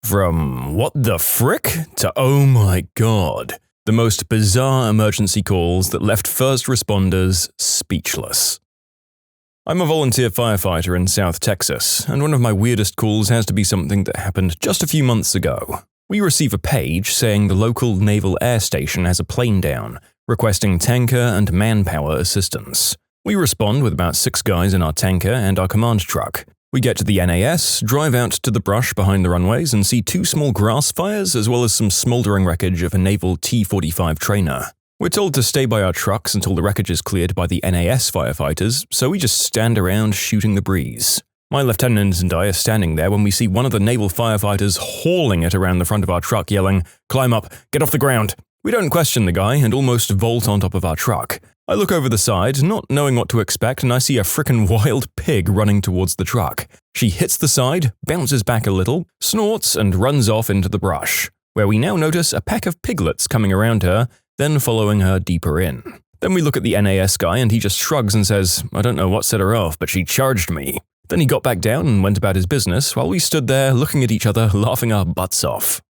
From what the frick to oh my god, the most bizarre emergency calls that left first responders speechless. I'm a volunteer firefighter in South Texas, and one of my weirdest calls has to be something that happened just a few months ago. We receive a page saying the local naval air station has a plane down, requesting tanker and manpower assistance. We respond with about 6 guys in our tanker and our command truck. We get to the NAS, drive out to the brush behind the runways and see 2 small grass fires as well as some smoldering wreckage of a naval T-45 trainer. We're told to stay by our trucks until the wreckage is cleared by the NAS firefighters, so we just stand around shooting the breeze. My lieutenant and I are standing there when we see one of the naval firefighters hauling it around the front of our truck yelling, "Climb up, get off the ground." We don't question the guy and almost vault on top of our truck. I look over the side, not knowing what to expect, and I see a frickin' wild pig running towards the truck. She hits the side, bounces back a little, snorts, and runs off into the brush, where we now notice a pack of piglets coming around her, then following her deeper in. Then we look at the NAS guy and he just shrugs and says, "I don't know what set her off, but she charged me." Then he got back down and went about his business while we stood there looking at each other, laughing our butts off.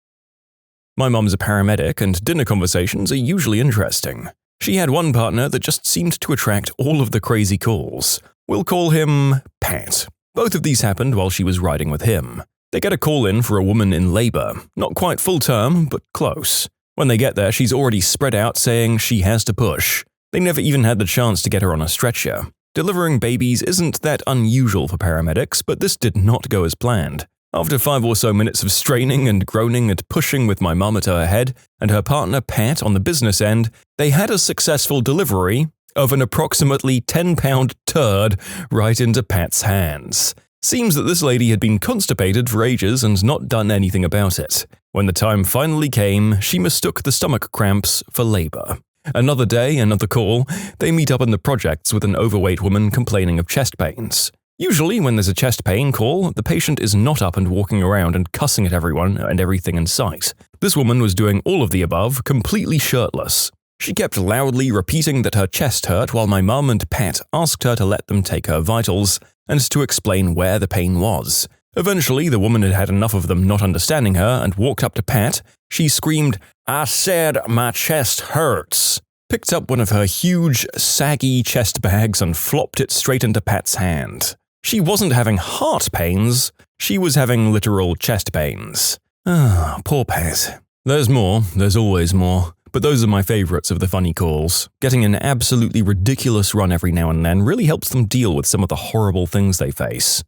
My mum's a paramedic and dinner conversations are usually interesting. She had one partner that just seemed to attract all of the crazy calls. We'll call him Pat. Both of these happened while she was riding with him. They get a call in for a woman in labor, not quite full term, but close. When they get there, she's already spread out saying she has to push. They never even had the chance to get her on a stretcher. Delivering babies isn't that unusual for paramedics, but this did not go as planned. After 5 or so minutes of straining and groaning and pushing with my mum at her head and her partner Pat on the business end, they had a successful delivery of an approximately 10-pound turd right into Pat's hands. Seems that this lady had been constipated for ages and not done anything about it. When the time finally came, she mistook the stomach cramps for labor. Another day, another call, they meet up in the projects with an overweight woman complaining of chest pains. Usually, when there's a chest pain call, the patient is not up and walking around and cussing at everyone and everything in sight. This woman was doing all of the above, completely shirtless. She kept loudly repeating that her chest hurt while my mum and Pat asked her to let them take her vitals and to explain where the pain was. Eventually, the woman had had enough of them not understanding her and walked up to Pat. She screamed, "I said my chest hurts," picked up one of her huge, saggy chest bags and flopped it straight into Pat's hand. She wasn't having heart pains, she was having literal chest pains. Ah, poor Pat. There's more, there's always more, but those are my favorites of the funny calls. Getting an absolutely ridiculous run every now and then really helps them deal with some of the horrible things they face.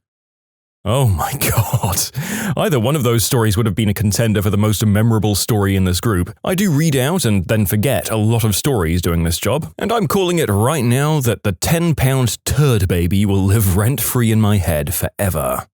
Oh my god. Either one of those stories would have been a contender for the most memorable story in this group. I do read out and then forget a lot of stories doing this job, and I'm calling it right now that the 10-pound turd baby will live rent-free in my head forever.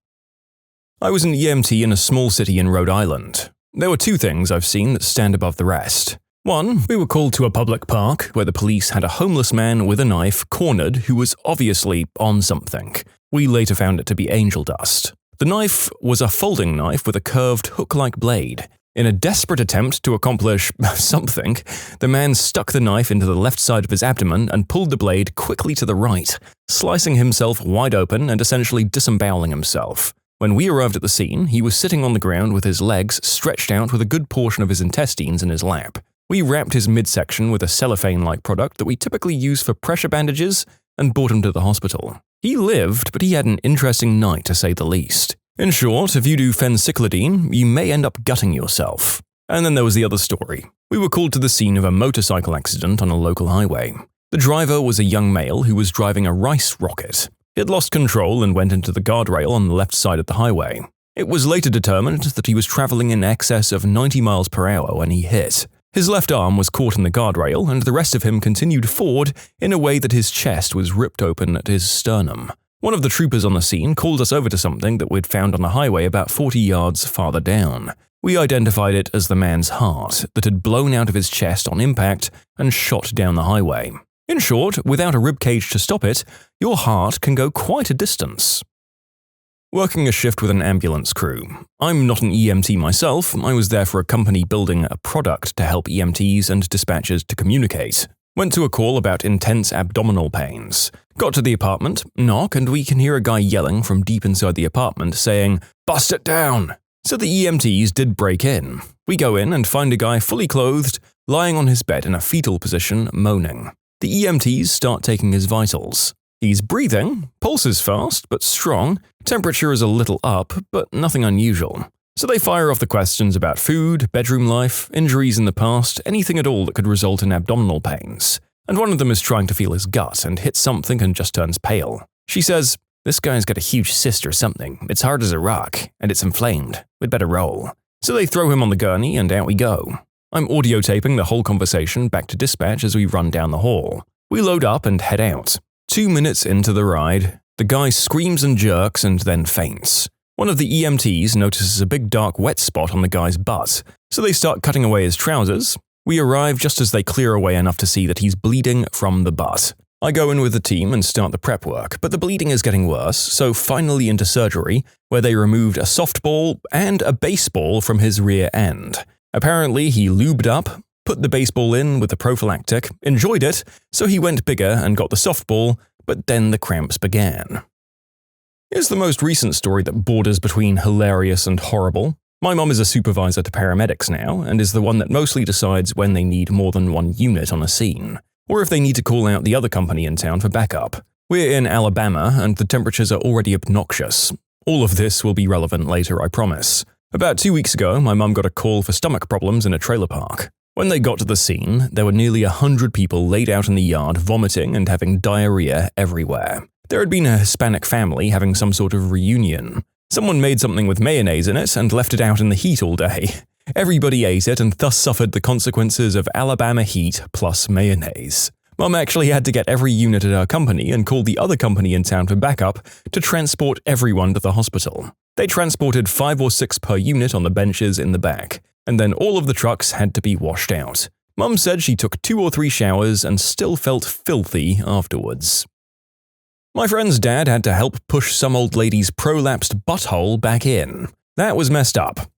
I was an EMT in a small city in Rhode Island. There were 2 things I've seen that stand above the rest. One, we were called to a public park where the police had a homeless man with a knife cornered who was obviously on something. We later found it to be angel dust. The knife was a folding knife with a curved hook-like blade. In a desperate attempt to accomplish something, the man stuck the knife into the left side of his abdomen and pulled the blade quickly to the right, slicing himself wide open and essentially disemboweling himself. When we arrived at the scene, he was sitting on the ground with his legs stretched out with a good portion of his intestines in his lap. We wrapped his midsection with a cellophane-like product that we typically use for pressure bandages and brought him to the hospital. He lived, but he had an interesting night to say the least. In short, if you do phencyclidine, you may end up gutting yourself. And then there was the other story. We were called to the scene of a motorcycle accident on a local highway. The driver was a young male who was driving a rice rocket. He had lost control and went into the guardrail on the left side of the highway. It was later determined that he was traveling in excess of 90 miles per hour when he hit. His left arm was caught in the guardrail, and the rest of him continued forward in a way that his chest was ripped open at his sternum. One of the troopers on the scene called us over to something that we'd found on the highway about 40 yards farther down. We identified it as the man's heart that had blown out of his chest on impact and shot down the highway. In short, without a ribcage to stop it, your heart can go quite a distance. Working a shift with an ambulance crew. I'm not an EMT myself, I was there for a company building a product to help EMTs and dispatchers to communicate. Went to a call about intense abdominal pains. Got to the apartment, knock, and we can hear a guy yelling from deep inside the apartment saying, "Bust it down!" So the EMTs did break in. We go in and find a guy fully clothed, lying on his bed in a fetal position, moaning. The EMTs start taking his vitals. He's breathing, pulse is fast but strong, temperature is a little up, but nothing unusual. So they fire off the questions about food, bedroom life, injuries in the past, anything at all that could result in abdominal pains. And one of them is trying to feel his gut and hits something and just turns pale. She says, "This guy's got a huge cyst or something. It's hard as a rock, and it's inflamed. We'd better roll." So they throw him on the gurney and out we go. I'm audio taping the whole conversation back to dispatch as we run down the hall. We load up and head out. 2 minutes into the ride, the guy screams and jerks and then faints. One of the EMTs notices a big dark wet spot on the guy's butt, so they start cutting away his trousers. We arrive just as they clear away enough to see that he's bleeding from the butt. I go in with the team and start the prep work, but the bleeding is getting worse, so finally into surgery, where they removed a softball and a baseball from his rear end. Apparently, he lubed up, put the baseball in with the prophylactic, enjoyed it, so he went bigger and got the softball, but then the cramps began. Here's the most recent story that borders between hilarious and horrible. My mom is a supervisor to paramedics now, and is the one that mostly decides when they need more than one unit on a scene, or if they need to call out the other company in town for backup. We're in Alabama, and the temperatures are already obnoxious. All of this will be relevant later, I promise. About 2 weeks ago, my mum got a call for stomach problems in a trailer park. When they got to the scene, there were nearly 100 people laid out in the yard vomiting and having diarrhea everywhere. There had been a Hispanic family having some sort of reunion. Someone made something with mayonnaise in it and left it out in the heat all day. Everybody ate it and thus suffered the consequences of Alabama heat plus mayonnaise. Mum actually had to get every unit at her company and call the other company in town for backup to transport everyone to the hospital. They transported 5 or 6 per unit on the benches in the back, and then all of the trucks had to be washed out. Mum said she took 2 or 3 showers and still felt filthy afterwards. My friend's dad had to help push some old lady's prolapsed butthole back in. That was messed up.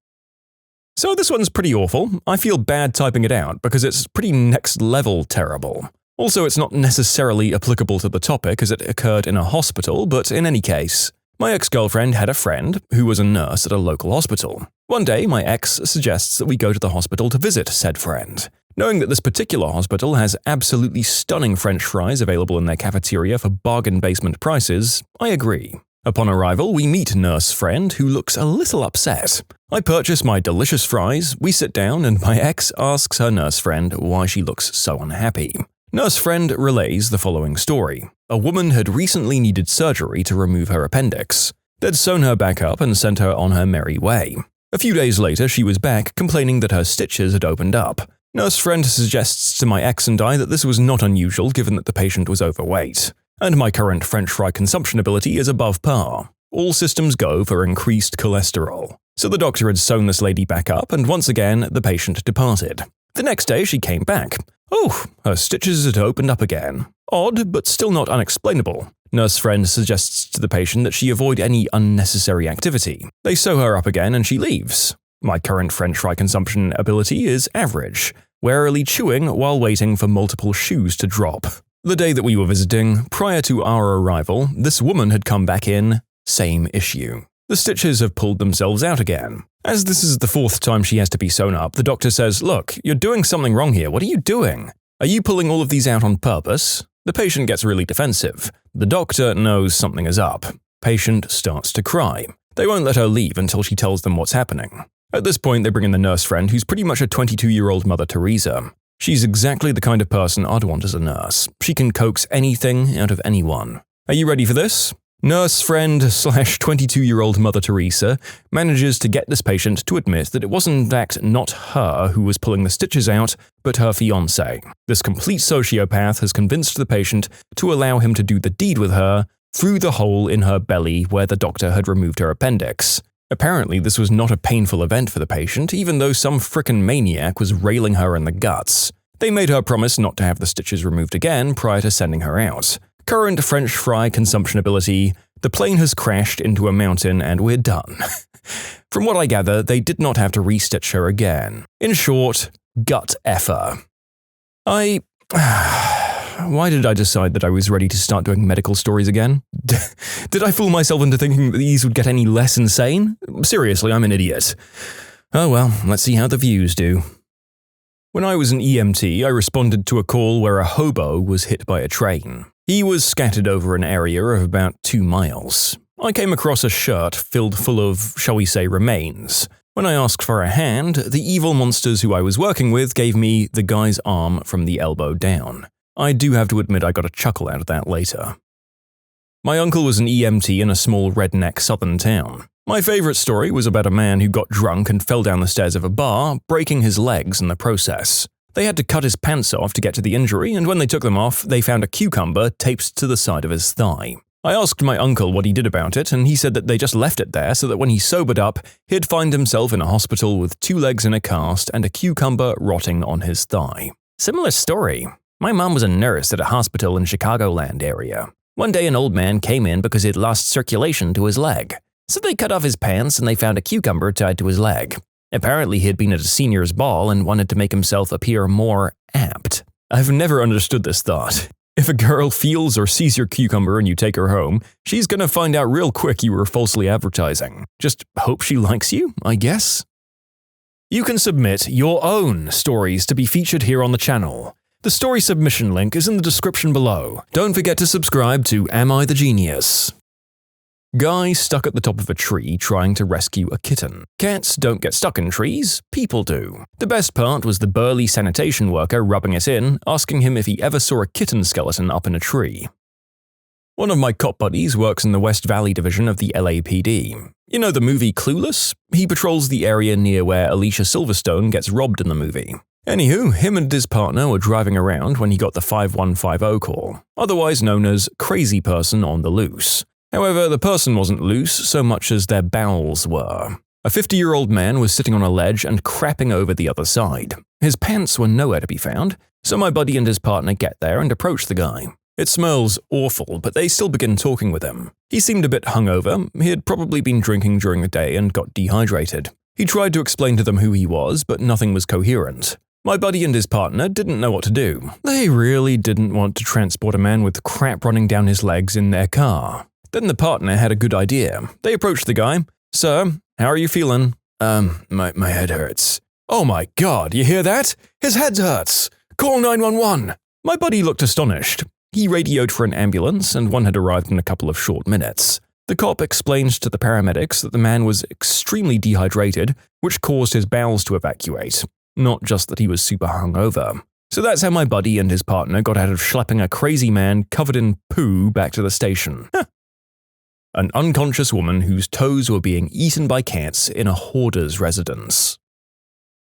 So this one's pretty awful. I feel bad typing it out because it's pretty next level terrible. Also, it's not necessarily applicable to the topic as it occurred in a hospital, but in any case. My ex-girlfriend had a friend who was a nurse at a local hospital. One day, my ex suggests that we go to the hospital to visit said friend. Knowing that this particular hospital has absolutely stunning French fries available in their cafeteria for bargain basement prices, I agree. Upon arrival, we meet nurse friend who looks a little upset. I purchase my delicious fries, we sit down, and my ex asks her nurse friend why she looks so unhappy. Nurse friend relays the following story. A woman had recently needed surgery to remove her appendix. They'd sewn her back up and sent her on her merry way. A few days later, she was back complaining that her stitches had opened up. Nurse friend suggests to my ex and I that this was not unusual given that the patient was overweight, and my current French fry consumption ability is above par. All systems go for increased cholesterol. So the doctor had sewn this lady back up, and once again, the patient departed. The next day, she came back. Oh, her stitches had opened up again. Odd, but still not unexplainable. Nurse friend suggests to the patient that she avoid any unnecessary activity. They sew her up again and she leaves. My current French fry consumption ability is average, warily chewing while waiting for multiple shoes to drop. The day that we were visiting, prior to our arrival, this woman had come back in, same issue. The stitches have pulled themselves out again. As this is the 4th time she has to be sewn up, the doctor says, "Look, you're doing something wrong here. What are you doing? Are you pulling all of these out on purpose?" The patient gets really defensive. The doctor knows something is up. Patient starts to cry. They won't let her leave until she tells them what's happening. At this point, they bring in the nurse friend who's pretty much a 22-year-old Mother Teresa. She's exactly the kind of person I'd want as a nurse. She can coax anything out of anyone. Are you ready for this? Nurse friend / 22-year-old Mother Teresa manages to get this patient to admit that it was in fact not her who was pulling the stitches out, but her fiancé. This complete sociopath has convinced the patient to allow him to do the deed with her through the hole in her belly where the doctor had removed her appendix. Apparently, this was not a painful event for the patient, even though some frickin' maniac was railing her in the guts. They made her promise not to have the stitches removed again prior to sending her out. Current French fry consumption ability, the plane has crashed into a mountain and we're done. From what I gather, they did not have to restitch her again. In short, gut effer. Why did I decide that I was ready to start doing medical stories again? Did I fool myself into thinking that these would get any less insane? Seriously, I'm an idiot. Oh well, let's see how the views do. When I was an EMT, I responded to a call where a hobo was hit by a train. He was scattered over an area of about 2 miles. I came across a shirt filled full of, shall we say, remains. When I asked for a hand, the evil monsters who I was working with gave me the guy's arm from the elbow down. I do have to admit I got a chuckle out of that later. My uncle was an EMT in a small redneck southern town. My favorite story was about a man who got drunk and fell down the stairs of a bar, breaking his legs in the process. They had to cut his pants off to get to the injury, and when they took them off, they found a cucumber taped to the side of his thigh. I asked my uncle what he did about it, and he said that they just left it there so that when he sobered up, he'd find himself in a hospital with 2 legs in a cast and a cucumber rotting on his thigh. Similar story. My mom was a nurse at a hospital in Chicagoland area. One day an old man came in because he'd lost circulation to his leg. So they cut off his pants and they found a cucumber tied to his leg. Apparently he had been at a senior's ball and wanted to make himself appear more apt. I've never understood this thought. If a girl feels or sees your cucumber and you take her home, she's gonna find out real quick you were falsely advertising. Just hope she likes you, I guess? You can submit your own stories to be featured here on the channel. The story submission link is in the description below. Don't forget to subscribe to Am I the Genius? Guy stuck at the top of a tree trying to rescue a kitten. Cats don't get stuck in trees, people do. The best part was the burly sanitation worker rubbing it in, asking him if he ever saw a kitten skeleton up in a tree. One of my cop buddies works in the West Valley division of the LAPD. You know the movie Clueless? He patrols the area near where Alicia Silverstone gets robbed in the movie. Anywho, him and his partner were driving around when he got the 5150 call, otherwise known as crazy person on the loose. However, the person wasn't loose so much as their bowels were. A 50-year-old man was sitting on a ledge and crapping over the other side. His pants were nowhere to be found, so my buddy and his partner get there and approach the guy. It smells awful, but they still begin talking with him. He seemed a bit hungover. He had probably been drinking during the day and got dehydrated. He tried to explain to them who he was, but nothing was coherent. My buddy and his partner didn't know what to do. They really didn't want to transport a man with crap running down his legs in their car. Then the partner had a good idea. They approached the guy. "Sir, how are you feeling?" My head hurts." "Oh my god, you hear that? His head hurts! Call 911! My buddy looked astonished. He radioed for an ambulance, and one had arrived in a couple of short minutes. The cop explained to the paramedics that the man was extremely dehydrated, which caused his bowels to evacuate, not just that he was super hungover. So that's how my buddy and his partner got out of schlepping a crazy man covered in poo back to the station. An unconscious woman whose toes were being eaten by cats in a hoarder's residence.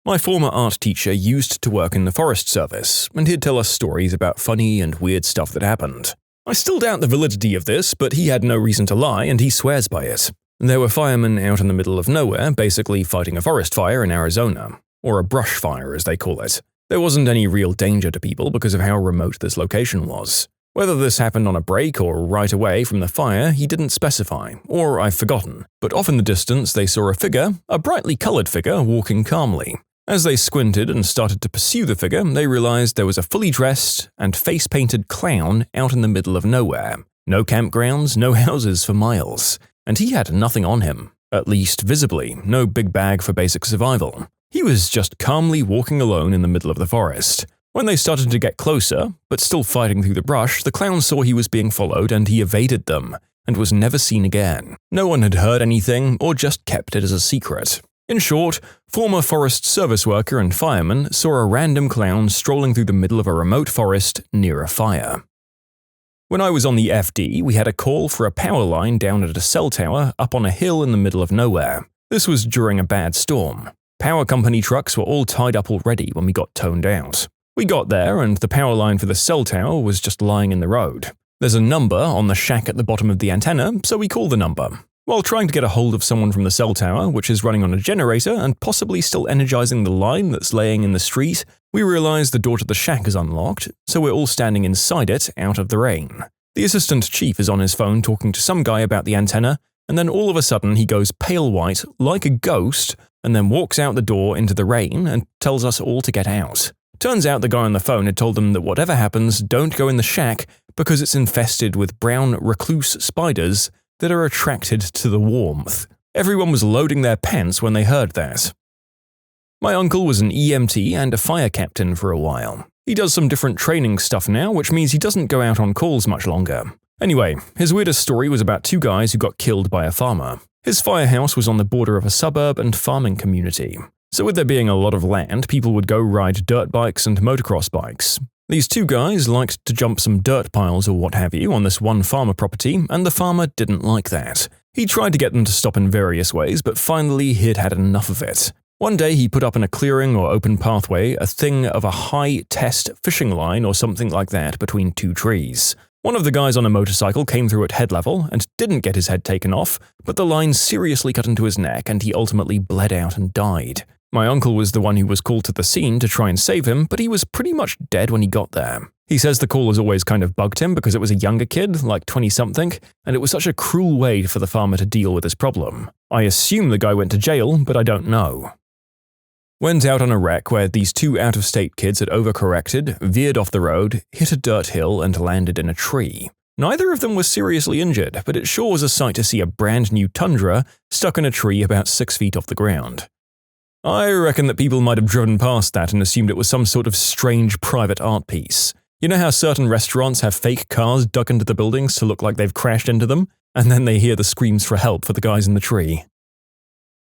My former art teacher used to work in the Forest Service, and he'd tell us stories about funny and weird stuff that happened. I still doubt the validity of this, but he had no reason to lie, and he swears by it. There were firemen out in the middle of nowhere, basically fighting a forest fire in Arizona, or a brush fire as they call it. There wasn't any real danger to people because of how remote this location was. Whether this happened on a break or right away from the fire, he didn't specify, or I've forgotten, but off in the distance they saw a figure, a brightly colored figure, walking calmly. As they squinted and started to pursue the figure, they realized there was a fully dressed and face-painted clown out in the middle of nowhere. No campgrounds, no houses for miles. And he had nothing on him. At least visibly, no big bag for basic survival. He was just calmly walking alone in the middle of the forest. When they started to get closer, but still fighting through the brush, the clown saw he was being followed and he evaded them, and was never seen again. No one had heard anything or just kept it as a secret. In short, former Forest Service worker and fireman saw a random clown strolling through the middle of a remote forest near a fire. When I was on the FD, we had a call for a power line down at a cell tower up on a hill in the middle of nowhere. This was during a bad storm. Power company trucks were all tied up already when we got toned out. We got there, and the power line for the cell tower was just lying in the road. There's a number on the shack at the bottom of the antenna, so we call the number. While trying to get a hold of someone from the cell tower, which is running on a generator and possibly still energizing the line that's laying in the street, we realize the door to the shack is unlocked, so we're all standing inside it out of the rain. The assistant chief is on his phone talking to some guy about the antenna, and then all of a sudden he goes pale white, like a ghost, and then walks out the door into the rain and tells us all to get out. Turns out the guy on the phone had told them that whatever happens, don't go in the shack because it's infested with brown recluse spiders that are attracted to the warmth. Everyone was loading their pants when they heard that. My uncle was an EMT and a fire captain for a while. He does some different training stuff now, which means he doesn't go out on calls much longer. Anyway, his weirdest story was about two guys who got killed by a farmer. His firehouse was on the border of a suburb and farming community. So with there being a lot of land, people would go ride dirt bikes and motocross bikes. These two guys liked to jump some dirt piles or what have you on this one farmer property, and the farmer didn't like that. He tried to get them to stop in various ways, but finally he'd had enough of it. One day he put up in a clearing or open pathway a thing of a high-test fishing line or something like that between two trees. One of the guys on a motorcycle came through at head level and didn't get his head taken off, but the line seriously cut into his neck and he ultimately bled out and died. My uncle was the one who was called to the scene to try and save him, but he was pretty much dead when he got there. He says the call has always kind of bugged him because it was a younger kid, like 20-something, and it was such a cruel way for the farmer to deal with his problem. I assume the guy went to jail, but I don't know. Went out on a wreck where these two out-of-state kids had overcorrected, veered off the road, hit a dirt hill, and landed in a tree. Neither of them was seriously injured, but it sure was a sight to see a brand new Tundra stuck in a tree about 6 feet off the ground. I reckon that people might have driven past that and assumed it was some sort of strange private art piece. You know how certain restaurants have fake cars dug into the buildings to look like they've crashed into them, and then they hear the screams for help for the guys in the tree?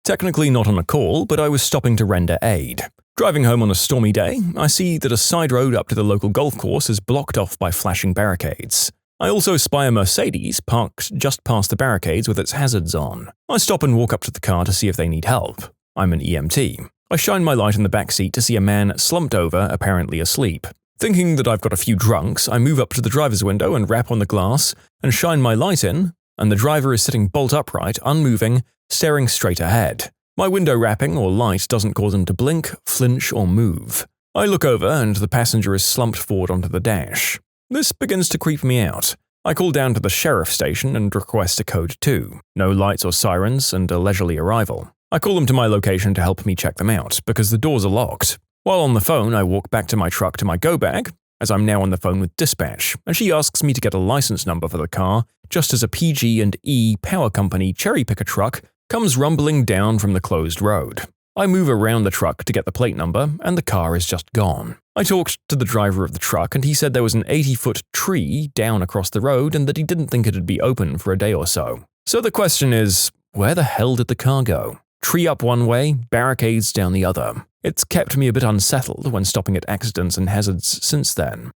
Technically not on a call, but I was stopping to render aid. Driving home on a stormy day, I see that a side road up to the local golf course is blocked off by flashing barricades. I also spy a Mercedes parked just past the barricades with its hazards on. I stop and walk up to the car to see if they need help. I'm an EMT. I shine my light in the back seat to see a man slumped over, apparently asleep. Thinking that I've got a few drunks, I move up to the driver's window and rap on the glass and shine my light in, and the driver is sitting bolt upright, unmoving, staring straight ahead. My window rapping or light doesn't cause him to blink, flinch, or move. I look over and the passenger is slumped forward onto the dash. This begins to creep me out. I call down to the sheriff station and request a code 2. No lights or sirens and a leisurely arrival. I call them to my location to help me check them out, because the doors are locked. While on the phone, I walk back to my truck to my go bag, as I'm now on the phone with dispatch, and she asks me to get a license number for the car, just as a PG&E power company cherry picker truck comes rumbling down from the closed road. I move around the truck to get the plate number, and the car is just gone. I talked to the driver of the truck, and he said there was an 80-foot tree down across the road and that he didn't think it'd be open for a day or so. So the question is, where the hell did the car go? Tree up one way, barricades down the other. It's kept me a bit unsettled when stopping at accidents and hazards since then.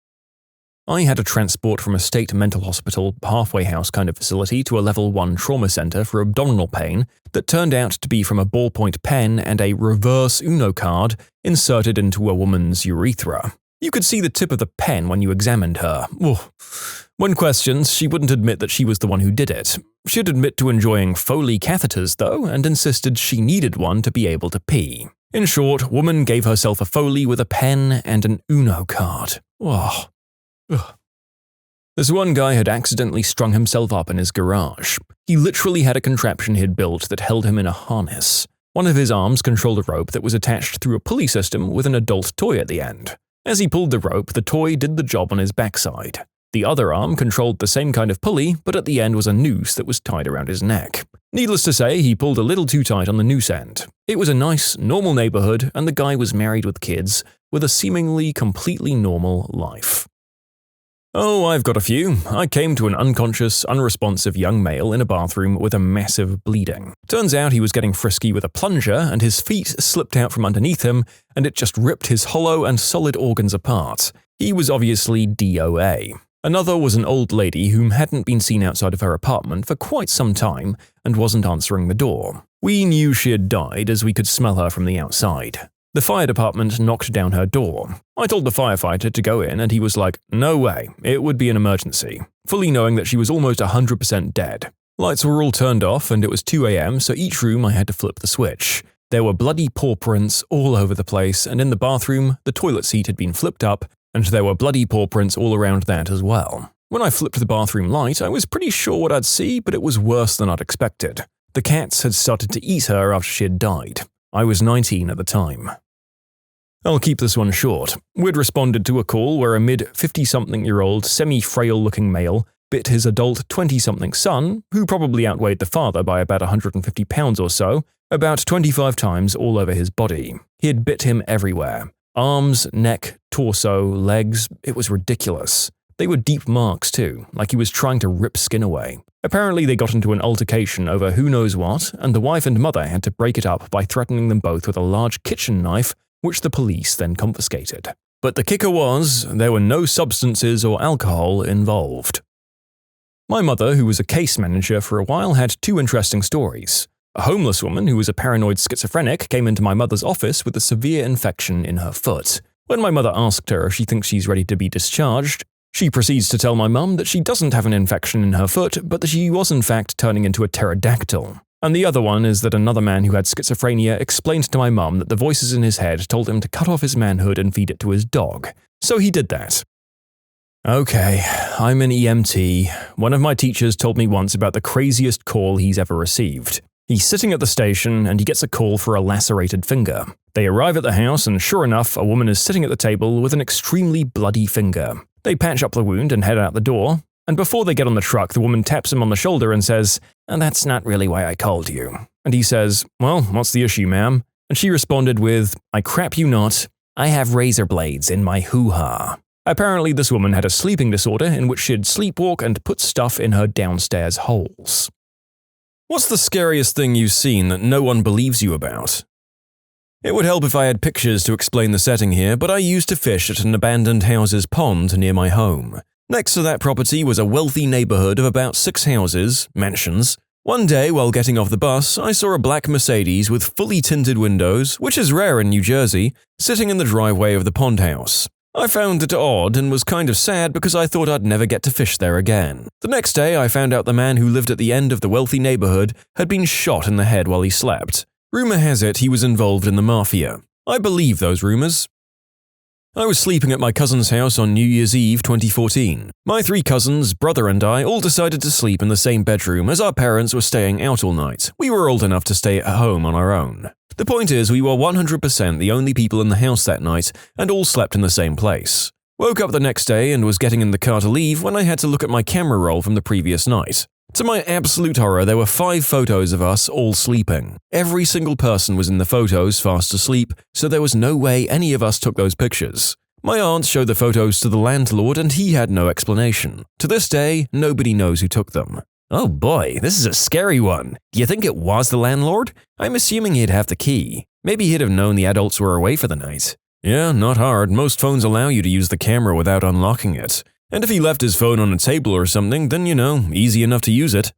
I had a transport from a state mental hospital halfway house kind of facility to a level 1 trauma center for abdominal pain that turned out to be from a ballpoint pen and a reverse Uno card inserted into a woman's urethra. You could see the tip of the pen when you examined her. When questioned, she wouldn't admit that she was the one who did it. She'd admit to enjoying Foley catheters, though, and insisted she needed one to be able to pee. In short, woman gave herself a Foley with a pen and an Uno card. Ugh. This one guy had accidentally strung himself up in his garage. He literally had a contraption he'd built that held him in a harness. One of his arms controlled a rope that was attached through a pulley system with an adult toy at the end. As he pulled the rope, the toy did the job on his backside. The other arm controlled the same kind of pulley, but at the end was a noose that was tied around his neck. Needless to say, he pulled a little too tight on the noose end. It was a nice, normal neighborhood, and the guy was married with kids, with a seemingly completely normal life. Oh, I've got a few. I came to an unconscious, unresponsive young male in a bathroom with a massive bleeding. Turns out he was getting frisky with a plunger, and his feet slipped out from underneath him, and it just ripped his hollow and solid organs apart. He was obviously DOA. Another was an old lady whom hadn't been seen outside of her apartment for quite some time and wasn't answering the door. We knew she had died as we could smell her from the outside. The fire department knocked down her door. I told the firefighter to go in and he was like, no way, it would be an emergency, fully knowing that she was almost 100% dead. Lights were all turned off and it was 2 a.m, so each room I had to flip the switch. There were bloody paw prints all over the place, and in the bathroom, the toilet seat had been flipped up, and there were bloody paw prints all around that as well. When I flipped the bathroom light, I was pretty sure what I'd see, but it was worse than I'd expected. The cats had started to eat her after she had died. I was 19 at the time. I'll keep this one short. We'd responded to a call where a mid-50-something-year-old, semi-frail-looking male bit his adult 20-something son, who probably outweighed the father by about 150 pounds or so, about 25 times all over his body. He had bit him everywhere. Arms, neck, torso, legs, it was ridiculous. They were deep marks too, like he was trying to rip skin away. Apparently they got into an altercation over who knows what, and the wife and mother had to break it up by threatening them both with a large kitchen knife, which the police then confiscated. But the kicker was, there were no substances or alcohol involved. My mother, who was a case manager for a while, had two interesting stories. A homeless woman who was a paranoid schizophrenic came into my mother's office with a severe infection in her foot. When my mother asked her if she thinks she's ready to be discharged, she proceeds to tell my mum that she doesn't have an infection in her foot, but that she was in fact turning into a pterodactyl. And the other one is that another man who had schizophrenia explained to my mum that the voices in his head told him to cut off his manhood and feed it to his dog. So he did that. Okay, I'm an EMT. One of my teachers told me once about the craziest call he's ever received. He's sitting at the station and he gets a call for a lacerated finger. They arrive at the house and sure enough, a woman is sitting at the table with an extremely bloody finger. They patch up the wound and head out the door, and before they get on the truck, the woman taps him on the shoulder and says, "That's not really why I called you." And he says, "Well, what's the issue, ma'am?" And she responded with, "I crap you not, I have razor blades in my hoo-ha." Apparently this woman had a sleeping disorder in which she'd sleepwalk and put stuff in her downstairs holes. What's the scariest thing you've seen that no one believes you about? It would help if I had pictures to explain the setting here, but I used to fish at an abandoned houses pond near my home. Next to that property was a wealthy neighborhood of about 6 houses, mansions. One day, while getting off the bus, I saw a black Mercedes with fully tinted windows, which is rare in New Jersey, sitting in the driveway of the pond house. I found it odd and was kind of sad because I thought I'd never get to fish there again. The next day, I found out the man who lived at the end of the wealthy neighborhood had been shot in the head while he slept. Rumor has it he was involved in the mafia. I believe those rumors. I was sleeping at my cousin's house on New Year's Eve 2014. My 3 cousins, brother and I all decided to sleep in the same bedroom as our parents were staying out all night. We were old enough to stay at home on our own. The point is, we were 100% the only people in the house that night and all slept in the same place. Woke up the next day and was getting in the car to leave when I had to look at my camera roll from the previous night. To my absolute horror, there were 5 photos of us all sleeping. Every single person was in the photos fast asleep, so there was no way any of us took those pictures. My aunt showed the photos to the landlord and he had no explanation. To this day, nobody knows who took them. Oh boy, this is a scary one. Do you think it was the landlord? I'm assuming he'd have the key. Maybe he'd have known the adults were away for the night. Yeah, not hard. Most phones allow you to use the camera without unlocking it. And if he left his phone on a table or something, then easy enough to use it.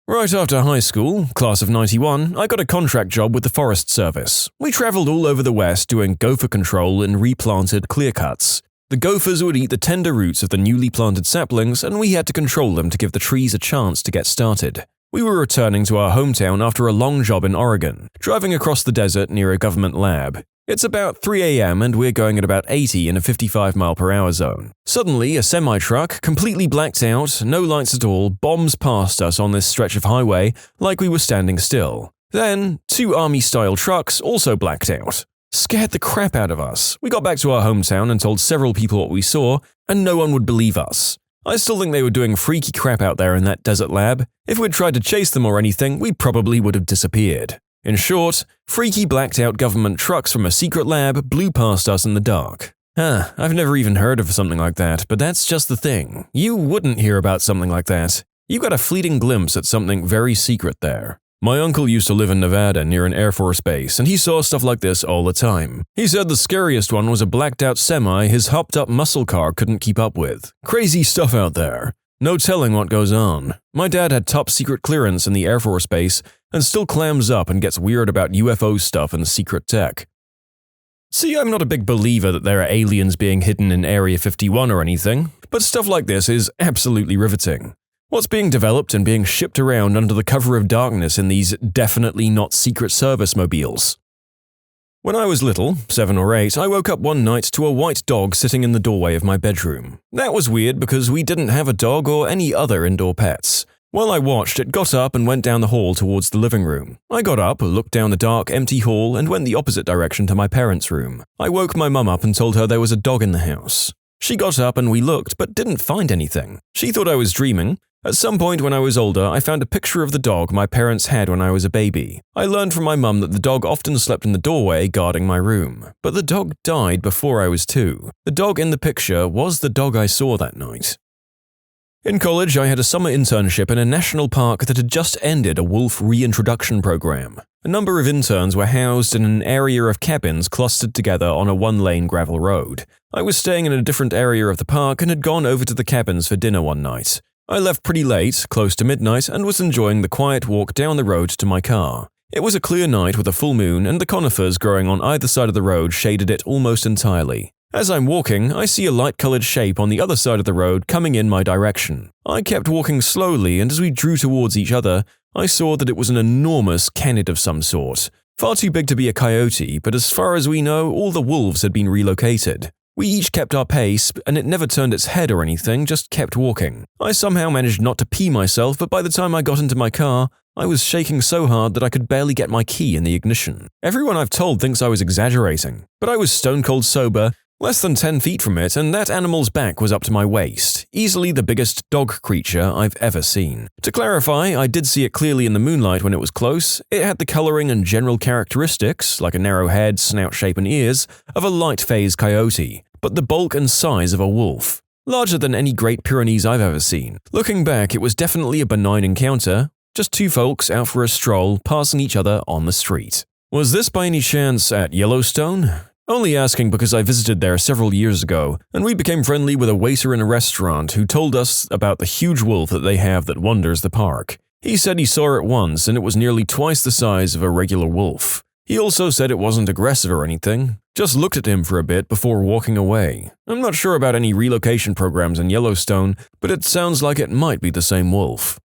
Right after high school, class of 91, I got a contract job with the Forest Service. We traveled all over the West doing gopher control in replanted clear cuts. The gophers would eat the tender roots of the newly planted saplings, and we had to control them to give the trees a chance to get started. We were returning to our hometown after a long job in Oregon, driving across the desert near a government lab. It's about 3 a.m. and we're going at about 80 in a 55-mile-per-hour zone. Suddenly, a semi-truck, completely blacked out, no lights at all, bombs past us on this stretch of highway like we were standing still. Then, 2 army-style trucks also blacked out. Scared the crap out of us. We got back to our hometown and told several people what we saw, and no one would believe us. I still think they were doing freaky crap out there in that desert lab. If we'd tried to chase them or anything, we probably would have disappeared. In short, freaky blacked-out government trucks from a secret lab blew past us in the dark. I've never even heard of something like that, but that's just the thing. You wouldn't hear about something like that. You got a fleeting glimpse at something very secret there. My uncle used to live in Nevada near an Air Force base, and he saw stuff like this all the time. He said the scariest one was a blacked-out semi his hopped-up muscle car couldn't keep up with. Crazy stuff out there. No telling what goes on. My dad had top-secret clearance in the Air Force base and still clams up and gets weird about UFO stuff and secret tech. See, I'm not a big believer that there are aliens being hidden in Area 51 or anything, but stuff like this is absolutely riveting. What's being developed and being shipped around under the cover of darkness in these definitely not Secret Service mobiles? When I was little, 7 or 8, I woke up one night to a white dog sitting in the doorway of my bedroom. That was weird because we didn't have a dog or any other indoor pets. While I watched, it got up and went down the hall towards the living room. I got up, looked down the dark, empty hall, and went the opposite direction to my parents' room. I woke my mum up and told her there was a dog in the house. She got up and we looked, but didn't find anything. She thought I was dreaming. At some point when I was older, I found a picture of the dog my parents had when I was a baby. I learned from my mum that the dog often slept in the doorway guarding my room. But the dog died before I was 2. The dog in the picture was the dog I saw that night. In college, I had a summer internship in a national park that had just ended a wolf reintroduction program. A number of interns were housed in an area of cabins clustered together on a 1-lane gravel road. I was staying in a different area of the park and had gone over to the cabins for dinner one night. I left pretty late, close to midnight, and was enjoying the quiet walk down the road to my car. It was a clear night with a full moon, and the conifers growing on either side of the road shaded it almost entirely. As I'm walking, I see a light-colored shape on the other side of the road coming in my direction. I kept walking slowly, and as we drew towards each other, I saw that it was an enormous canid of some sort. Far too big to be a coyote, but as far as we know, all the wolves had been relocated. We each kept our pace, and it never turned its head or anything, just kept walking. I somehow managed not to pee myself, but by the time I got into my car, I was shaking so hard that I could barely get my key in the ignition. Everyone I've told thinks I was exaggerating, but I was stone-cold sober, less than 10 feet from it, and that animal's back was up to my waist, easily the biggest dog creature I've ever seen. To clarify, I did see it clearly in the moonlight when it was close. It had the coloring and general characteristics, like a narrow head, snout shape and ears, of a light-phase coyote, but the bulk and size of a wolf. Larger than any Great Pyrenees I've ever seen. Looking back, it was definitely a benign encounter, just 2 folks out for a stroll, passing each other on the street. Was this by any chance at Yellowstone? Only asking because I visited there several years ago, and we became friendly with a waiter in a restaurant who told us about the huge wolf that they have that wanders the park. He said he saw it once and it was nearly twice the size of a regular wolf. He also said it wasn't aggressive or anything, just looked at him for a bit before walking away. I'm not sure about any relocation programs in Yellowstone, but it sounds like it might be the same wolf.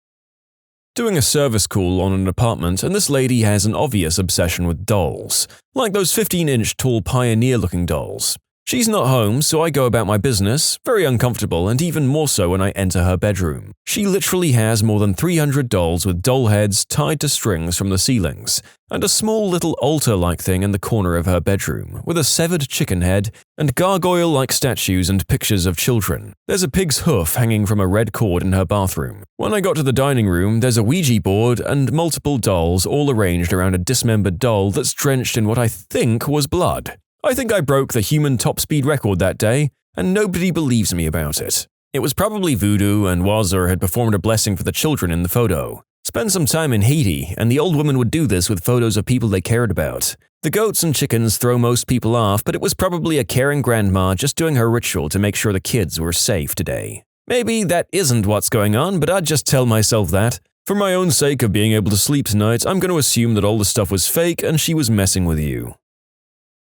Doing a service call on an apartment, and this lady has an obvious obsession with dolls, like those 15-inch tall Pioneer-looking dolls. She's not home, so I go about my business, very uncomfortable and even more so when I enter her bedroom. She literally has more than 300 dolls with doll heads tied to strings from the ceilings, and a small little altar-like thing in the corner of her bedroom, with a severed chicken head and gargoyle-like statues and pictures of children. There's a pig's hoof hanging from a red cord in her bathroom. When I got to the dining room, there's a Ouija board and multiple dolls all arranged around a dismembered doll that's drenched in what I think was blood. I think I broke the human top speed record that day, and nobody believes me about it. It was probably voodoo, and Wazir had performed a blessing for the children in the photo. Spend some time in Haiti, and the old woman would do this with photos of people they cared about. The goats and chickens throw most people off, but it was probably a caring grandma just doing her ritual to make sure the kids were safe today. Maybe that isn't what's going on, but I'd just tell myself that. For my own sake of being able to sleep tonight, I'm going to assume that all the stuff was fake and she was messing with you.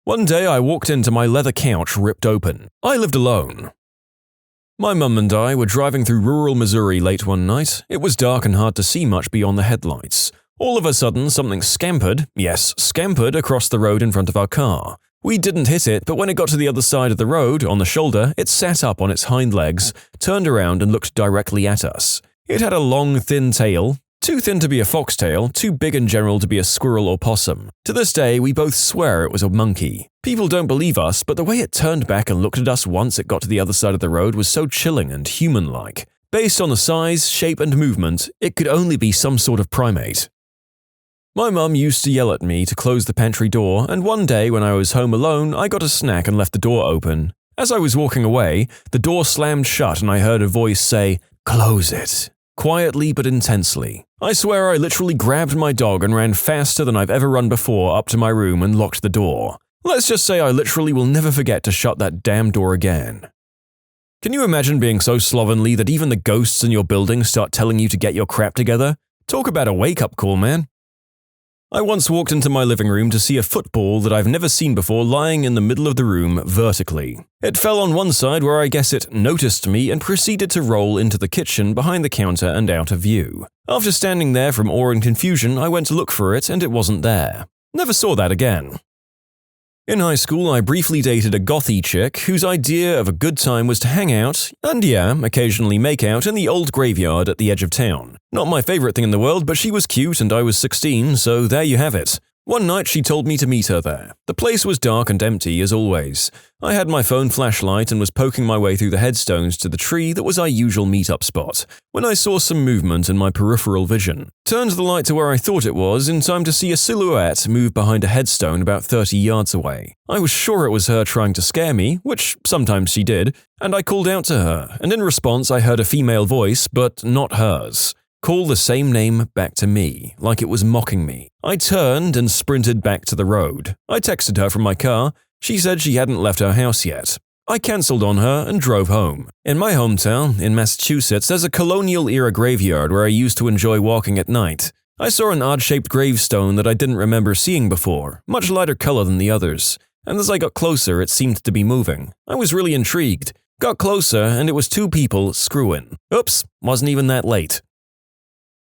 One day I walked into my leather couch ripped open. I lived alone. My mum and I were driving through rural Missouri late one night. It was dark and hard to see much beyond the headlights. All of a sudden, something scampered across the road in front of our car. We didn't hit it, but when it got to the other side of the road, on the shoulder, it sat up on its hind legs, turned around and looked directly at us. It had a long, thin tail, too thin to be a foxtail, too big in general to be a squirrel or possum. To this day, we both swear it was a monkey. People don't believe us, but the way it turned back and looked at us once it got to the other side of the road was so chilling and human-like. Based on the size, shape, and movement, it could only be some sort of primate. My mum used to yell at me to close the pantry door, and one day when I was home alone, I got a snack and left the door open. As I was walking away, the door slammed shut and I heard a voice say, "Close it." Quietly but intensely. I swear I literally grabbed my dog and ran faster than I've ever run before up to my room and locked the door. Let's just say I literally will never forget to shut that damn door again. Can you imagine being so slovenly that even the ghosts in your building start telling you to get your crap together? Talk about a wake-up call, man. I once walked into my living room to see a football that I've never seen before lying in the middle of the room vertically. It fell on one side where I guess it noticed me and proceeded to roll into the kitchen behind the counter and out of view. After standing there from awe and confusion, I went to look for it and it wasn't there. Never saw that again. In high school, I briefly dated a gothy chick whose idea of a good time was to hang out, and occasionally make out in the old graveyard at the edge of town. Not my favorite thing in the world, but she was cute and I was 16, so there you have it. One night she told me to meet her there. The place was dark and empty as always. I had my phone flashlight and was poking my way through the headstones to the tree that was our usual meet-up spot, when I saw some movement in my peripheral vision. Turned the light to where I thought it was in time to see a silhouette move behind a headstone about 30 yards away. I was sure it was her trying to scare me, which sometimes she did, and I called out to her, and in response I heard a female voice, but not hers, call the same name back to me, like it was mocking me. I turned and sprinted back to the road. I texted her from my car. She said she hadn't left her house yet. I cancelled on her and drove home. In my hometown, in Massachusetts, there's a colonial-era graveyard where I used to enjoy walking at night. I saw an odd-shaped gravestone that I didn't remember seeing before, much lighter color than the others, and as I got closer it seemed to be moving. I was really intrigued. Got closer and it was two people screwing. Oops, wasn't even that late.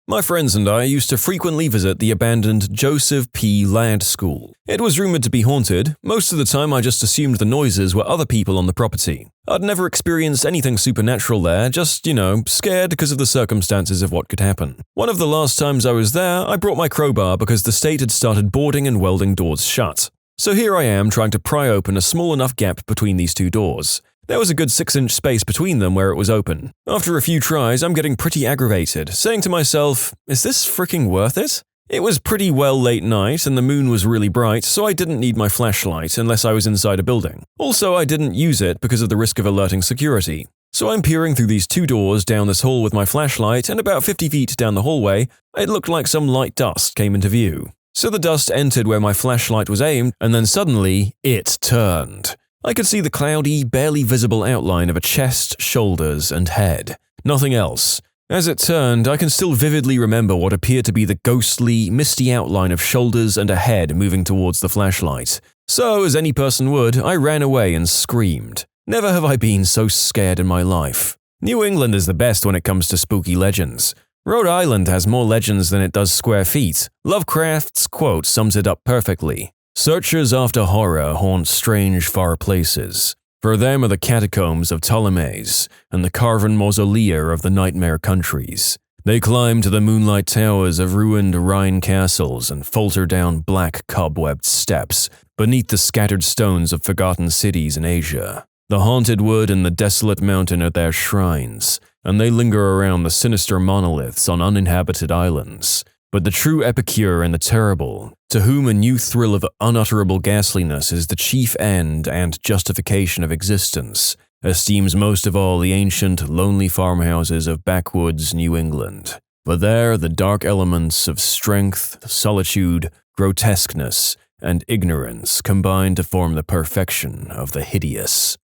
My friends and I used to frequently visit the abandoned Joseph P. Ladd School. It was rumored to be haunted. Most of the time I just assumed the noises were other people on the property. I'd never experienced anything supernatural there, just, scared because of the circumstances of what could happen. One of the last times I was there, I brought my crowbar because the state had started boarding and welding doors shut. So here I am trying to pry open a small enough gap between these two doors. There was a good 6-inch space between them where it was open. After a few tries, I'm getting pretty aggravated, saying to myself, is this freaking worth it? It was pretty well late night and the moon was really bright, so I didn't need my flashlight unless I was inside a building. Also, I didn't use it because of the risk of alerting security. So I'm peering through these two doors down this hall with my flashlight, and about 50 feet down the hallway, it looked like some light dust came into view. So the dust entered where my flashlight was aimed, and then suddenly, it turned. I could see the cloudy, barely visible outline of a chest, shoulders, and head. Nothing else. As it turned, I can still vividly remember what appeared to be the ghostly, misty outline of shoulders and a head moving towards the flashlight. So, as any person would, I ran away and screamed. Never have I been so scared in my life. New England is the best when it comes to spooky legends. Rhode Island has more legends than it does square feet. Lovecraft's quote sums it up perfectly. Searchers after horror haunt strange far places. For them are the catacombs of Ptolemies and the carven mausolea of the nightmare countries. They climb to the moonlight towers of ruined Rhine castles and falter down black cobwebbed steps beneath the scattered stones of forgotten cities in Asia. The haunted wood and the desolate mountain are their shrines, and they linger around the sinister monoliths on uninhabited islands. But the true epicure and the terrible, to whom a new thrill of unutterable ghastliness is the chief end and justification of existence, esteems most of all the ancient, lonely farmhouses of backwoods New England. For there the dark elements of strength, solitude, grotesqueness, and ignorance combine to form the perfection of the hideous.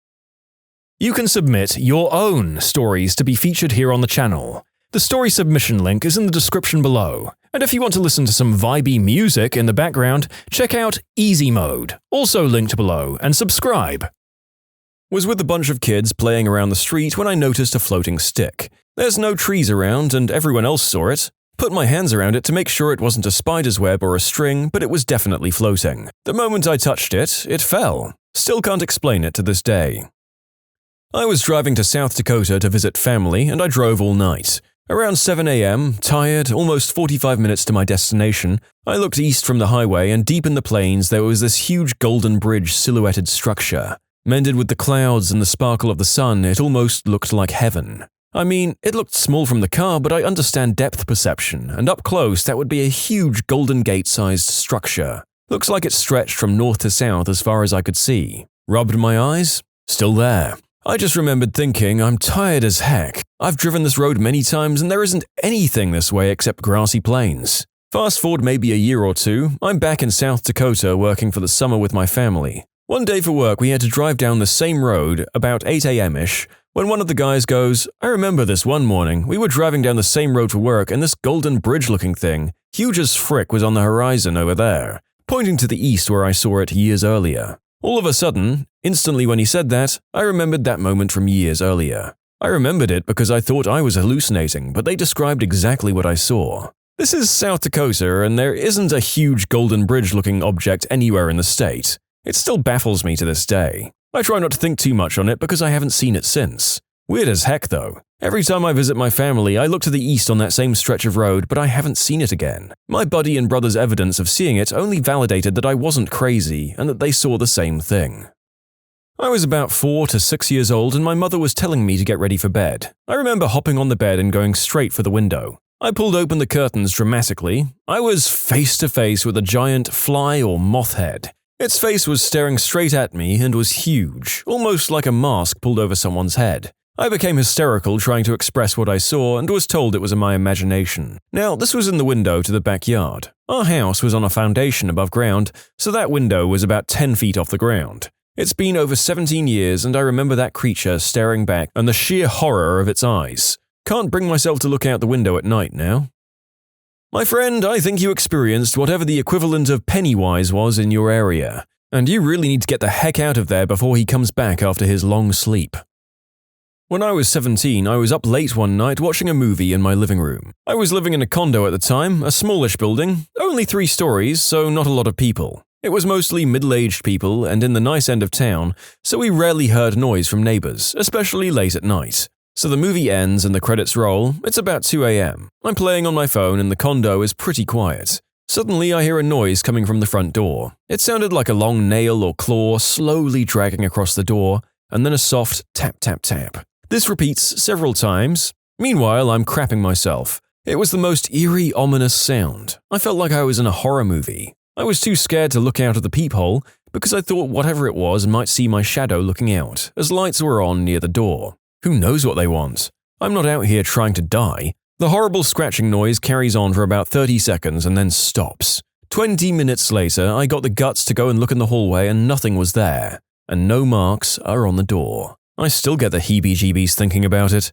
You can submit your own stories to be featured here on the channel. The story submission link is in the description below, and if you want to listen to some vibey music in the background, check out easymode, also linked below, and subscribe. Was with a bunch of kids playing around the street when I noticed a floating stick. There's no trees around and everyone else saw it. Put my hands around it to make sure it wasn't a spider's web or a string, but it was definitely floating. The moment I touched it, it fell. Still can't explain it to this day. I was driving to South Dakota to visit family and I drove all night. Around 7 a.m., tired, almost 45 minutes to my destination, I looked east from the highway and deep in the plains there was this huge golden bridge silhouetted structure. Mended with the clouds and the sparkle of the sun, it almost looked like heaven. I mean, it looked small from the car, but I understand depth perception, and up close that would be a huge Golden Gate-sized structure. Looks like it stretched from north to south as far as I could see. Rubbed my eyes? Still there. I just remembered thinking, I'm tired as heck. I've driven this road many times and there isn't anything this way except grassy plains. Fast forward maybe a year or two, I'm back in South Dakota working for the summer with my family. One day for work we had to drive down the same road about 8 a.m.-ish when one of the guys goes, I remember this one morning, we were driving down the same road for work and this golden bridge-looking thing, huge as frick, was on the horizon over there, pointing to the east where I saw it years earlier. All of a sudden, instantly when he said that, I remembered that moment from years earlier. I remembered it because I thought I was hallucinating, but they described exactly what I saw. This is South Dakota, and there isn't a huge golden bridge-looking object anywhere in the state. It still baffles me to this day. I try not to think too much on it because I haven't seen it since. Weird as heck though. Every time I visit my family, I look to the east on that same stretch of road, but I haven't seen it again. My buddy and brother's evidence of seeing it only validated that I wasn't crazy and that they saw the same thing. I was about 4 to 6 years old and my mother was telling me to get ready for bed. I remember hopping on the bed and going straight for the window. I pulled open the curtains dramatically. I was face to face with a giant fly or moth head. Its face was staring straight at me and was huge, almost like a mask pulled over someone's head. I became hysterical trying to express what I saw and was told it was in my imagination. Now, this was in the window to the backyard. Our house was on a foundation above ground, so that window was about 10 feet off the ground. It's been over 17 years and I remember that creature staring back and the sheer horror of its eyes. Can't bring myself to look out the window at night now. My friend, I think you experienced whatever the equivalent of Pennywise was in your area, and you really need to get the heck out of there before he comes back after his long sleep. When I was 17, I was up late one night watching a movie in my living room. I was living in a condo at the time, a smallish building, only 3 stories, so not a lot of people. It was mostly middle-aged people and in the nice end of town, so we rarely heard noise from neighbors, especially late at night. So the movie ends and the credits roll. It's about 2 a.m. I'm playing on my phone and the condo is pretty quiet. Suddenly I hear a noise coming from the front door. It sounded like a long nail or claw slowly dragging across the door, and then a soft tap tap tap. This repeats several times. Meanwhile, I'm crapping myself. It was the most eerie, ominous sound. I felt like I was in a horror movie. I was too scared to look out of the peephole because I thought whatever it was might see my shadow looking out, as lights were on near the door. Who knows what they want? I'm not out here trying to die. The horrible scratching noise carries on for about 30 seconds and then stops. 20 minutes later, I got the guts to go and look in the hallway and nothing was there. And no marks are on the door. I still get the heebie-jeebies thinking about it.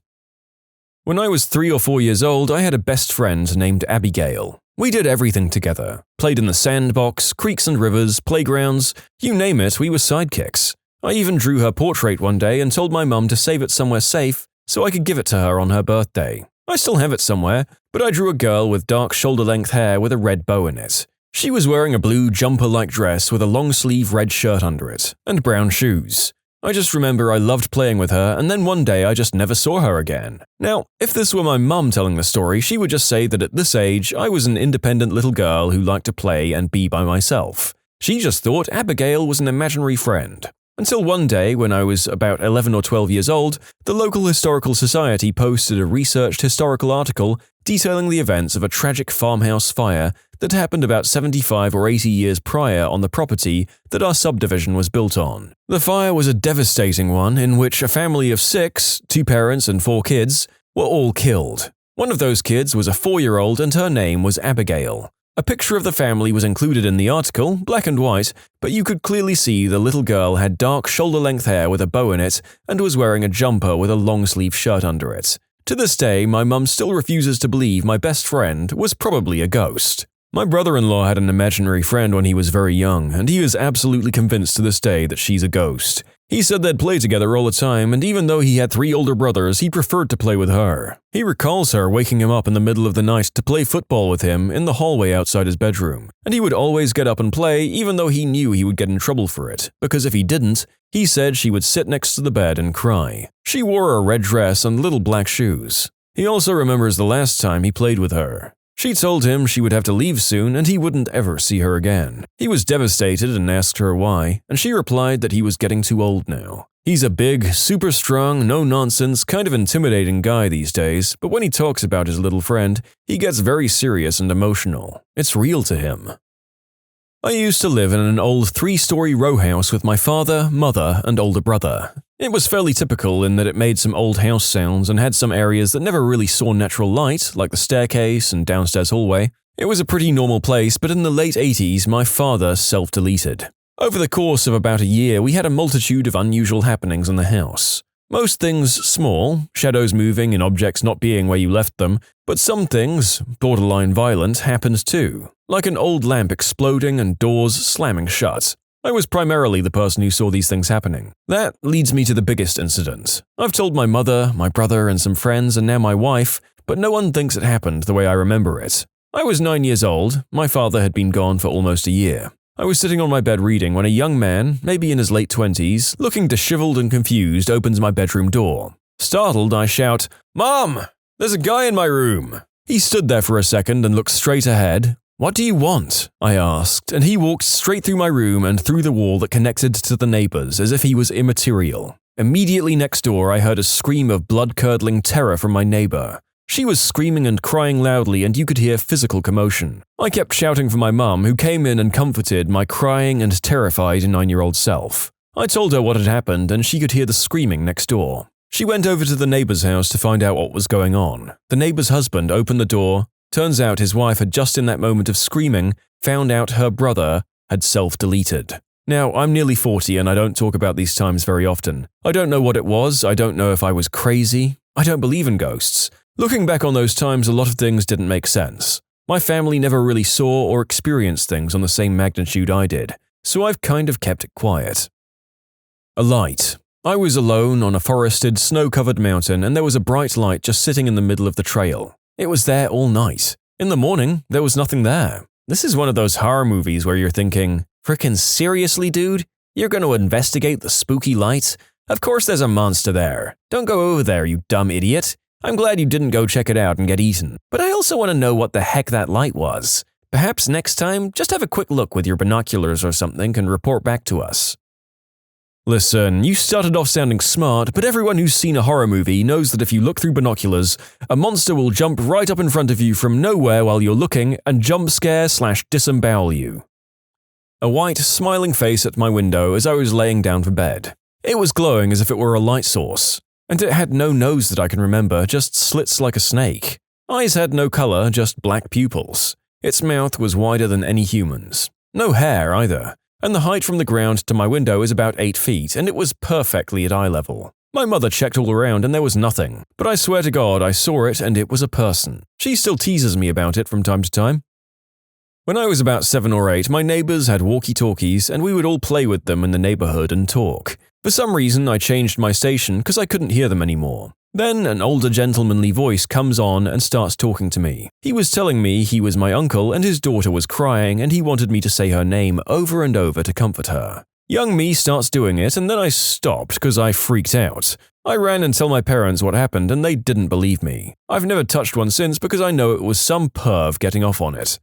When I was 3 or 4 years old, I had a best friend named Abigail. We did everything together. Played in the sandbox, creeks and rivers, playgrounds, you name it, we were sidekicks. I even drew her portrait one day and told my mum to save it somewhere safe so I could give it to her on her birthday. I still have it somewhere, but I drew a girl with dark shoulder-length hair with a red bow in it. She was wearing a blue jumper-like dress with a long-sleeve red shirt under it, and brown shoes. I just remember I loved playing with her, and then one day I just never saw her again. Now, if this were my mum telling the story, she would just say that at this age, I was an independent little girl who liked to play and be by myself. She just thought Abigail was an imaginary friend. Until one day, when I was about 11 or 12 years old, the local historical society posted a researched historical article detailing the events of a tragic farmhouse fire that happened about 75 or 80 years prior on the property that our subdivision was built on. The fire was a devastating one in which a family of 6, 2 parents and 4 kids, were all killed. One of those kids was a 4-year-old and her name was Abigail. A picture of the family was included in the article, black and white, but you could clearly see the little girl had dark shoulder-length hair with a bow in it and was wearing a jumper with a long-sleeve shirt under it. To this day, my mum still refuses to believe my best friend was probably a ghost. My brother-in-law had an imaginary friend when he was very young, and he is absolutely convinced to this day that she's a ghost. He said they'd play together all the time, and even though he had 3 older brothers, he preferred to play with her. He recalls her waking him up in the middle of the night to play football with him in the hallway outside his bedroom, and he would always get up and play even though he knew he would get in trouble for it, because if he didn't, he said she would sit next to the bed and cry. She wore a red dress and little black shoes. He also remembers the last time he played with her. She told him she would have to leave soon and he wouldn't ever see her again. He was devastated and asked her why, and she replied that he was getting too old now. He's a big, super strong, no-nonsense, kind of intimidating guy these days, but when he talks about his little friend, he gets very serious and emotional. It's real to him. I used to live in an old 3-story row house with my father, mother, and older brother. It was fairly typical in that it made some old house sounds and had some areas that never really saw natural light, like the staircase and downstairs hallway. It was a pretty normal place, but in the late 80s, my father self-deleted. Over the course of about a year, we had a multitude of unusual happenings in the house. Most things small, shadows moving and objects not being where you left them, but some things, borderline violent, happened too, like an old lamp exploding and doors slamming shut. I was primarily the person who saw these things happening. That leads me to the biggest incident. I've told my mother, my brother, and some friends, and now my wife, but no one thinks it happened the way I remember it. I was 9 years old, my father had been gone for almost a year. I was sitting on my bed reading when a young man, maybe in his late 20s, looking disheveled and confused, opens my bedroom door. Startled, I shout, "Mom! There's a guy in my room!" He stood there for a second and looked straight ahead. "What do you want?" I asked, and he walked straight through my room and through the wall that connected to the neighbors as if he was immaterial. Immediately next door, I heard a scream of blood-curdling terror from my neighbor. She was screaming and crying loudly, and you could hear physical commotion. I kept shouting for my mum, who came in and comforted my crying and terrified 9-year-old self. I told her what had happened, and she could hear the screaming next door. She went over to the neighbor's house to find out what was going on. The neighbor's husband opened the door. Turns out his wife had just in that moment of screaming found out her brother had self-deleted. Now, I'm nearly 40 and I don't talk about these times very often. I don't know what it was, I don't know if I was crazy. I don't believe in ghosts. Looking back on those times, a lot of things didn't make sense. My family never really saw or experienced things on the same magnitude I did, so I've kind of kept it quiet. A light. I was alone on a forested, snow-covered mountain and there was a bright light just sitting in the middle of the trail. It was there all night. In the morning, there was nothing there. This is one of those horror movies where you're thinking, "Frickin' seriously, dude? You're going to investigate the spooky light? Of course there's a monster there. Don't go over there, you dumb idiot. I'm glad you didn't go check it out and get eaten. But I also want to know what the heck that light was. Perhaps next time, just have a quick look with your binoculars or something and report back to us." Listen, you started off sounding smart, but everyone who's seen a horror movie knows that if you look through binoculars, a monster will jump right up in front of you from nowhere while you're looking and jump scare/disembowel you. A white, smiling face at my window as I was laying down for bed. It was glowing as if it were a light source. And it had no nose that I can remember, just slits like a snake. Eyes had no color, just black pupils. Its mouth was wider than any human's. No hair either. And the height from the ground to my window is about 8 feet, and it was perfectly at eye level. My mother checked all around and there was nothing, but I swear to God I saw it and it was a person. She still teases me about it from time to time. When I was about 7 or 8, my neighbors had walkie-talkies and we would all play with them in the neighborhood and talk. For some reason, I changed my station because I couldn't hear them anymore. Then an older gentlemanly voice comes on and starts talking to me. He was telling me he was my uncle and his daughter was crying and he wanted me to say her name over and over to comfort her. Young me starts doing it and then I stopped because I freaked out. I ran and told my parents what happened and they didn't believe me. I've never touched one since because I know it was some perv getting off on it.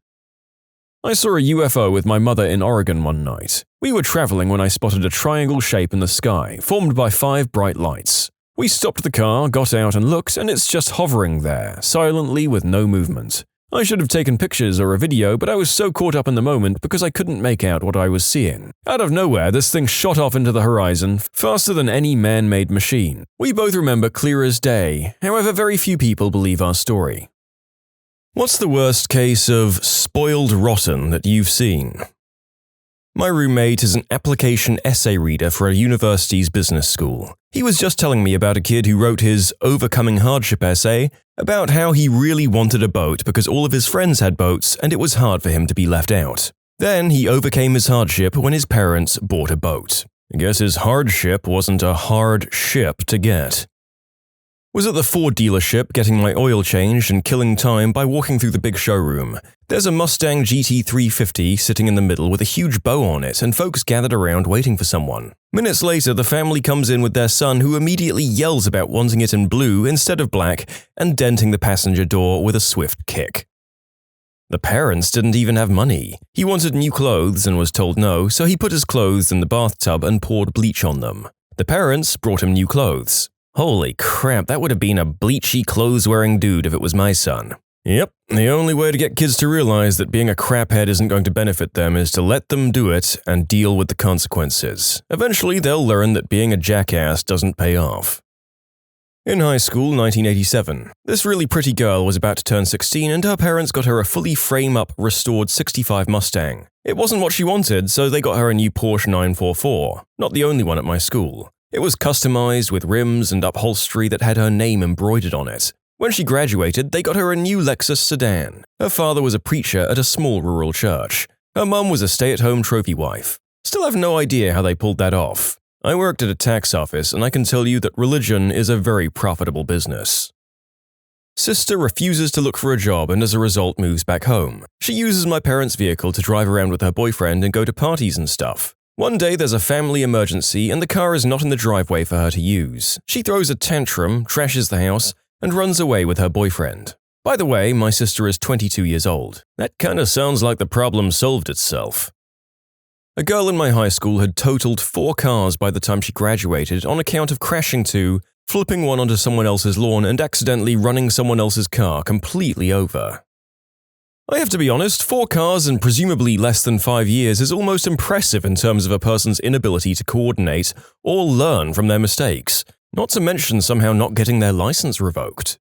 I saw a UFO with my mother in Oregon one night. We were traveling when I spotted a triangle shape in the sky, formed by 5 bright lights. We stopped the car, got out and looked, and it's just hovering there, silently with no movement. I should have taken pictures or a video, but I was so caught up in the moment because I couldn't make out what I was seeing. Out of nowhere, this thing shot off into the horizon, faster than any man-made machine. We both remember clear as day, however very few people believe our story. What's the worst case of spoiled rotten that you've seen? My roommate is an application essay reader for a university's business school. He was just telling me about a kid who wrote his overcoming hardship essay about how he really wanted a boat because all of his friends had boats and it was hard for him to be left out. Then he overcame his hardship when his parents bought a boat. I guess his hardship wasn't a hard ship to get. Was at the Ford dealership getting my oil changed and killing time by walking through the big showroom. There's a Mustang GT350 sitting in the middle with a huge bow on it and folks gathered around waiting for someone. Minutes later, the family comes in with their son who immediately yells about wanting it in blue instead of black and denting the passenger door with a swift kick. The parents didn't even have money. He wanted new clothes and was told no, so he put his clothes in the bathtub and poured bleach on them. The parents brought him new clothes. Holy crap, that would have been a bleachy clothes-wearing dude if it was my son. Yep, the only way to get kids to realize that being a craphead isn't going to benefit them is to let them do it and deal with the consequences. Eventually, they'll learn that being a jackass doesn't pay off. In high school, 1987, this really pretty girl was about to turn 16 and her parents got her a fully frame-up, restored 65 Mustang. It wasn't what she wanted, so they got her a new Porsche 944, not the only one at my school. It was customized with rims and upholstery that had her name embroidered on it. When she graduated, they got her a new Lexus sedan. Her father was a preacher at a small rural church. Her mum was a stay-at-home trophy wife. Still have no idea how they pulled that off. I worked at a tax office and I can tell you that religion is a very profitable business. Sister refuses to look for a job and as a result moves back home. She uses my parents' vehicle to drive around with her boyfriend and go to parties and stuff. One day there's a family emergency and the car is not in the driveway for her to use. She throws a tantrum, trashes the house, and runs away with her boyfriend. By the way, my sister is 22 years old. That kinda sounds like the problem solved itself. A girl in my high school had totaled 4 cars by the time she graduated on account of crashing 2, flipping one onto someone else's lawn, and accidentally running someone else's car completely over. I have to be honest, 4 cars in presumably less than 5 years is almost impressive in terms of a person's inability to coordinate or learn from their mistakes, not to mention somehow not getting their license revoked.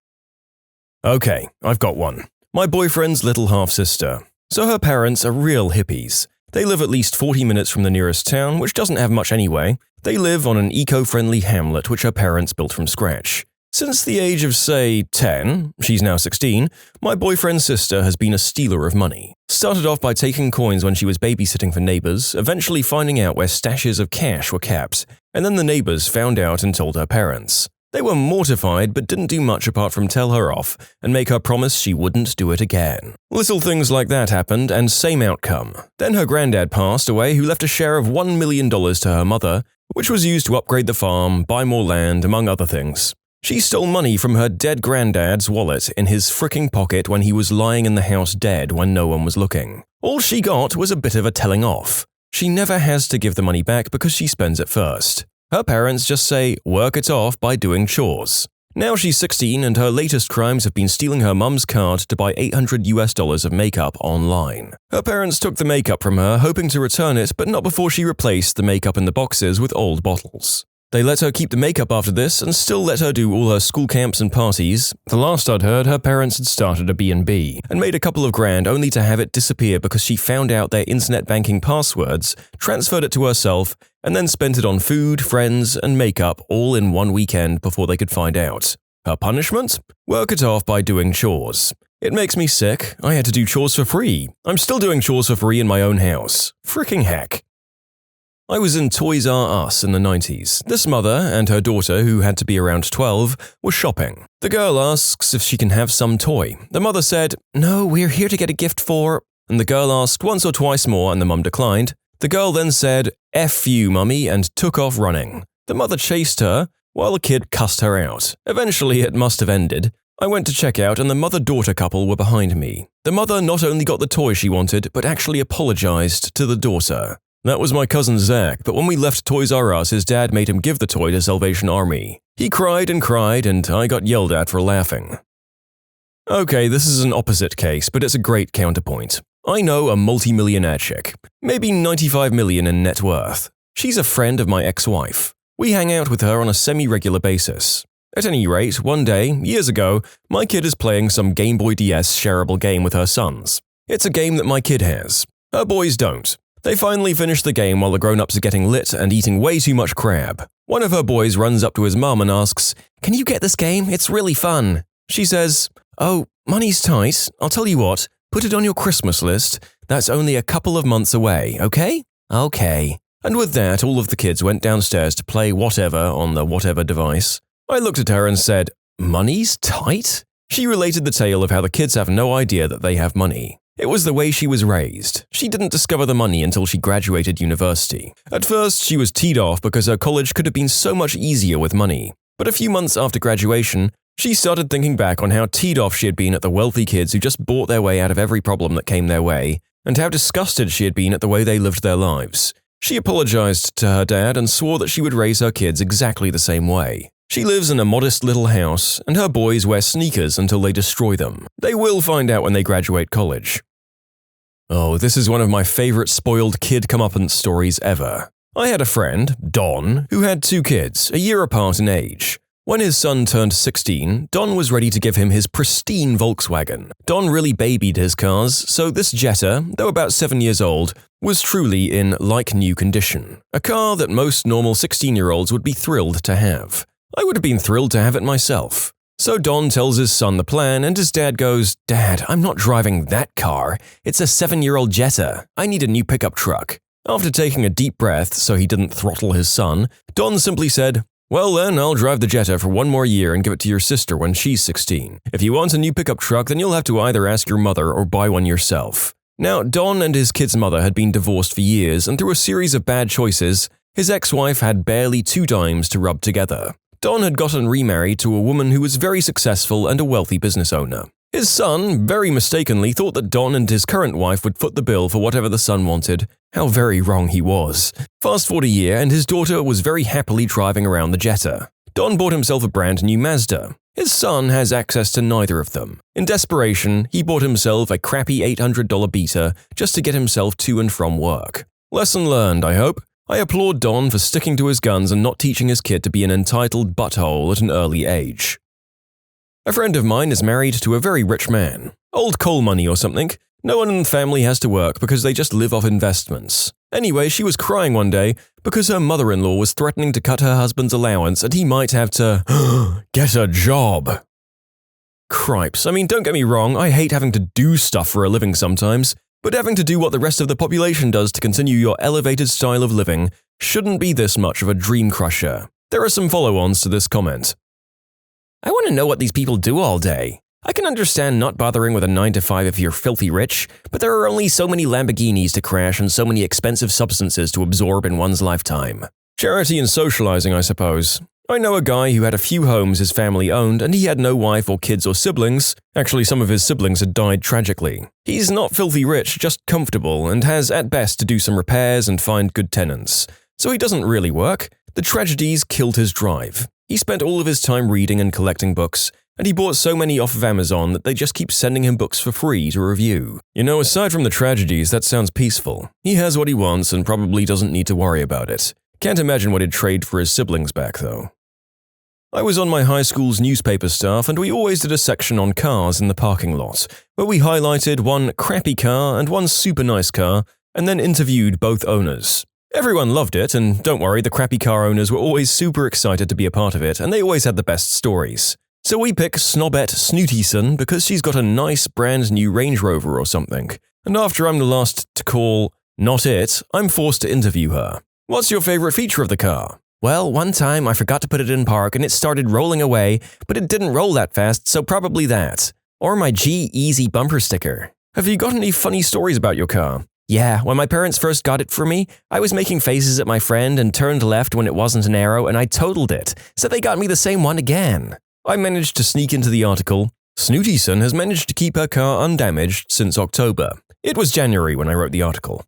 Okay, I've got one. My boyfriend's little half-sister. So her parents are real hippies. They live at least 40 minutes from the nearest town, which doesn't have much anyway. They live on an eco-friendly hamlet which her parents built from scratch. Since the age of, say, 10, she's now 16, my boyfriend's sister has been a stealer of money. Started off by taking coins when she was babysitting for neighbors, eventually finding out where stashes of cash were kept, and then the neighbors found out and told her parents. They were mortified but didn't do much apart from tell her off and make her promise she wouldn't do it again. Little things like that happened and same outcome. Then her granddad passed away who left a share of $1 million to her mother, which was used to upgrade the farm, buy more land, among other things. She stole money from her dead granddad's wallet in his fricking pocket when he was lying in the house dead when no one was looking. All she got was a bit of a telling off. She never has to give the money back because she spends it first. Her parents just say, work it off by doing chores. Now she's 16 and her latest crimes have been stealing her mum's card to buy $800 of makeup online. Her parents took the makeup from her, hoping to return it, but not before she replaced the makeup in the boxes with old bottles. They let her keep the makeup after this and still let her do all her school camps and parties. The last I'd heard, her parents had started a B&B and made a couple of grand only to have it disappear because she found out their internet banking passwords, transferred it to herself, and then spent it on food, friends, and makeup all in one weekend before they could find out. Her punishment? Work it off by doing chores. It makes me sick. I had to do chores for free. I'm still doing chores for free in my own house. Fricking heck. I was in Toys R Us in the 90s. This mother and her daughter, who had to be around 12, were shopping. The girl asks if she can have some toy. The mother said, "No, we're here to get a gift for..." And the girl asked once or twice more and the mum declined. The girl then said, "F you, mummy," and took off running. The mother chased her, while the kid cussed her out. Eventually, it must have ended. I went to check out and the mother-daughter couple were behind me. The mother not only got the toy she wanted, but actually apologized to the daughter. That was my cousin Zach, but when we left Toys R Us, his dad made him give the toy to Salvation Army. He cried and I got yelled at for laughing. Okay, this is an opposite case, but it's a great counterpoint. I know a multi-millionaire chick, maybe 95 million in net worth. She's a friend of my ex-wife. We hang out with her on a semi-regular basis. At any rate, one day, years ago, my kid is playing some Game Boy DS shareable game with her sons. It's a game that my kid has. Her boys don't. They finally finish the game while the grown-ups are getting lit and eating way too much crab. One of her boys runs up to his mum and asks, "Can you get this game? It's really fun." She says, "Oh, money's tight. I'll tell you what, put it on your Christmas list. That's only a couple of months away, okay?" "Okay." And with that, all of the kids went downstairs to play whatever on the whatever device. I looked at her and said, "Money's tight?" She related the tale of how the kids have no idea that they have money. It was the way she was raised. She didn't discover the money until she graduated university. At first, she was teed off because her college could have been so much easier with money. But a few months after graduation, she started thinking back on how teed off she had been at the wealthy kids who just bought their way out of every problem that came their way, and how disgusted she had been at the way they lived their lives. She apologized to her dad and swore that she would raise her kids exactly the same way. She lives in a modest little house, and her boys wear sneakers until they destroy them. They will find out when they graduate college. Oh, this is one of my favorite spoiled kid comeuppance stories ever. I had a friend, Don, who had 2 kids, a year apart in age. When his son turned 16, Don was ready to give him his pristine Volkswagen. Don really babied his cars, so this Jetta, though about 7 years old, was truly in like-new condition. A car that most normal 16-year-olds would be thrilled to have. I would have been thrilled to have it myself. So Don tells his son the plan, and his dad goes, "Dad, I'm not driving that car. It's a 7-year-old Jetta. I need a new pickup truck." After taking a deep breath so he didn't throttle his son, Don simply said, Well then, I'll drive the Jetta for one more year and give it to your sister when she's 16. If you want a new pickup truck, then you'll have to either ask your mother or buy one yourself. Now, Don and his kid's mother had been divorced for years, and through a series of bad choices, his ex-wife had barely 2 dimes to rub together. Don had gotten remarried to a woman who was very successful and a wealthy business owner. His son, very mistakenly, thought that Don and his current wife would foot the bill for whatever the son wanted. How very wrong he was. Fast forward a year, and his daughter was very happily driving around the Jetta. Don bought himself a brand new Mazda. His son has access to neither of them. In desperation, he bought himself a crappy $800 beater just to get himself to and from work. Lesson learned, I hope. I applaud Don for sticking to his guns and not teaching his kid to be an entitled butthole at an early age. A friend of mine is married to a very rich man. Old coal money or something. No one in the family has to work because they just live off investments. Anyway, she was crying one day because her mother-in-law was threatening to cut her husband's allowance and he might have to get a job. Cripes, I mean, don't get me wrong, I hate having to do stuff for a living sometimes, but having to do what the rest of the population does to continue your elevated style of living shouldn't be this much of a dream crusher. There are some follow-ons to this comment. I want to know what these people do all day. I can understand not bothering with a 9-to-5 if you're filthy rich, but there are only so many Lamborghinis to crash and so many expensive substances to absorb in one's lifetime. Charity and socializing, I suppose. I know a guy who had a few homes his family owned and he had no wife or kids or siblings. Actually, some of his siblings had died tragically. He's not filthy rich, just comfortable, and has at best to do some repairs and find good tenants. So he doesn't really work. The tragedies killed his drive. He spent all of his time reading and collecting books, and he bought so many off of Amazon that they just keep sending him books for free to review. You know, aside from the tragedies, that sounds peaceful. He has what he wants and probably doesn't need to worry about it. Can't imagine what he'd trade for his siblings back, though. I was on my high school's newspaper staff, and we always did a section on cars in the parking lot, where we highlighted one crappy car and one super nice car, and then interviewed both owners. Everyone loved it, and don't worry, the crappy car owners were always super excited to be a part of it, and they always had the best stories. So we pick Snobette Snootyson because she's got a nice brand new Range Rover or something, and after I'm the last to call not it, I'm forced to interview her. What's your favorite feature of the car? Well, one time I forgot to put it in park and it started rolling away, but it didn't roll that fast, so probably that. Or my G-Easy bumper sticker. Have you got any funny stories about your car? Yeah, when my parents first got it for me, I was making faces at my friend and turned left when it wasn't an arrow and I totaled it, so they got me the same one again. I managed to sneak into the article. Snootyson has managed to keep her car undamaged since October. It was January when I wrote the article.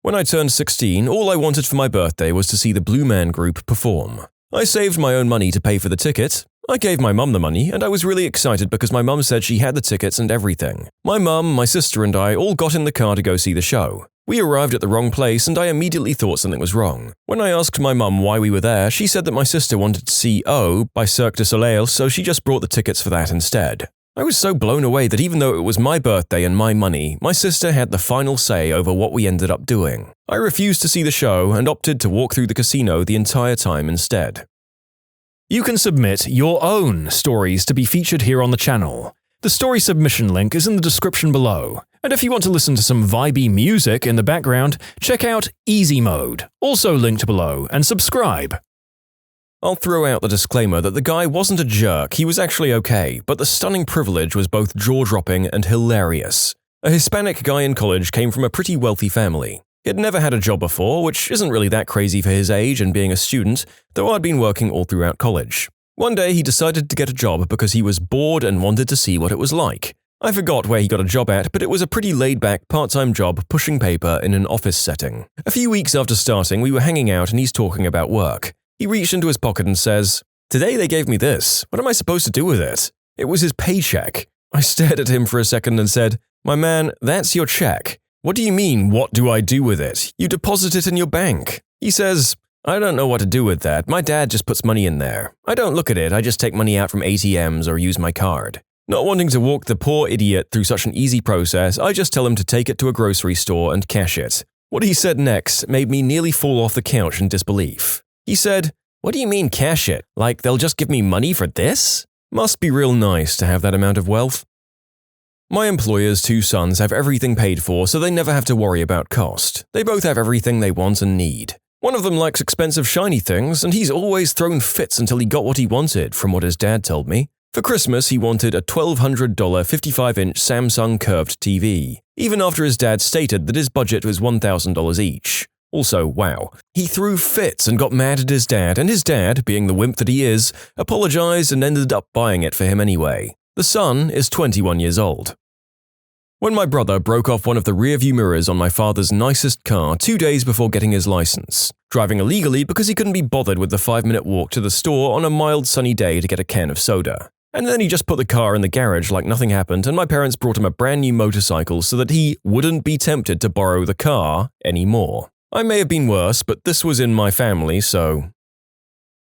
When I turned 16, all I wanted for my birthday was to see the Blue Man Group perform. I saved my own money to pay for the ticket. I gave my mum the money, and I was really excited because my mum said she had the tickets and everything. My mum, my sister, and I all got in the car to go see the show. We arrived at the wrong place, and I immediately thought something was wrong. When I asked my mum why we were there, she said that my sister wanted to see O by Cirque du Soleil, so she just brought the tickets for that instead. I was so blown away that even though it was my birthday and my money, my sister had the final say over what we ended up doing. I refused to see the show and opted to walk through the casino the entire time instead. You can submit your own stories to be featured here on the channel. The story submission link is in the description below. And if you want to listen to some vibey music in the background, check out easymode, also linked below, and subscribe. I'll throw out the disclaimer that the guy wasn't a jerk, he was actually okay, but the stunning privilege was both jaw-dropping and hilarious. A Hispanic guy in college came from a pretty wealthy family. He had never had a job before, which isn't really that crazy for his age and being a student, though I'd been working all throughout college. One day he decided to get a job because he was bored and wanted to see what it was like. I forgot where he got a job at, but it was a pretty laid-back part-time job pushing paper in an office setting. A few weeks after starting, we were hanging out and he's talking about work. He reached into his pocket and says, "Today they gave me this. What am I supposed to do with it?" It was his paycheck. I stared at him for a second and said, "My man, that's your check." "What do you mean, what do I do with it? You deposit it in your bank." He says, "I don't know what to do with that. My dad just puts money in there. I don't look at it, I just take money out from ATMs or use my card." Not wanting to walk the poor idiot through such an easy process, I just tell him to take it to a grocery store and cash it. What he said next made me nearly fall off the couch in disbelief. He said, "What do you mean cash it? Like they'll just give me money for this?" Must be real nice to have that amount of wealth. My employer's 2 sons have everything paid for, so they never have to worry about cost. They both have everything they want and need. One of them likes expensive shiny things, and he's always thrown fits until he got what he wanted, from what his dad told me. For Christmas, he wanted a $1,200 55-inch Samsung curved TV, even after his dad stated that his budget was $1,000 each. Also, wow, he threw fits and got mad at his dad, and his dad, being the wimp that he is, apologized and ended up buying it for him anyway. The son is 21 years old. When my brother broke off one of the rearview mirrors on my father's nicest car 2 days before getting his license, driving illegally because he couldn't be bothered with the 5-minute walk to the store on a mild sunny day to get a can of soda. And then he just put the car in the garage like nothing happened, and my parents brought him a brand new motorcycle so that he wouldn't be tempted to borrow the car anymore. I may have been worse, but this was in my family, so…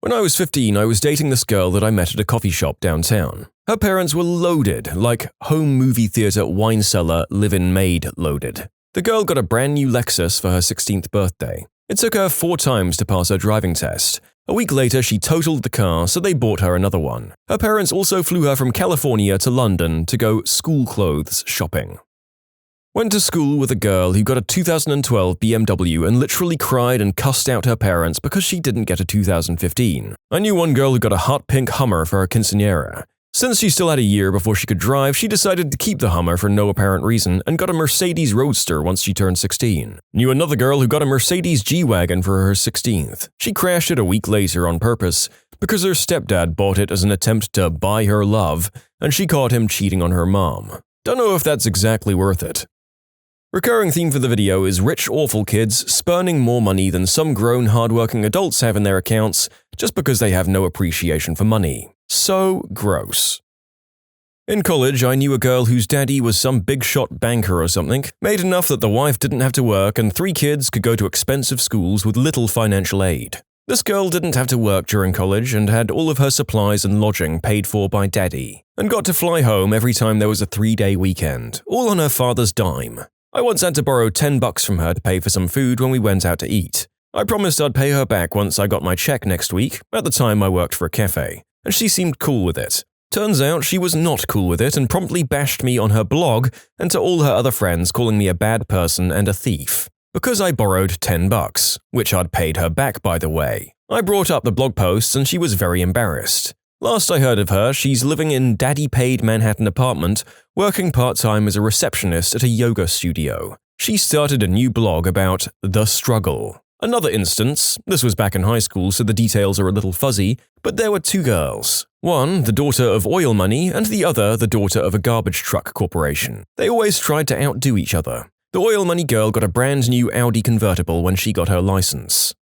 When I was 15, I was dating this girl that I met at a coffee shop downtown. Her parents were loaded, like home movie theater wine cellar live-in maid loaded. The girl got a brand new Lexus for her 16th birthday. It took her 4 times to pass her driving test. A week later, she totaled the car, so they bought her another one. Her parents also flew her from California to London to go school clothes shopping. Went to school with a girl who got a 2012 BMW and literally cried and cussed out her parents because she didn't get a 2015. I knew one girl who got a hot pink Hummer for her quinceañera. Since she still had a year before she could drive, she decided to keep the Hummer for no apparent reason and got a Mercedes Roadster once she turned 16. Knew another girl who got a Mercedes G-Wagon for her 16th. She crashed it a week later on purpose because her stepdad bought it as an attempt to buy her love, and she caught him cheating on her mom. Don't know if that's exactly worth it. Recurring theme for the video is rich awful kids spurning more money than some grown hardworking adults have in their accounts just because they have no appreciation for money. So gross. In college, I knew a girl whose daddy was some big-shot banker or something, made enough that the wife didn't have to work and 3 kids could go to expensive schools with little financial aid. This girl didn't have to work during college and had all of her supplies and lodging paid for by daddy, and got to fly home every time there was a 3-day weekend, all on her father's dime. I once had to borrow $10 from her to pay for some food when we went out to eat. I promised I'd pay her back once I got my check next week. At the time, I worked for a cafe, and she seemed cool with it. Turns out she was not cool with it and promptly bashed me on her blog and to all her other friends, calling me a bad person and a thief. Because I borrowed $10, which I'd paid her back, by the way. I brought up the blog posts and she was very embarrassed. Last I heard of her, she's living in daddy-paid Manhattan apartment, working part-time as a receptionist at a yoga studio. She started a new blog about the struggle. Another instance, this was back in high school so the details are a little fuzzy, but there were 2 girls. One, the daughter of oil money, and the other, the daughter of a garbage truck corporation. They always tried to outdo each other. The oil money girl got a brand new Audi convertible when she got her license.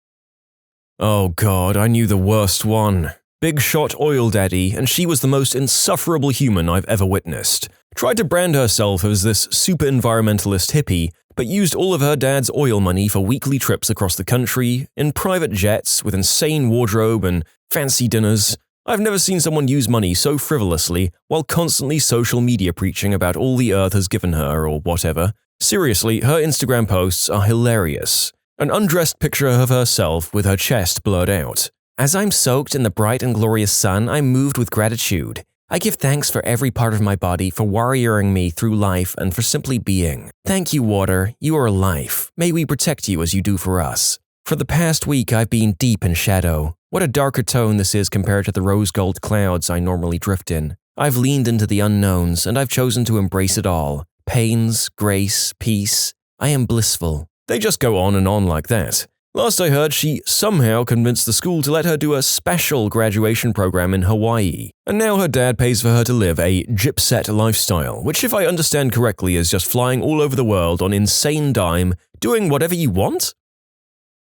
Oh god, I knew the worst one. Big shot oil daddy, and she was the most insufferable human I've ever witnessed. Tried to brand herself as this super environmentalist hippie, but used all of her dad's oil money for weekly trips across the country, in private jets, with insane wardrobe and fancy dinners. I've never seen someone use money so frivolously while constantly social media preaching about all the earth has given her or whatever. Seriously, her Instagram posts are hilarious. An undressed picture of herself with her chest blurred out. As I'm soaked in the bright and glorious sun, I'm moved with gratitude. I give thanks for every part of my body for warrioring me through life and for simply being. Thank you, water. You are life. May we protect you as you do for us. For the past week, I've been deep in shadow. What a darker tone this is compared to the rose-gold clouds I normally drift in. I've leaned into the unknowns, and I've chosen to embrace it all. Pains, grace, peace. I am blissful. They just go on and on like that. Last I heard, she somehow convinced the school to let her do a special graduation program in Hawaii, and now her dad pays for her to live a gypset lifestyle, which if I understand correctly is just flying all over the world on insane dime, doing whatever you want?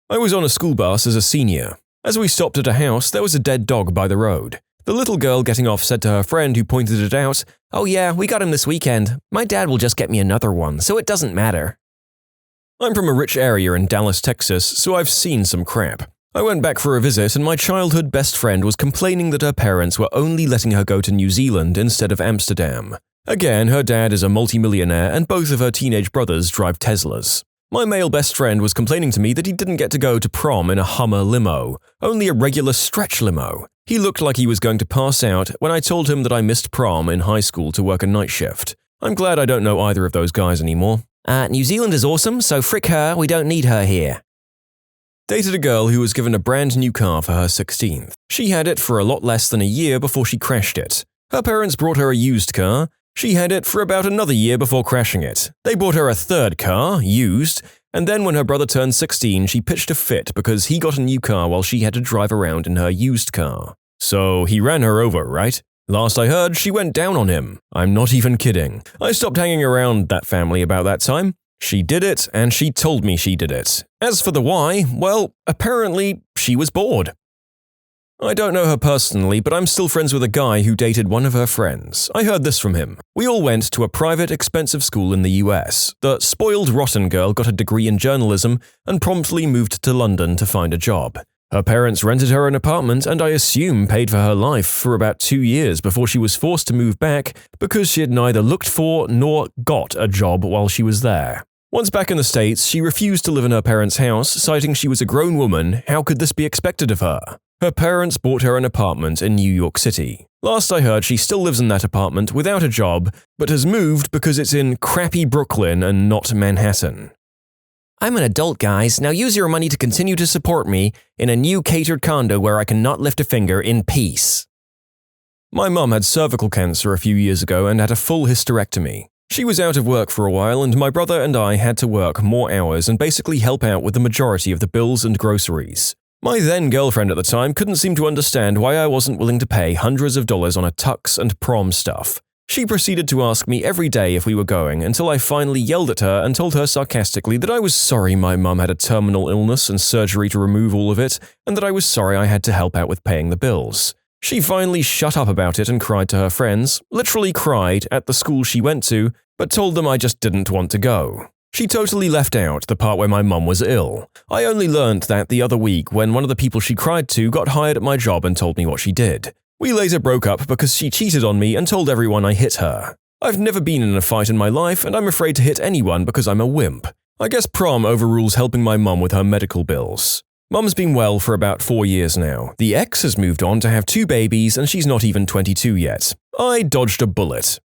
I was on a school bus as a senior. As we stopped at a house, there was a dead dog by the road. The little girl getting off said to her friend who pointed it out, "Oh yeah, we got him this weekend. My dad will just get me another one, so it doesn't matter." I'm from a rich area in Dallas, Texas, so I've seen some crap. I went back for a visit and my childhood best friend was complaining that her parents were only letting her go to New Zealand instead of Amsterdam. Again, her dad is a multimillionaire and both of her teenage brothers drive Teslas. My male best friend was complaining to me that he didn't get to go to prom in a Hummer limo, only a regular stretch limo. He looked like he was going to pass out when I told him that I missed prom in high school to work a night shift. I'm glad I don't know either of those guys anymore. New Zealand is awesome, so frick her, we don't need her here. Dated a girl who was given a brand new car for her 16th. She had it for a lot less than a year before she crashed it. Her parents brought her a used car. She had it for about another year before crashing it. They bought her a third car, used, and then when her brother turned 16, she pitched a fit because he got a new car while she had to drive around in her used car. So he ran her over, right? Last I heard, she went down on him. I'm not even kidding. I stopped hanging around that family about that time. She did it, and she told me she did it. As for the why, well, apparently she was bored. I don't know her personally, but I'm still friends with a guy who dated one of her friends. I heard this from him. We all went to a private, expensive school in the US. The spoiled, rotten girl got a degree in journalism and promptly moved to London to find a job. Her parents rented her an apartment and I assume paid for her life for about 2 years before she was forced to move back because she had neither looked for nor got a job while she was there. Once back in the States, she refused to live in her parents' house, citing she was a grown woman. How could this be expected of her? Her parents bought her an apartment in New York City. Last I heard, she still lives in that apartment without a job, but has moved because it's in crappy Brooklyn and not Manhattan. I'm an adult, guys. Now use your money to continue to support me in a new catered condo where I cannot lift a finger in peace. My mum had cervical cancer a few years ago and had a full hysterectomy. She was out of work for a while and my brother and I had to work more hours and basically help out with the majority of the bills and groceries. My then-girlfriend at the time couldn't seem to understand why I wasn't willing to pay hundreds of dollars on a tux and prom stuff. She proceeded to ask me every day if we were going until I finally yelled at her and told her sarcastically that I was sorry my mum had a terminal illness and surgery to remove all of it, and that I was sorry I had to help out with paying the bills. She finally shut up about it and cried to her friends, literally cried at the school she went to, but told them I just didn't want to go. She totally left out the part where my mum was ill. I only learned that the other week when one of the people she cried to got hired at my job and told me what she did. We later broke up because she cheated on me and told everyone I hit her. I've never been in a fight in my life and I'm afraid to hit anyone because I'm a wimp. I guess prom overrules helping my mum with her medical bills. Mum's been well for about 4 years now. The ex has moved on to have 2 babies and she's not even 22 yet. I dodged a bullet.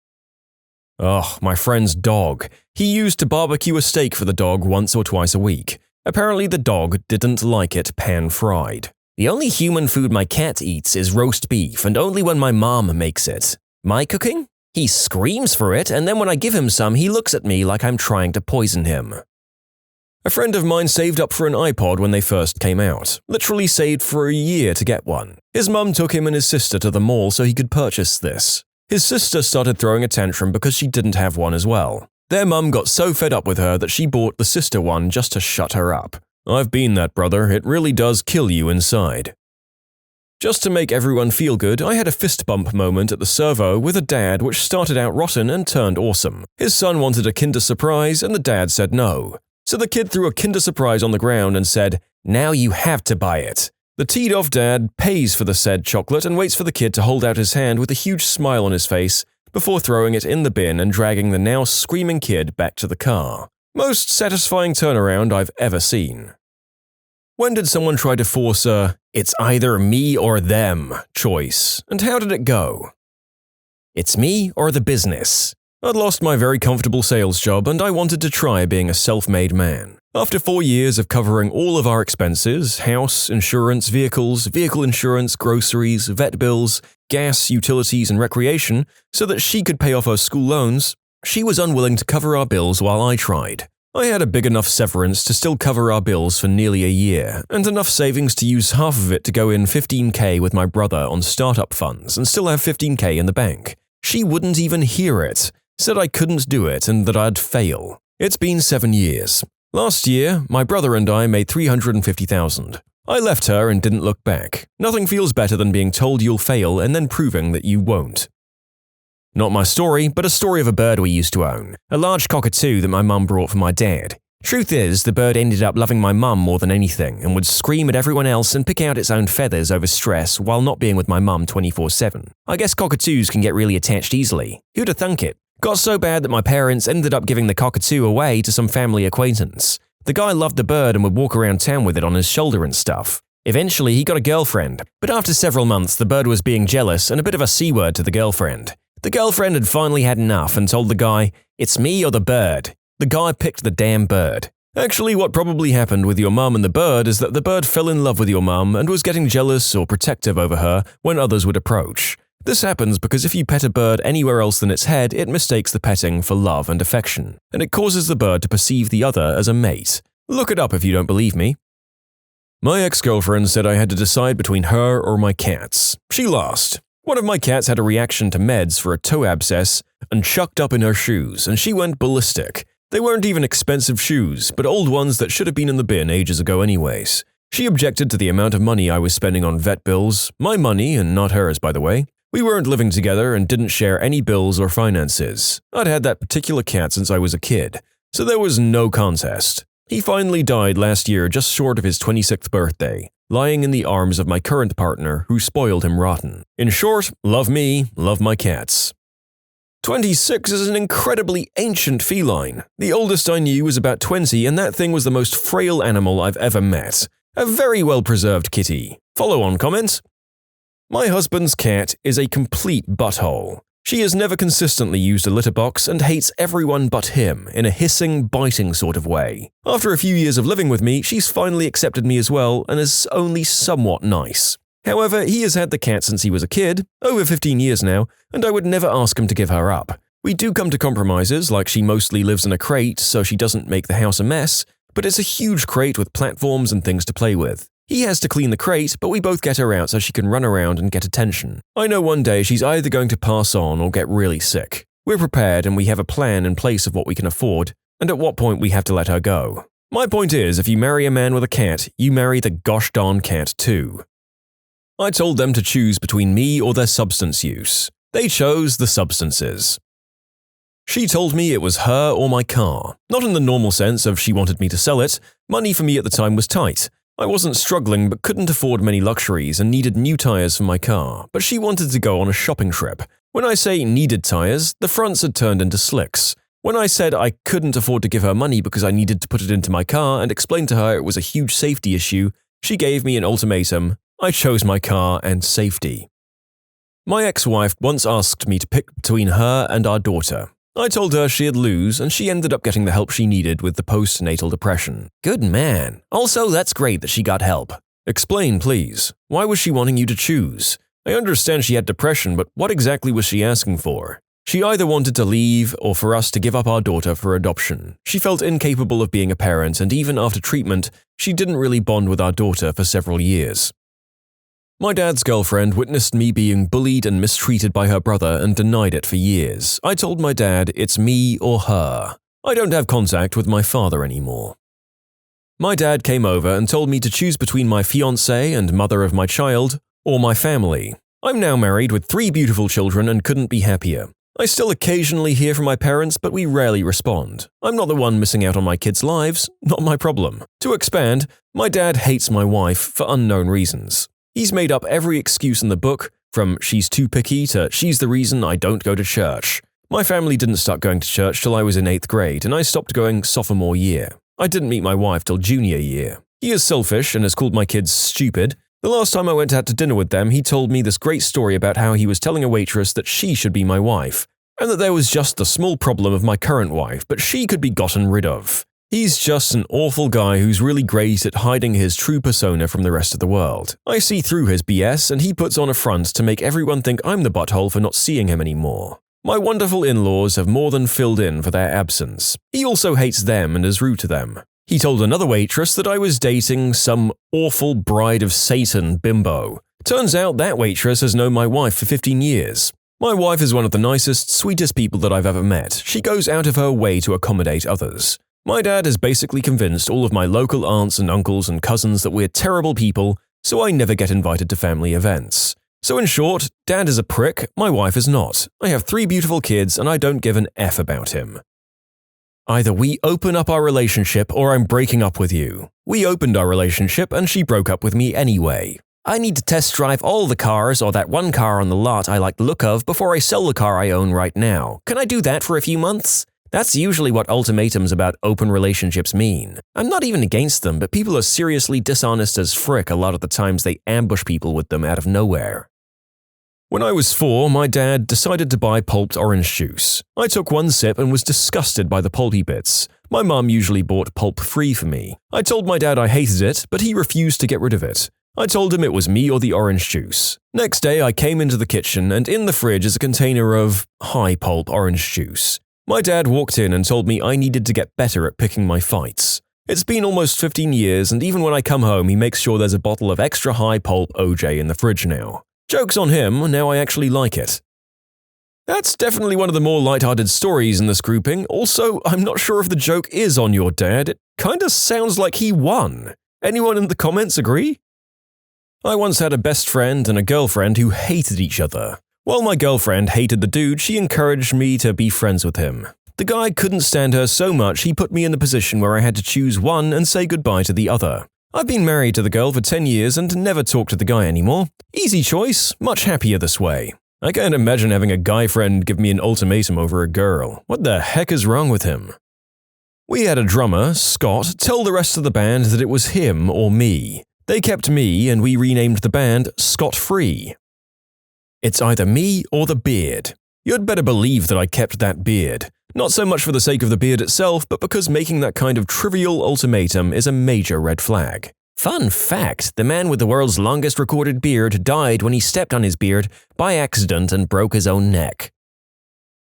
Ugh, my friend's dog. He used to barbecue a steak for the dog once or twice a week. Apparently the dog didn't like it pan-fried. The only human food my cat eats is roast beef, and only when my mom makes it. My cooking? He screams for it, and then when I give him some, he looks at me like I'm trying to poison him. A friend of mine saved up for an iPod when they first came out. Literally saved for a year to get one. His mum took him and his sister to the mall so he could purchase this. His sister started throwing a tantrum because she didn't have one as well. Their mum got so fed up with her that she bought the sister one just to shut her up. I've been that, brother. It really does kill you inside. Just to make everyone feel good, I had a fist bump moment at the servo with a dad which started out rotten and turned awesome. His son wanted a Kinder Surprise and the dad said no. So the kid threw a Kinder Surprise on the ground and said, "Now you have to buy it." The teed-off dad pays for the said chocolate and waits for the kid to hold out his hand with a huge smile on his face before throwing it in the bin and dragging the now screaming kid back to the car. Most satisfying turnaround I've ever seen. When did someone try to force a "it's either me or them" choice, and how did it go? It's me or the business. I'd lost my very comfortable sales job and I wanted to try being a self-made man. After 4 years of covering all of our expenses, house, insurance, vehicles, vehicle insurance, groceries, vet bills, gas, utilities, and recreation, so that she could pay off her school loans, she was unwilling to cover our bills while I tried. I had a big enough severance to still cover our bills for nearly a year, and enough savings to use half of it to go in $15,000 with my brother on startup funds and still have $15,000 in the bank. She wouldn't even hear it, said I couldn't do it and that I'd fail. It's been 7 years. Last year, my brother and I made $350,000. I left her and didn't look back. Nothing feels better than being told you'll fail and then proving that you won't. Not my story, but a story of a bird we used to own. A large cockatoo that my mum brought for my dad. Truth is, the bird ended up loving my mum more than anything and would scream at everyone else and pick out its own feathers over stress while not being with my mum 24/7. I guess cockatoos can get really attached easily. Who'd have thunk it? Got so bad that my parents ended up giving the cockatoo away to some family acquaintance. The guy loved the bird and would walk around town with it on his shoulder and stuff. Eventually, he got a girlfriend, but after several months, the bird was being jealous and a bit of a C-word to the girlfriend. The girlfriend had finally had enough and told the guy, "It's me or the bird." The guy picked the damn bird. Actually, what probably happened with your mum and the bird is that the bird fell in love with your mum and was getting jealous or protective over her when others would approach. This happens because if you pet a bird anywhere else than its head, it mistakes the petting for love and affection, and it causes the bird to perceive the other as a mate. Look it up if you don't believe me. My ex-girlfriend said I had to decide between her or my cats. She lost. One of my cats had a reaction to meds for a toe abscess and chucked up in her shoes, and she went ballistic. They weren't even expensive shoes, but old ones that should have been in the bin ages ago anyways. She objected to the amount of money I was spending on vet bills, my money and not hers, by the way. We weren't living together and didn't share any bills or finances. I'd had that particular cat since I was a kid, so there was no contest. He finally died last year just short of his 26th birthday, lying in the arms of my current partner who spoiled him rotten. In short, love me, love my cats. 26 is an incredibly ancient feline. The oldest I knew was about 20, and that thing was the most frail animal I've ever met. A very well-preserved kitty. Follow on comments. My husband's cat is a complete butthole. She has never consistently used a litter box and hates everyone but him in a hissing, biting sort of way. After a few years of living with me, she's finally accepted me as well and is only somewhat nice. However, he has had the cat since he was a kid, over 15 years now, and I would never ask him to give her up. We do come to compromises, like she mostly lives in a crate so she doesn't make the house a mess, but it's a huge crate with platforms and things to play with. He has to clean the crate, but we both get her out so she can run around and get attention. I know one day she's either going to pass on or get really sick. We're prepared and we have a plan in place of what we can afford, and at what point we have to let her go. My point is, if you marry a man with a cat, you marry the gosh darn cat too. I told them to choose between me or their substance use. They chose the substances. She told me it was her or my car. Not in the normal sense of she wanted me to sell it. Money for me at the time was tight. I wasn't struggling but couldn't afford many luxuries and needed new tires for my car, but she wanted to go on a shopping trip. When I say needed tires, the fronts had turned into slicks. When I said I couldn't afford to give her money because I needed to put it into my car and explained to her it was a huge safety issue, she gave me an ultimatum. I chose my car and safety. My ex-wife once asked me to pick between her and our daughter. I told her she'd lose, and she ended up getting the help she needed with the postnatal depression. Good man. Also, that's great that she got help. Explain, please. Why was she wanting you to choose? I understand she had depression, but what exactly was she asking for? She either wanted to leave or for us to give up our daughter for adoption. She felt incapable of being a parent, and even after treatment, she didn't really bond with our daughter for several years. My dad's girlfriend witnessed me being bullied and mistreated by her brother and denied it for years. I told my dad it's me or her. I don't have contact with my father anymore. My dad came over and told me to choose between my fiancée and mother of my child or my family. I'm now married with 3 beautiful children and couldn't be happier. I still occasionally hear from my parents, but we rarely respond. I'm not the one missing out on my kids' lives, not my problem. To expand, my dad hates my wife for unknown reasons. He's made up every excuse in the book, from she's too picky to she's the reason I don't go to church. My family didn't start going to church till I was in 8th grade, and I stopped going sophomore year. I didn't meet my wife till junior year. He is selfish and has called my kids stupid. The last time I went out to dinner with them, he told me this great story about how he was telling a waitress that she should be my wife, and that there was just the small problem of my current wife, but she could be gotten rid of. He's just an awful guy who's really great at hiding his true persona from the rest of the world. I see through his BS, and he puts on a front to make everyone think I'm the butthole for not seeing him anymore. My wonderful in-laws have more than filled in for their absence. He also hates them and is rude to them. He told another waitress that I was dating some awful bride of Satan bimbo. Turns out that waitress has known my wife for 15 years. My wife is one of the nicest, sweetest people that I've ever met. She goes out of her way to accommodate others. My dad has basically convinced all of my local aunts and uncles and cousins that we're terrible people, so I never get invited to family events. So in short, Dad is a prick, my wife is not. I have 3 beautiful kids and I don't give an F about him. Either we open up our relationship or I'm breaking up with you. We opened our relationship and she broke up with me anyway. I need to test drive all the cars or that one car on the lot I like the look of before I sell the car I own right now. Can I do that for a few months? That's usually what ultimatums about open relationships mean. I'm not even against them, but people are seriously dishonest as frick a lot of the times they ambush people with them out of nowhere. When I was 4, my dad decided to buy pulped orange juice. I took one sip and was disgusted by the pulpy bits, My mum usually bought pulp-free for me. I told my dad I hated it, but he refused to get rid of it. I told him it was me or the orange juice. Next day, I came into the kitchen, and in the fridge is a container of high-pulp orange juice. My dad walked in and told me I needed to get better at picking my fights. It's been almost 15 years, and even when I come home, he makes sure there's a bottle of extra high-pulp OJ in the fridge now. Joke's on him, now I actually like it. That's definitely one of the more lighthearted stories in this grouping. Also, I'm not sure if the joke is on your dad. It kinda sounds like he won. Anyone in the comments agree? I once had a best friend and a girlfriend who hated each other. While my girlfriend hated the dude, she encouraged me to be friends with him. The guy couldn't stand her so much he put me in the position where I had to choose one and say goodbye to the other. I've been married to the girl for 10 years and never talked to the guy anymore. Easy choice, much happier this way. I can't imagine having a guy friend give me an ultimatum over a girl. What the heck is wrong with him? We had a drummer, Scott, tell the rest of the band that it was him or me. They kept me and we renamed the band Scott Free. It's either me or the beard. You'd better believe that I kept that beard. Not so much for the sake of the beard itself, but because making that kind of trivial ultimatum is a major red flag. Fun fact, the man with the world's longest recorded beard died when he stepped on his beard by accident and broke his own neck.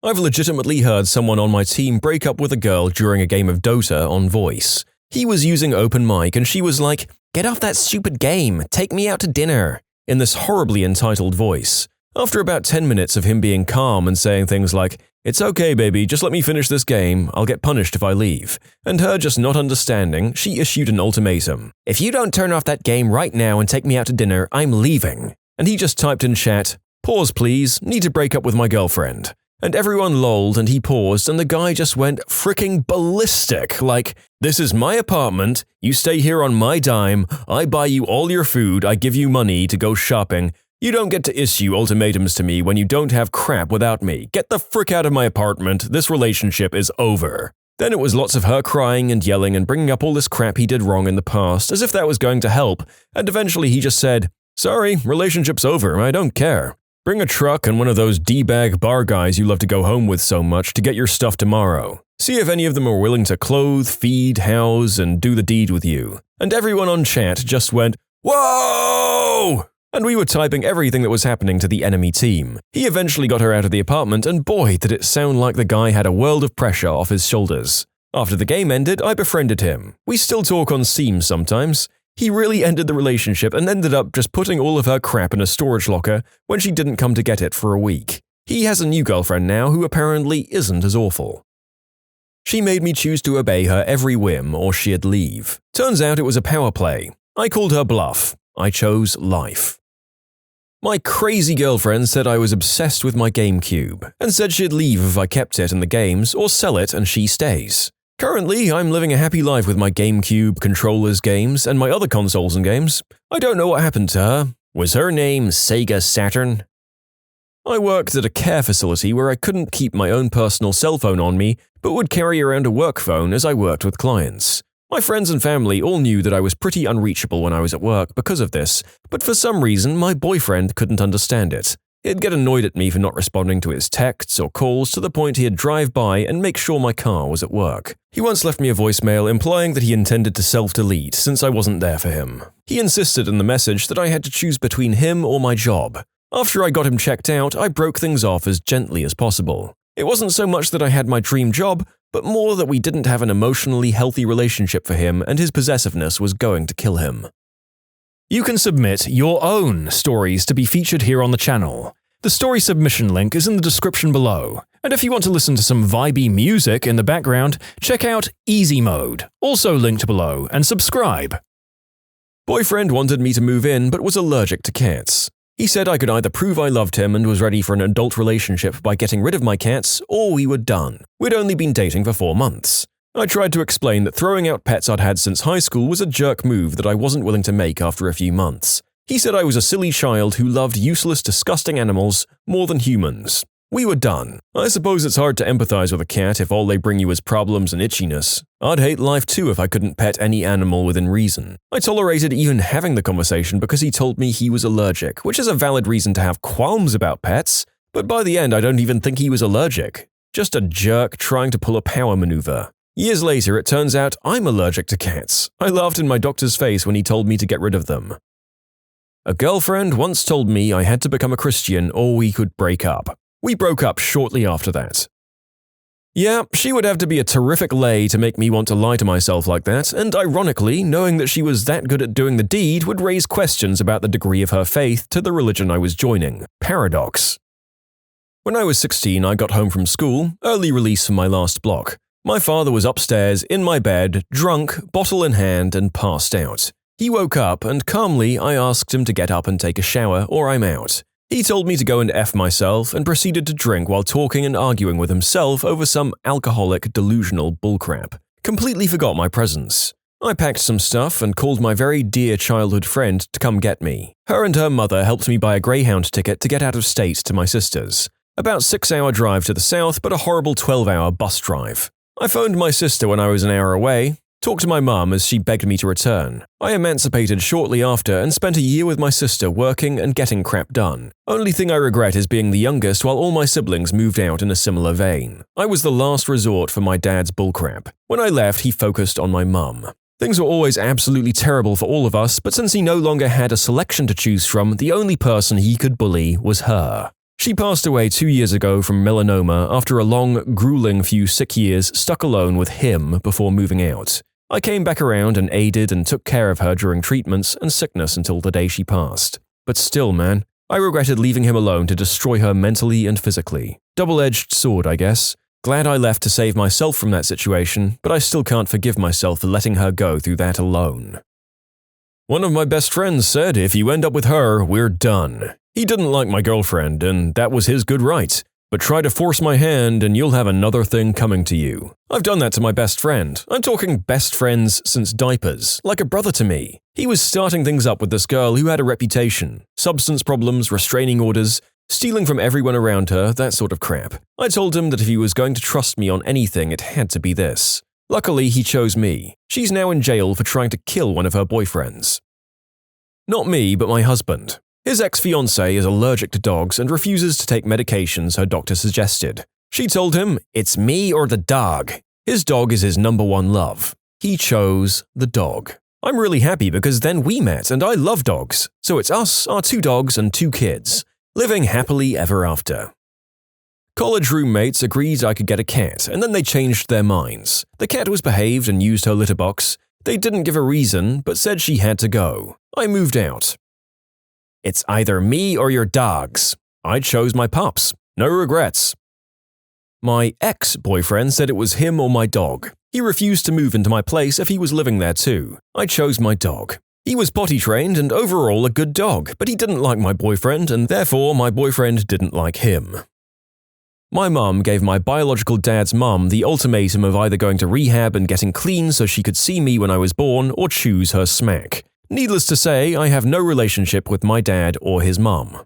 I've legitimately heard someone on my team break up with a girl during a game of Dota on voice. He was using open mic and she was like, "Get off that stupid game, take me out to dinner," in this horribly entitled voice. After about 10 minutes of him being calm and saying things like, "It's okay, baby, just let me finish this game, I'll get punished if I leave," and her just not understanding, she issued an ultimatum. "If you don't turn off that game right now and take me out to dinner, I'm leaving." And he just typed in chat, "Pause please, need to break up with my girlfriend." And everyone lolled and he paused and the guy just went freaking ballistic, like, "This is my apartment, you stay here on my dime, I buy you all your food, I give you money to go shopping. You don't get to issue ultimatums to me when you don't have crap without me. Get the frick out of my apartment, this relationship is over." Then it was lots of her crying and yelling and bringing up all this crap he did wrong in the past, as if that was going to help, and eventually he just said, "Sorry, relationship's over, I don't care. Bring a truck and one of those D-bag bar guys you love to go home with so much to get your stuff tomorrow. See if any of them are willing to clothe, feed, house, and do the deed with you." And everyone on chat just went, "Whoa!" And we were typing everything that was happening to the enemy team. He eventually got her out of the apartment, and boy, did it sound like the guy had a world of pressure off his shoulders. After the game ended, I befriended him. We still talk on Steam sometimes. He really ended the relationship and ended up just putting all of her crap in a storage locker when she didn't come to get it for a week. He has a new girlfriend now who apparently isn't as awful. She made me choose to obey her every whim or she'd leave. Turns out it was a power play. I called her bluff. I chose life. My crazy girlfriend said I was obsessed with my GameCube, and said she'd leave if I kept it and the games, or sell it and she stays. Currently, I'm living a happy life with my GameCube, controllers, games, and my other consoles and games. I don't know what happened to her. Was her name Sega Saturn? I worked at a care facility where I couldn't keep my own personal cell phone on me, but would carry around a work phone as I worked with clients. My friends and family all knew that I was pretty unreachable when I was at work because of this, but for some reason my boyfriend couldn't understand it. He'd get annoyed at me for not responding to his texts or calls to the point he'd drive by and make sure my car was at work. He once left me a voicemail implying that he intended to self-delete since I wasn't there for him. He insisted in the message that I had to choose between him or my job. After I got him checked out, I broke things off as gently as possible. It wasn't so much that I had my dream job, but more that we didn't have an emotionally healthy relationship for him and his possessiveness was going to kill him. You can submit your own stories to be featured here on the channel. The story submission link is in the description below, and if you want to listen to some vibey music in the background, check out easymode, also linked below, and subscribe. Boyfriend wanted me to move in but was allergic to cats. He said I could either prove I loved him and was ready for an adult relationship by getting rid of my cats, or we were done. We'd only been dating for 4 months. I tried to explain that throwing out pets I'd had since high school was a jerk move that I wasn't willing to make after a few months. He said I was a silly child who loved useless, disgusting animals more than humans. We were done. I suppose it's hard to empathize with a cat if all they bring you is problems and itchiness. I'd hate life too if I couldn't pet any animal within reason. I tolerated even having the conversation because he told me he was allergic, which is a valid reason to have qualms about pets, but by the end I don't even think he was allergic. Just a jerk trying to pull a power maneuver. Years later, it turns out I'm allergic to cats. I laughed in my doctor's face when he told me to get rid of them. A girlfriend once told me I had to become a Christian or we could break up. We broke up shortly after that. Yeah, she would have to be a terrific lay to make me want to lie to myself like that, and ironically, knowing that she was that good at doing the deed would raise questions about the degree of her faith to the religion I was joining. Paradox. When I was 16, I got home from school, early release from my last block. My father was upstairs, in my bed, drunk, bottle in hand, and passed out. He woke up, and calmly I asked him to get up and take a shower, or I'm out. He told me to go and F myself and proceeded to drink while talking and arguing with himself over some alcoholic, delusional bullcrap. Completely forgot my presence. I packed some stuff and called my very dear childhood friend to come get me. Her and her mother helped me buy a Greyhound ticket to get out of state to my sister's. About 6-hour drive to the south, but a horrible 12-hour bus drive. I phoned my sister when I was an hour away, talked to my mum as she begged me to return. I emancipated shortly after and spent a year with my sister working and getting crap done. Only thing I regret is being the youngest while all my siblings moved out in a similar vein. I was the last resort for my dad's bullcrap. When I left, he focused on my mum. Things were always absolutely terrible for all of us, but since he no longer had a selection to choose from, the only person he could bully was her. She passed away 2 years ago from melanoma after a long, grueling few sick years stuck alone with him before moving out. I came back around and aided and took care of her during treatments and sickness until the day she passed. But still, man, I regretted leaving him alone to destroy her mentally and physically. Double-edged sword, I guess. Glad I left to save myself from that situation, but I still can't forgive myself for letting her go through that alone. One of my best friends said, if you end up with her, we're done. He didn't like my girlfriend, and that was his good right. But try to force my hand and you'll have another thing coming to you. I've done that to my best friend. I'm talking best friends since diapers, like a brother to me. He was starting things up with this girl who had a reputation. Substance problems, restraining orders, stealing from everyone around her, that sort of crap. I told him that if he was going to trust me on anything, it had to be this. Luckily, he chose me. She's now in jail for trying to kill one of her boyfriends. Not me, but my husband. His ex-fiancée is allergic to dogs and refuses to take medications her doctor suggested. She told him, it's me or the dog. His dog is his number one love. He chose the dog. I'm really happy because then we met and I love dogs. So it's us, our 2 dogs and 2 kids, living happily ever after. College roommates agreed I could get a cat and then they changed their minds. The cat was behaved and used her litter box. They didn't give a reason but said she had to go. I moved out. It's either me or your dogs. I chose my pups. No regrets. My ex-boyfriend said it was him or my dog. He refused to move into my place if he was living there too. I chose my dog. He was potty trained and overall a good dog, but he didn't like my boyfriend and therefore my boyfriend didn't like him. My mum gave my biological dad's mum the ultimatum of either going to rehab and getting clean so she could see me when I was born or choose her smack. Needless to say, I have no relationship with my dad or his mum.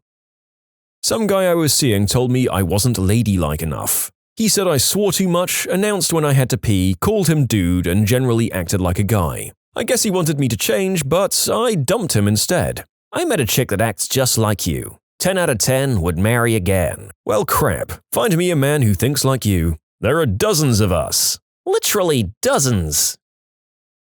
Some guy I was seeing told me I wasn't ladylike enough. He said I swore too much, announced when I had to pee, called him dude, and generally acted like a guy. I guess he wanted me to change, but I dumped him instead. I met a chick that acts just like you. 10 out of 10 would marry again. Well, crap. Find me a man who thinks like you. There are dozens of us. Literally dozens.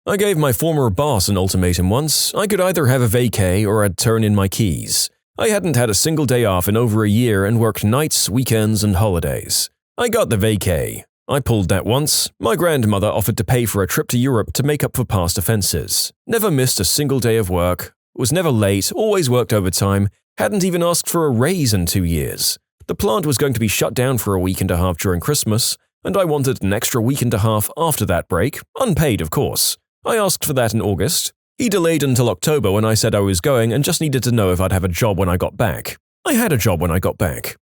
I gave my former boss an ultimatum once. I could either have a vacay or I'd turn in my keys. I hadn't had a single day off in over a year and worked nights, weekends, and holidays. I got the vacay. I pulled that once. My grandmother offered to pay for a trip to Europe to make up for past offenses. Never missed a single day of work. Was never late, always worked overtime. Hadn't even asked for a raise in 2 years. The plant was going to be shut down for a week and a half during Christmas, and I wanted an extra week and a half after that break, unpaid of course. I asked for that in August. He delayed until October when I said I was going and just needed to know if I'd have a job when I got back. I had a job when I got back.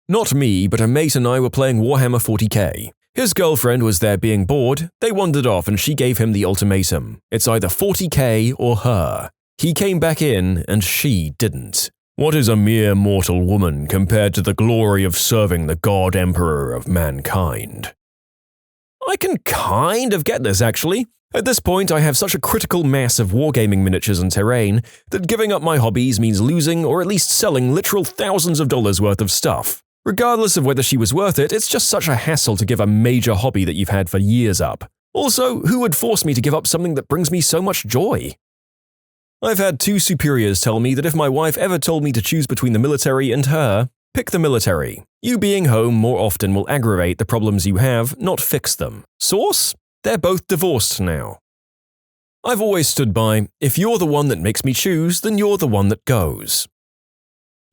Not me, but a mate and I were playing Warhammer 40k. His girlfriend was there being bored. They wandered off and she gave him the ultimatum. It's either 40k or her. He came back in and she didn't. What is a mere mortal woman compared to the glory of serving the God Emperor of mankind? I can kind of get this actually. At this point, I have such a critical mass of wargaming miniatures and terrain that giving up my hobbies means losing or at least selling literal thousands of dollars worth of stuff. Regardless of whether she was worth it, it's just such a hassle to give a major hobby that you've had for years up. Also, who would force me to give up something that brings me so much joy? I've had 2 superiors tell me that if my wife ever told me to choose between the military and her, pick the military. You being home more often will aggravate the problems you have, not fix them. Source? They're both divorced now. I've always stood by, if you're the one that makes me choose, then you're the one that goes.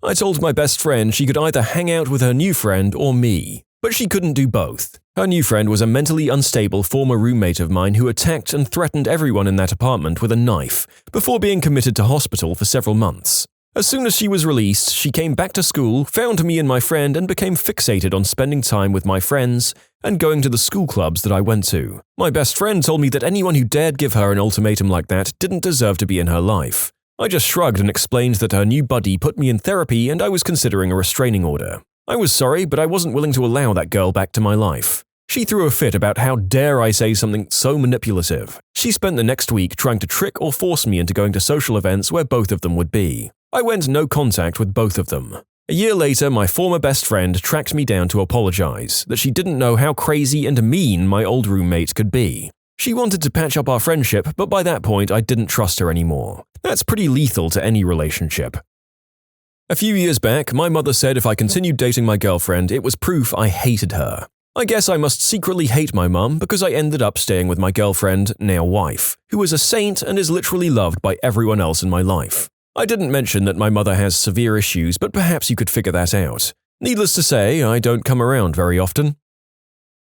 I told my best friend she could either hang out with her new friend or me, but she couldn't do both. Her new friend was a mentally unstable former roommate of mine who attacked and threatened everyone in that apartment with a knife before being committed to hospital for several months. As soon as she was released, she came back to school, found me and my friend, and became fixated on spending time with my friends and going to the school clubs that I went to. My best friend told me that anyone who dared give her an ultimatum like that didn't deserve to be in her life. I just shrugged and explained that her new buddy put me in therapy and I was considering a restraining order. I was sorry, but I wasn't willing to allow that girl back to my life. She threw a fit about how dare I say something so manipulative. She spent the next week trying to trick or force me into going to social events where both of them would be. I went no contact with both of them. A year later, my former best friend tracked me down to apologize, that she didn't know how crazy and mean my old roommate could be. She wanted to patch up our friendship, but by that point I didn't trust her anymore. That's pretty lethal to any relationship. A few years back, my mother said if I continued dating my girlfriend, it was proof I hated her. I guess I must secretly hate my mum because I ended up staying with my girlfriend, now wife, who is a saint and is literally loved by everyone else in my life. I didn't mention that my mother has severe issues, but perhaps you could figure that out. Needless to say, I don't come around very often.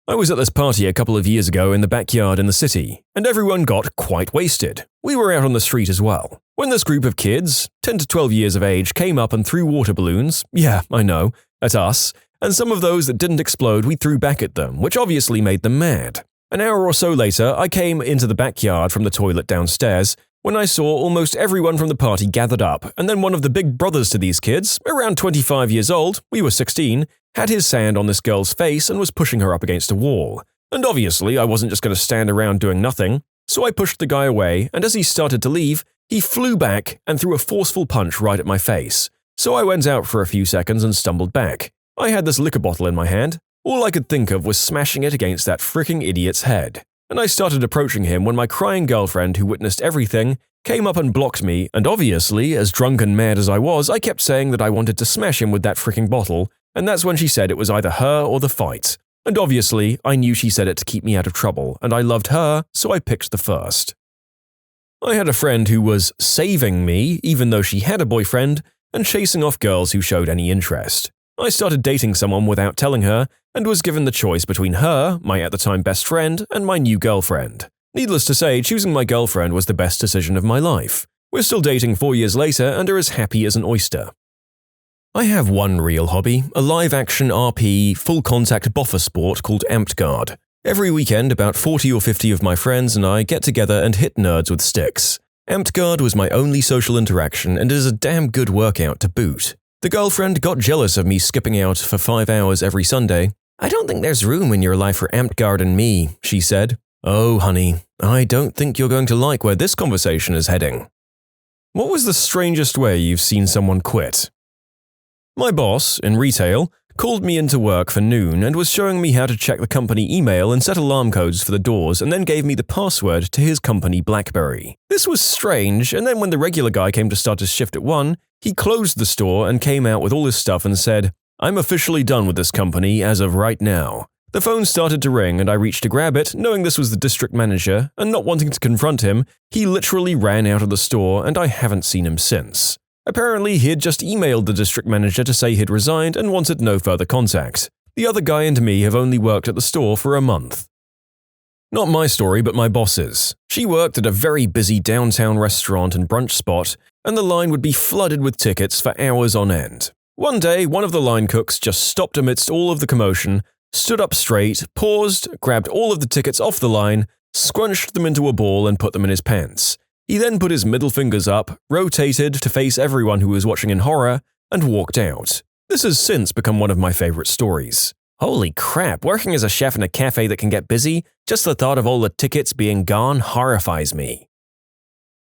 I was at this party a couple of years ago in the backyard in the city, and everyone got quite wasted. We were out on the street as well. When this group of kids, 10 to 12 years of age, came up and threw water balloons, yeah, I know, at us, and some of those that didn't explode we threw back at them, which obviously made them mad. An hour or so later, I came into the backyard from the toilet downstairs when I saw almost everyone from the party gathered up, and then one of the big brothers to these kids, around 25 years old, we were 16, had his hand on this girl's face and was pushing her up against a wall. And obviously, I wasn't just going to stand around doing nothing, so I pushed the guy away, and as he started to leave, he flew back and threw a forceful punch right at my face. So I went out for a few seconds and stumbled back. I had this liquor bottle in my hand. All I could think of was smashing it against that fricking idiot's head. And I started approaching him when my crying girlfriend, who witnessed everything, came up and blocked me, and obviously, as drunk and mad as I was, I kept saying that I wanted to smash him with that fricking bottle, and that's when she said it was either her or the fight. And obviously, I knew she said it to keep me out of trouble, and I loved her, so I picked the first. I had a friend who was saving me, even though she had a boyfriend, and chasing off girls who showed any interest. I started dating someone without telling her, and was given the choice between her, my at the time best friend, and my new girlfriend. Needless to say, choosing my girlfriend was the best decision of my life. We're still dating 4 years later and are as happy as an oyster. I have one real hobby, a live-action RP, full-contact boffer sport called AmITheA. Every weekend, about 40 or 50 of my friends and I get together and hit nerds with sticks. AmITheA was my only social interaction and is a damn good workout to boot. The girlfriend got jealous of me skipping out for 5 hours every Sunday. "I don't think there's room in your life for AmITheA and me," she said. "Oh, honey, I don't think you're going to like where this conversation is heading." What was the strangest way you've seen someone quit? My boss, in retail, called me into work for noon and was showing me how to check the company email and set alarm codes for the doors, and then gave me the password to his company BlackBerry. This was strange, and then when the regular guy came to start his shift at 1, he closed the store and came out with all his stuff and said, "I'm officially done with this company as of right now." The phone started to ring and I reached to grab it, knowing this was the district manager, and not wanting to confront him, he literally ran out of the store and I haven't seen him since. Apparently, he had just emailed the district manager to say he'd resigned and wanted no further contact. The other guy and me have only worked at the store for a month. Not my story, but my boss's. She worked at a very busy downtown restaurant and brunch spot, and the line would be flooded with tickets for hours on end. One day, one of the line cooks just stopped amidst all of the commotion, stood up straight, paused, grabbed all of the tickets off the line, scrunched them into a ball and put them in his pants. He then put his middle fingers up, rotated to face everyone who was watching in horror, and walked out. This has since become one of my favorite stories. Holy crap, working as a chef in a cafe that can get busy, just the thought of all the tickets being gone horrifies me.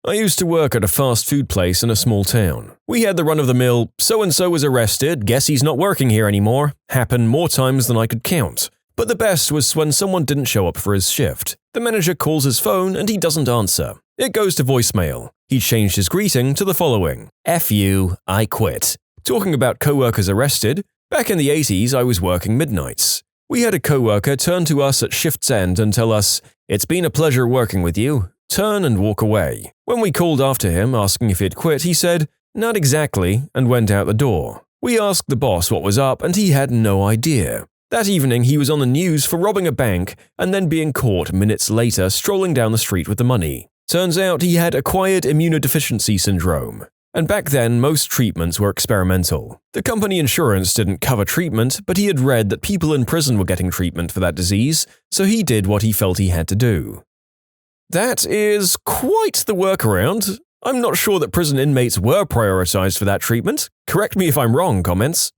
I used to work at a fast food place in a small town. We had the run-of-the-mill, so-and-so was arrested, guess he's not working here anymore, happen more times than I could count. But the best was when someone didn't show up for his shift. The manager calls his phone and he doesn't answer. It goes to voicemail. He changed his greeting to the following: F you, I quit. Talking about co-workers arrested, back in the 80s I was working midnights. We had a co-worker turn to us at shift's end and tell us, "It's been a pleasure working with you," turn and walk away. When we called after him asking if he'd quit, he said, "Not exactly," and went out the door. We asked the boss what was up and he had no idea. That evening he was on the news for robbing a bank and then being caught minutes later strolling down the street with the money. Turns out he had acquired immunodeficiency syndrome. And back then, most treatments were experimental. The company insurance didn't cover treatment, but he had read that people in prison were getting treatment for that disease, so he did what he felt he had to do. That is quite the workaround. I'm not sure that prison inmates were prioritized for that treatment. Correct me if I'm wrong, comments.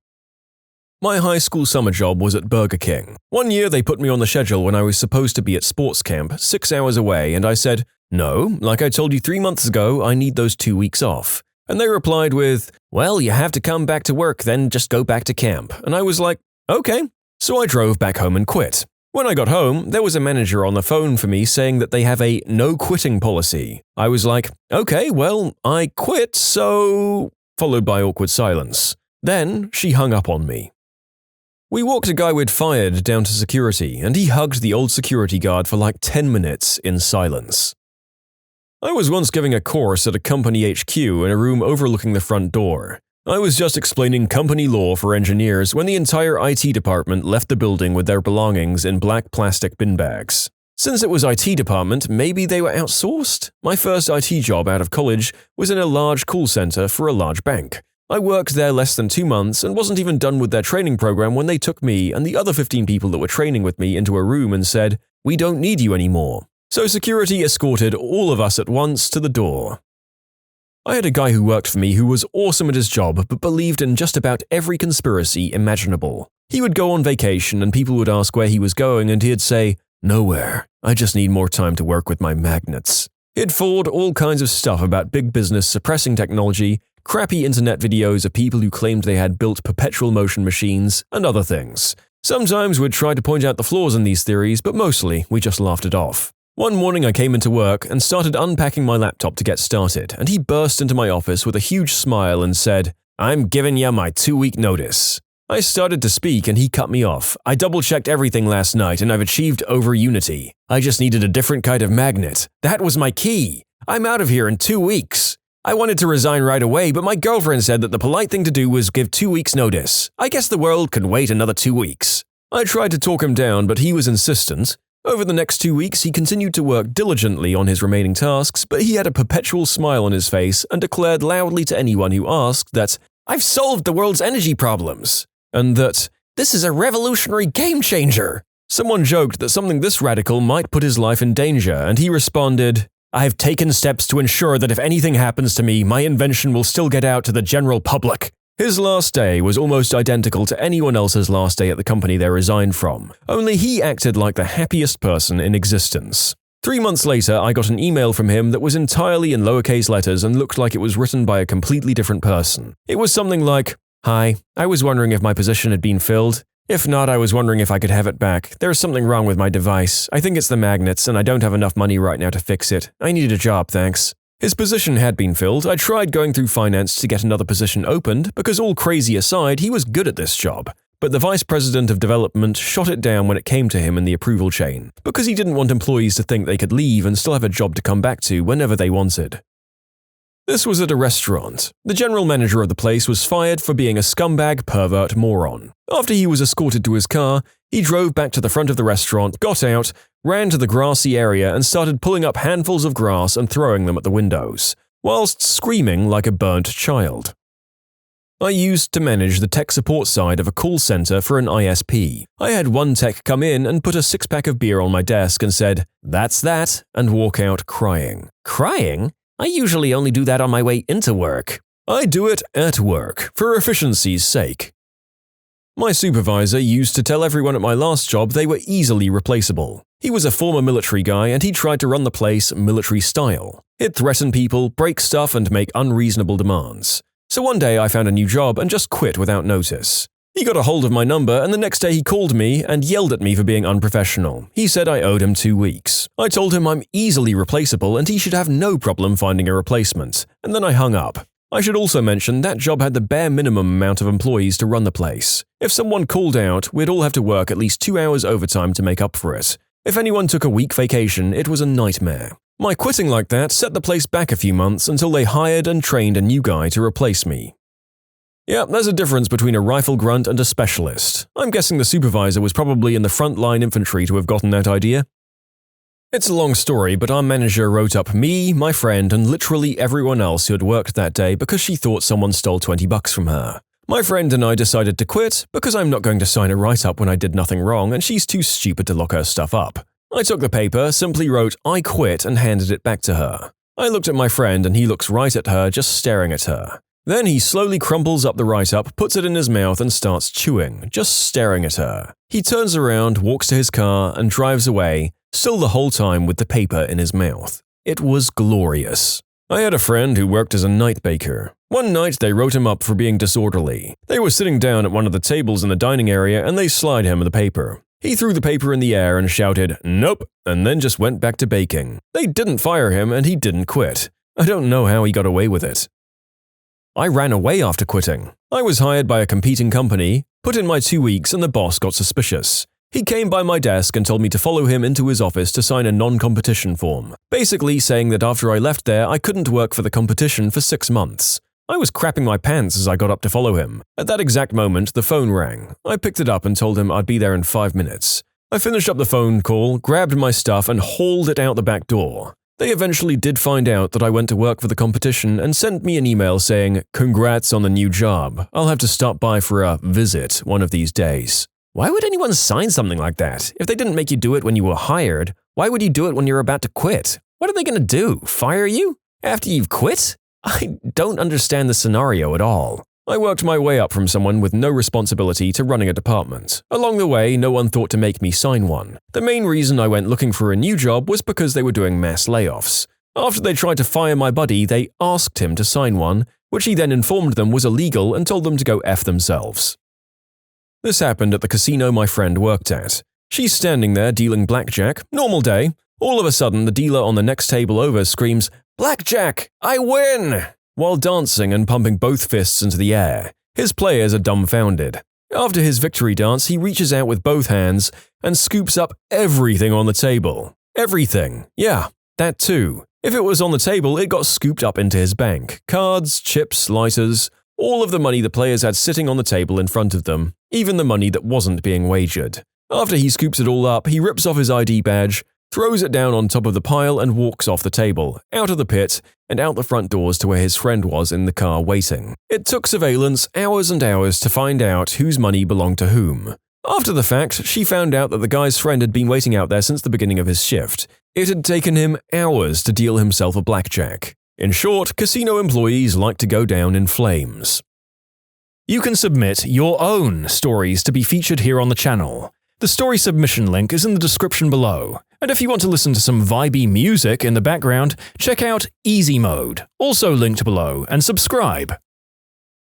My high school summer job was at Burger King. One year they put me on the schedule when I was supposed to be at sports camp, 6 hours away, and I said, "No, like I told you 3 months ago, I need those 2 weeks off." And they replied with, "Well, you have to come back to work, then just go back to camp." And I was like, "Okay." So I drove back home and quit. When I got home, there was a manager on the phone for me saying that they have a no quitting policy. I was like, "Okay, well, I quit, so…" followed by awkward silence. Then she hung up on me. We walked a guy we'd fired down to security, and he hugged the old security guard for like 10 minutes in silence. I was once giving a course at a company HQ in a room overlooking the front door. I was just explaining company law for engineers when the entire IT department left the building with their belongings in black plastic bin bags. Since it was IT department, maybe they were outsourced? My first IT job out of college was in a large call center for a large bank. I worked there less than 2 months and wasn't even done with their training program when they took me and the other 15 people that were training with me into a room and said, "We don't need you anymore." So security escorted all of us at once to the door. I had a guy who worked for me who was awesome at his job but believed in just about every conspiracy imaginable. He would go on vacation and people would ask where he was going and he'd say, "Nowhere. I just need more time to work with my magnets." He'd forward all kinds of stuff about big business suppressing technology, crappy internet videos of people who claimed they had built perpetual motion machines, and other things. Sometimes we'd try to point out the flaws in these theories, but mostly we just laughed it off. One morning I came into work and started unpacking my laptop to get started, and he burst into my office with a huge smile and said, "I'm giving ya my 2-week notice." I started to speak and he cut me off. "I double-checked everything last night and I've achieved over-unity. I just needed a different kind of magnet. That was my key. I'm out of here in 2 weeks. I wanted to resign right away, but my girlfriend said that the polite thing to do was give 2 weeks notice. I guess the world could wait another 2 weeks. I tried to talk him down, but he was insistent. Over the next 2 weeks, he continued to work diligently on his remaining tasks, but he had a perpetual smile on his face and declared loudly to anyone who asked that, "I've solved the world's energy problems," and that, "This is a revolutionary game changer." Someone joked that something this radical might put his life in danger, and he responded, "I have taken steps to ensure that if anything happens to me, my invention will still get out to the general public." His last day was almost identical to anyone else's last day at the company they resigned from, only he acted like the happiest person in existence. 3 months later, I got an email from him that was entirely in lowercase letters and looked like it was written by a completely different person. It was something like, "Hi, I was wondering if my position had been filled. If not, I was wondering if I could have it back. There's something wrong with my device. I think it's the magnets, and I don't have enough money right now to fix it. I need a job, thanks." His position had been filled. I tried going through finance to get another position opened because, all crazy aside, he was good at this job. But the vice president of development shot it down when it came to him in the approval chain because he didn't want employees to think they could leave and still have a job to come back to whenever they wanted. This was at a restaurant. The general manager of the place was fired for being a scumbag, pervert, moron. After he was escorted to his car, he drove back to the front of the restaurant, got out, ran to the grassy area and started pulling up handfuls of grass and throwing them at the windows, whilst screaming like a burnt child. I used to manage the tech support side of a call center for an ISP. I had one tech come in and put a 6-pack of beer on my desk and said, "That's that," and walk out crying. Crying? I usually only do that on my way into work. I do it at work, for efficiency's sake. My supervisor used to tell everyone at my last job they were easily replaceable. He was a former military guy and he tried to run the place military style. He'd threaten people, break stuff, and make unreasonable demands. So one day I found a new job and just quit without notice. He got a hold of my number and the next day he called me and yelled at me for being unprofessional. He said I owed him 2 weeks. I told him I'm easily replaceable and he should have no problem finding a replacement, and then I hung up. I should also mention that job had the bare minimum amount of employees to run the place. If someone called out, we'd all have to work at least 2 hours overtime to make up for it. If anyone took a week vacation, it was a nightmare. My quitting like that set the place back a few months until they hired and trained a new guy to replace me. Yeah, there's a difference between a rifle grunt and a specialist. I'm guessing the supervisor was probably in the front-line infantry to have gotten that idea. It's a long story, but our manager wrote up me, my friend, and literally everyone else who had worked that day because she thought someone stole $20 from her. My friend and I decided to quit because I'm not going to sign a write-up when I did nothing wrong and she's too stupid to lock her stuff up. I took the paper, simply wrote "I quit" and handed it back to her. I looked at my friend and he looks right at her, just staring at her. Then he slowly crumples up the write-up, puts it in his mouth and starts chewing, just staring at her. He turns around, walks to his car and drives away, still the whole time with the paper in his mouth. It was glorious. I had a friend who worked as a night baker. One night they wrote him up for being disorderly. They were sitting down at one of the tables in the dining area and they slide him the paper. He threw the paper in the air and shouted, "Nope," and then just went back to baking. They didn't fire him and he didn't quit. I don't know how he got away with it. I ran away after quitting. I was hired by a competing company, put in my 2 weeks, and the boss got suspicious. He came by my desk and told me to follow him into his office to sign a non-competition form, basically saying that after I left there I couldn't work for the competition for 6 months. I was crapping my pants as I got up to follow him. At that exact moment, the phone rang. I picked it up and told him I'd be there in 5 minutes. I finished up the phone call, grabbed my stuff, and hauled it out the back door. They eventually did find out that I went to work for the competition and sent me an email saying, "Congrats on the new job. I'll have to stop by for a visit one of these days." Why would anyone sign something like that? If they didn't make you do it when you were hired, why would you do it when you're about to quit? What are they going to do? Fire you? After you've quit? I don't understand the scenario at all. I worked my way up from someone with no responsibility to running a department. Along the way, no one thought to make me sign one. The main reason I went looking for a new job was because they were doing mass layoffs. After they tried to fire my buddy, they asked him to sign one, which he then informed them was illegal and told them to go F themselves. This happened at the casino my friend worked at. She's standing there dealing blackjack, normal day. All of a sudden, the dealer on the next table over screams, "Blackjack! I win!" while dancing and pumping both fists into the air. His players are dumbfounded. After his victory dance, he reaches out with both hands and scoops up everything on the table. Everything. Yeah, that too. If it was on the table, it got scooped up into his bank. Cards, chips, lighters, all of the money the players had sitting on the table in front of them, even the money that wasn't being wagered. After he scoops it all up, he rips off his ID badge, throws it down on top of the pile and walks off the table, out of the pit, and out the front doors to where his friend was in the car waiting. It took surveillance hours and hours to find out whose money belonged to whom. After the fact, she found out that the guy's friend had been waiting out there since the beginning of his shift. It had taken him hours to deal himself a blackjack. In short, casino employees like to go down in flames. You can submit your own stories to be featured here on the channel. The story submission link is in the description below. And if you want to listen to some vibey music in the background, check out easymode, also linked below, and subscribe.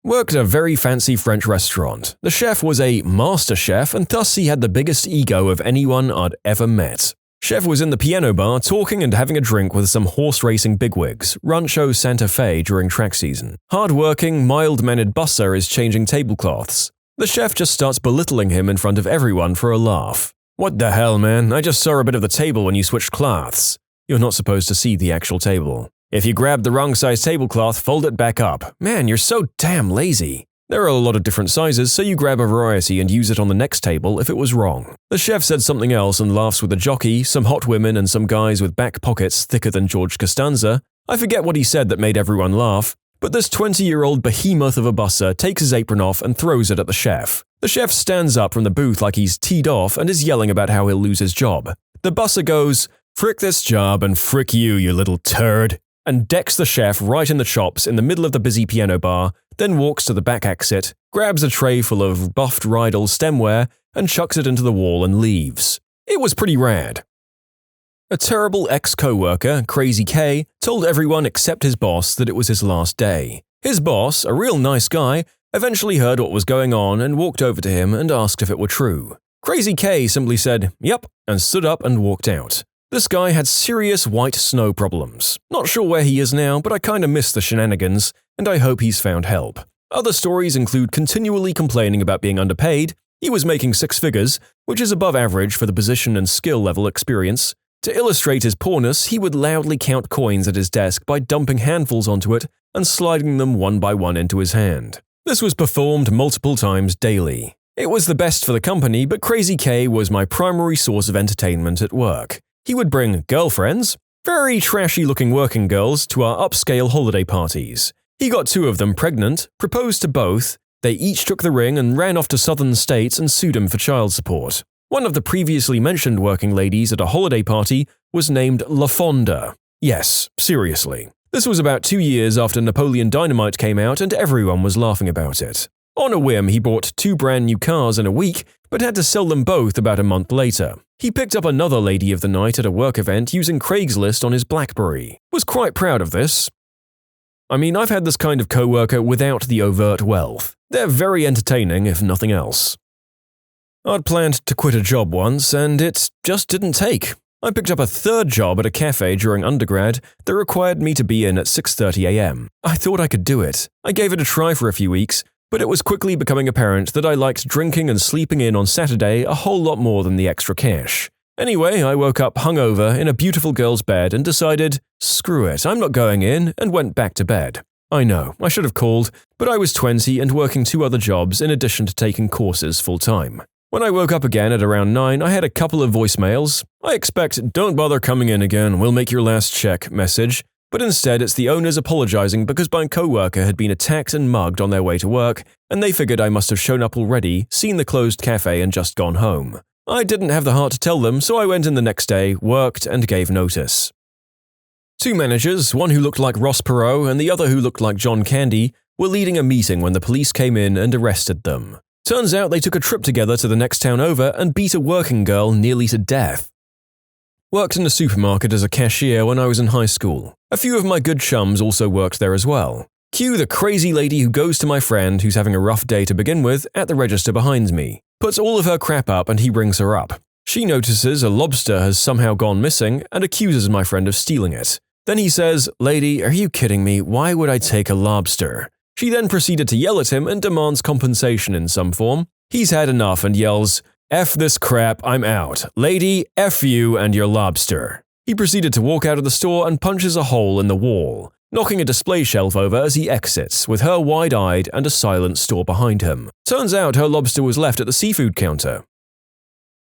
Worked at a very fancy French restaurant. The chef was a master chef and thus he had the biggest ego of anyone I'd ever met. Chef was in the piano bar talking and having a drink with some horse racing bigwigs, Rancho Santa Fe during track season. Hard-working, mild-mannered busser is changing tablecloths. The chef just starts belittling him in front of everyone for a laugh. "What the hell, man? I just saw a bit of the table when you switched cloths." You're not supposed to see the actual table. "If you grabbed the wrong size tablecloth, fold it back up. Man, you're so damn lazy." There are a lot of different sizes, so you grab a variety and use it on the next table if it was wrong. The chef said something else and laughs with a jockey, some hot women, and some guys with back pockets thicker than George Costanza. I forget what he said that made everyone laugh, but this 20-year-old behemoth of a busser takes his apron off and throws it at the chef. The chef stands up from the booth like he's teed off and is yelling about how he'll lose his job. The busser goes, "Frick this job and frick you, you little turd," and decks the chef right in the chops in the middle of the busy piano bar, then walks to the back exit, grabs a tray full of buffed Rydell stemware, and chucks it into the wall and leaves. It was pretty rad. A terrible ex-coworker, Crazy K, told everyone except his boss that it was his last day. His boss, a real nice guy, eventually heard what was going on and walked over to him and asked if it were true. Crazy K simply said, "Yep," and stood up and walked out. This guy had serious white snow problems. Not sure where he is now, but I kinda miss the shenanigans, and I hope he's found help. Other stories include continually complaining about being underpaid. He was making 6 figures, which is above average for the position and skill level experience. To illustrate his poorness, he would loudly count coins at his desk by dumping handfuls onto it and sliding them one by one into his hand. This was performed multiple times daily. It was the best for the company, but Crazy K was my primary source of entertainment at work. He would bring girlfriends, very trashy-looking working girls, to our upscale holiday parties. He got 2 of them pregnant, proposed to both, they each took the ring and ran off to southern states and sued him for child support. One of the previously mentioned working ladies at a holiday party was named La Fonda. Yes, seriously. This was about 2 years after Napoleon Dynamite came out and everyone was laughing about it. On a whim, he bought 2 brand new cars in a week, but had to sell them both about a month later. He picked up another lady of the night at a work event using Craigslist on his BlackBerry. Was quite proud of this. I mean, I've had this kind of coworker without the overt wealth. They're very entertaining, if nothing else. I'd planned to quit a job once, and it just didn't take. I picked up a 3rd job at a cafe during undergrad that required me to be in at 6:30 a.m. I thought I could do it. I gave it a try for a few weeks, but it was quickly becoming apparent that I liked drinking and sleeping in on Saturday a whole lot more than the extra cash. Anyway, I woke up hungover in a beautiful girl's bed and decided, screw it, I'm not going in, and went back to bed. I know, I should have called, but I was 20 and working 2 other jobs in addition to taking courses full-time. When I woke up again at around 9, I had a couple of voicemails. I expect "don't bother coming in again, we'll make your last check" message, but instead it's the owners apologizing because my coworker had been attacked and mugged on their way to work, and they figured I must have shown up already, seen the closed cafe and just gone home. I didn't have the heart to tell them, so I went in the next day, worked, and gave notice. 2 managers, one who looked like Ross Perot and the other who looked like John Candy, were leading a meeting when the police came in and arrested them. Turns out they took a trip together to the next town over and beat a working girl nearly to death. Worked in a supermarket as a cashier when I was in high school. A few of my good chums also worked there as well. Cue the crazy lady who goes to my friend who's having a rough day to begin with at the register behind me, puts all of her crap up and he rings her up. She notices a lobster has somehow gone missing and accuses my friend of stealing it. Then he says, "Lady, are you kidding me? Why would I take a lobster?" She then proceeded to yell at him and demands compensation in some form. He's had enough and yells, "F this crap, I'm out. Lady, F you and your lobster." He proceeded to walk out of the store and punches a hole in the wall, knocking a display shelf over as he exits, with her wide-eyed and a silent store behind him. Turns out her lobster was left at the seafood counter.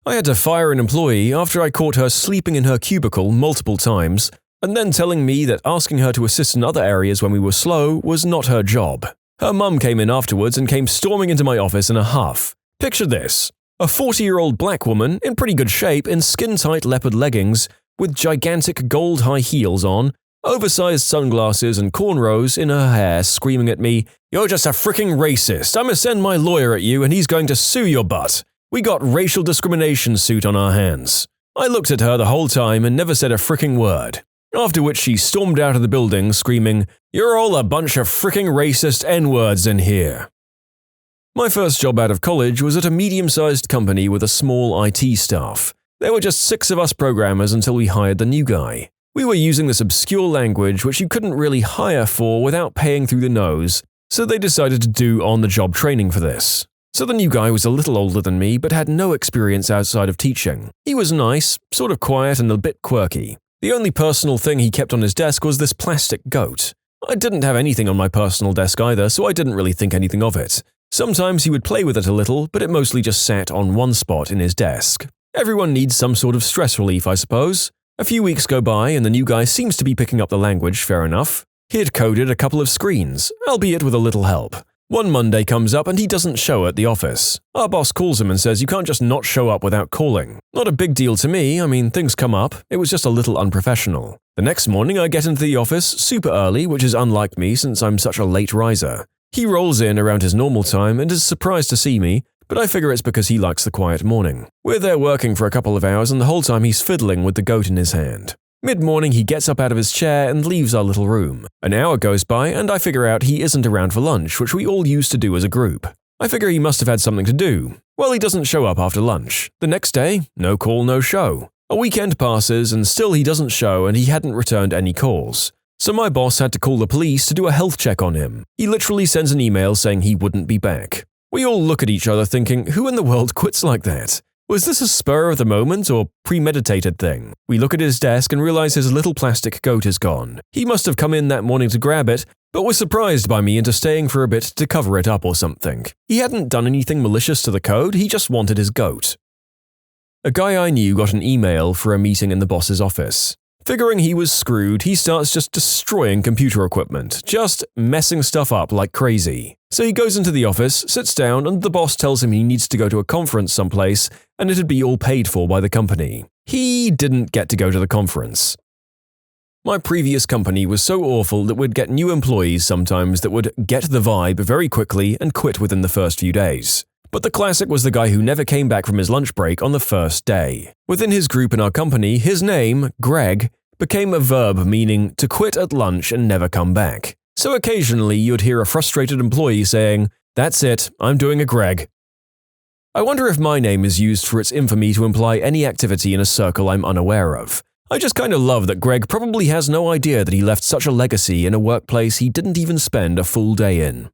I had to fire an employee after I caught her sleeping in her cubicle multiple times, and then telling me that asking her to assist in other areas when we were slow was not her job. Her mum came in afterwards and came storming into my office in a huff. Picture this: a 40-year-old black woman in pretty good shape in skin-tight leopard leggings with gigantic gold high heels on, oversized sunglasses and cornrows in her hair, screaming at me, "You're just a fricking racist. I'ma send my lawyer at you and he's going to sue your butt. We got racial discrimination suit on our hands." I looked at her the whole time and never said a fricking word. After which she stormed out of the building screaming, "You're all a bunch of fricking racist N-words in here." My first job out of college was at a medium-sized company with a small IT staff. There were just 6 of us programmers until we hired the new guy. We were using this obscure language which you couldn't really hire for without paying through the nose, so they decided to do on-the-job training for this. So the new guy was a little older than me but had no experience outside of teaching. He was nice, sort of quiet and a bit quirky. The only personal thing he kept on his desk was this plastic goat. I didn't have anything on my personal desk either, so I didn't really think anything of it. Sometimes he would play with it a little, but it mostly just sat on one spot in his desk. Everyone needs some sort of stress relief, I suppose. A few weeks go by and the new guy seems to be picking up the language fair enough. He had coded a couple of screens, albeit with a little help. One Monday comes up and he doesn't show at the office. Our boss calls him and says you can't just not show up without calling. Not a big deal to me, I mean things come up, it was just a little unprofessional. The next morning I get into the office super early, which is unlike me since I'm such a late riser. He rolls in around his normal time and is surprised to see me, but I figure it's because he likes the quiet morning. We're there working for a couple of hours and the whole time he's fiddling with the goat in his hand. Mid-morning, he gets up out of his chair and leaves our little room. An hour goes by and I figure out he isn't around for lunch, which we all used to do as a group. I figure he must have had something to do. Well, he doesn't show up after lunch. The next day, no call, no show. A weekend passes and still he doesn't show and he hadn't returned any calls. So my boss had to call the police to do a health check on him. He literally sends an email saying he wouldn't be back. We all look at each other thinking, who in the world quits like that? Was this a spur of the moment or premeditated thing? We look at his desk and realize his little plastic goat is gone. He must have come in that morning to grab it, but was surprised by me into staying for a bit to cover it up or something. He hadn't done anything malicious to the code, he just wanted his goat. A guy I knew got an email for a meeting in the boss's office. Figuring he was screwed, he starts just destroying computer equipment, just messing stuff up like crazy. So he goes into the office, sits down, and the boss tells him he needs to go to a conference someplace and it'd be all paid for by the company. He didn't get to go to the conference. My previous company was so awful that we'd get new employees sometimes that would get the vibe very quickly and quit within the first few days. But the classic was the guy who never came back from his lunch break on the first day. Within his group in our company, his name, Greg, became a verb meaning to quit at lunch and never come back. So occasionally you'd hear a frustrated employee saying, "That's it, I'm doing a Greg." I wonder if my name is used for its infamy to imply any activity in a circle I'm unaware of. I just kinda love that Greg probably has no idea that he left such a legacy in a workplace he didn't even spend a full day in.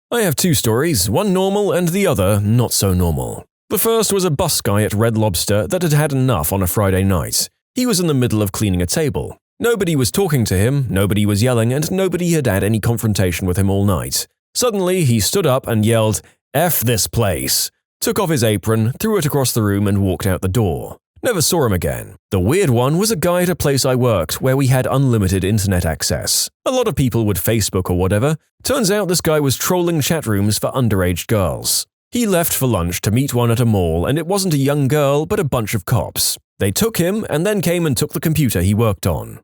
I have two stories, one normal and the other not so normal. The first was a bus guy at Red Lobster that had had enough on a Friday night. He was in the middle of cleaning a table. Nobody was talking to him, nobody was yelling, and nobody had had any confrontation with him all night. Suddenly, he stood up and yelled, "F this place," took off his apron, threw it across the room, and walked out the door. Never saw him again. The weird one was a guy at a place I worked where we had unlimited internet access. A lot of people would Facebook or whatever. Turns out this guy was trolling chat rooms for underage girls. He left for lunch to meet one at a mall, and it wasn't a young girl, but a bunch of cops. They took him and then came and took the computer he worked on.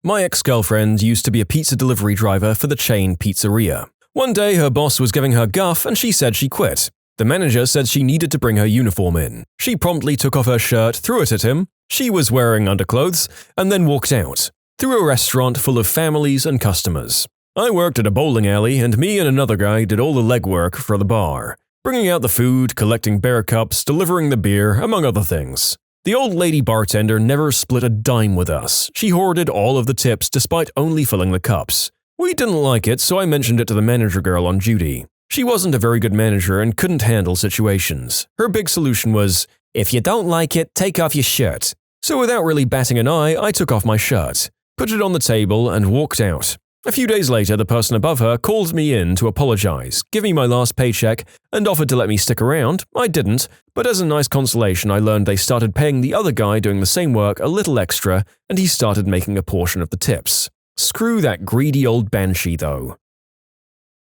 My ex-girlfriend used to be a pizza delivery driver for the chain pizzeria. One day her boss was giving her guff and she said she quit. The manager said she needed to bring her uniform in. She promptly took off her shirt, threw it at him, she was wearing underclothes, and then walked out, through a restaurant full of families and customers. I worked at a bowling alley and me and another guy did all the legwork for the bar, bringing out the food, collecting bear cups, delivering the beer, among other things. The old lady bartender never split a dime with us. She hoarded all of the tips despite only filling the cups. We didn't like it, so I mentioned it to the manager girl on duty. She wasn't a very good manager and couldn't handle situations. Her big solution was, "If you don't like it, take off your shirt." So without really batting an eye, I took off my shirt, put it on the table, and walked out. A few days later, the person above her called me in to apologize, give me my last paycheck, and offered to let me stick around. I didn't, but as a nice consolation, I learned they started paying the other guy doing the same work a little extra, and he started making a portion of the tips. Screw that greedy old banshee, though.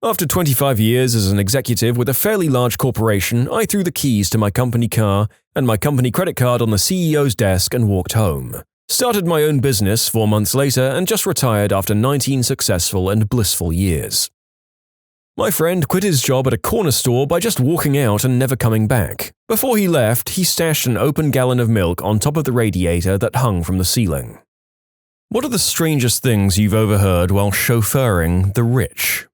After 25 years as an executive with a fairly large corporation, I threw the keys to my company car and my company credit card on the CEO's desk and walked home. Started my own business 4 months later and just retired after 19 successful and blissful years. My friend quit his job at a corner store by just walking out and never coming back. Before he left, he stashed an open gallon of milk on top of the radiator that hung from the ceiling. What are the strangest things you've overheard while chauffeuring the rich?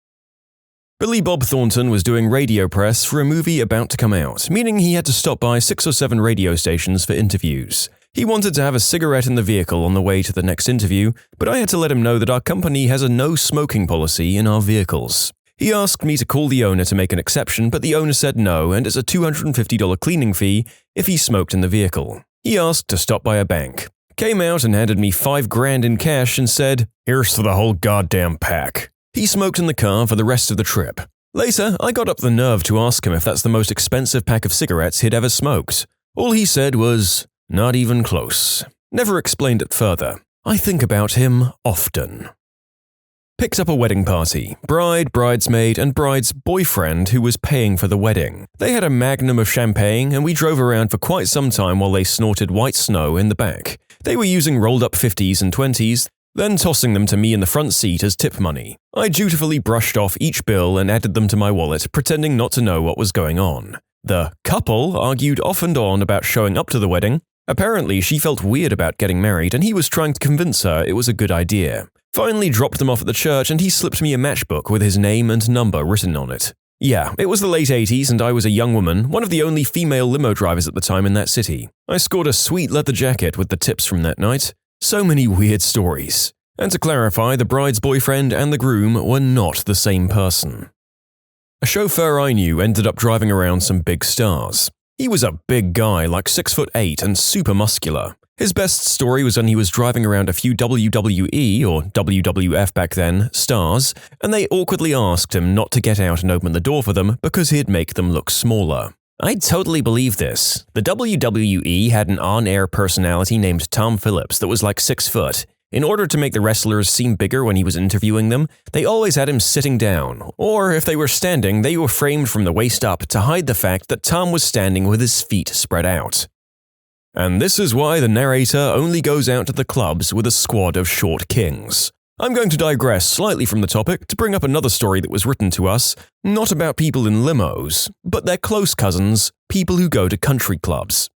Billy Bob Thornton was doing radio press for a movie about to come out, meaning he had to stop by 6 or 7 radio stations for interviews. He wanted to have a cigarette in the vehicle on the way to the next interview, but I had to let him know that our company has a no-smoking policy in our vehicles. He asked me to call the owner to make an exception, but the owner said no, and it's a $250 cleaning fee if he smoked in the vehicle. He asked to stop by a bank. Came out and handed me $5 grand in cash and said, "Here's for the whole goddamn pack." He smoked in the car for the rest of the trip. Later, I got up the nerve to ask him if that's the most expensive pack of cigarettes he'd ever smoked. All he said was, "Not even close." Never explained it further. I think about him often. Picked up a wedding party. Bride, bridesmaid, and bride's boyfriend who was paying for the wedding. They had a magnum of champagne and we drove around for quite some time while they snorted white snow in the back. They were using rolled up 50s and 20s. then tossing them to me in the front seat as tip money. I dutifully brushed off each bill and added them to my wallet, pretending not to know what was going on. The couple argued off and on about showing up to the wedding. Apparently, she felt weird about getting married, and he was trying to convince her it was a good idea. Finally dropped them off at the church, and he slipped me a matchbook with his name and number written on it. Yeah, it was the late 80s and I was a young woman, one of the only female limo drivers at the time in that city. I scored a sweet leather jacket with the tips from that night. So many weird stories. And to clarify, the bride's boyfriend and the groom were not the same person. A chauffeur I knew ended up driving around some big stars. He was a big guy, like 6'8" and super muscular. His best story was when he was driving around a few WWE, or WWF back then, stars, and they awkwardly asked him not to get out and open the door for them because he'd make them look smaller. I'd totally believe this. The WWE had an on-air personality named Tom Phillips that was like 6 foot. In order to make the wrestlers seem bigger when he was interviewing them, they always had him sitting down, or if they were standing, they were framed from the waist up to hide the fact that Tom was standing with his feet spread out. And this is why the narrator only goes out to the clubs with a squad of short kings. I'm going to digress slightly from the topic to bring up another story that was written to us, not about people in limos, but their close cousins, people who go to country clubs.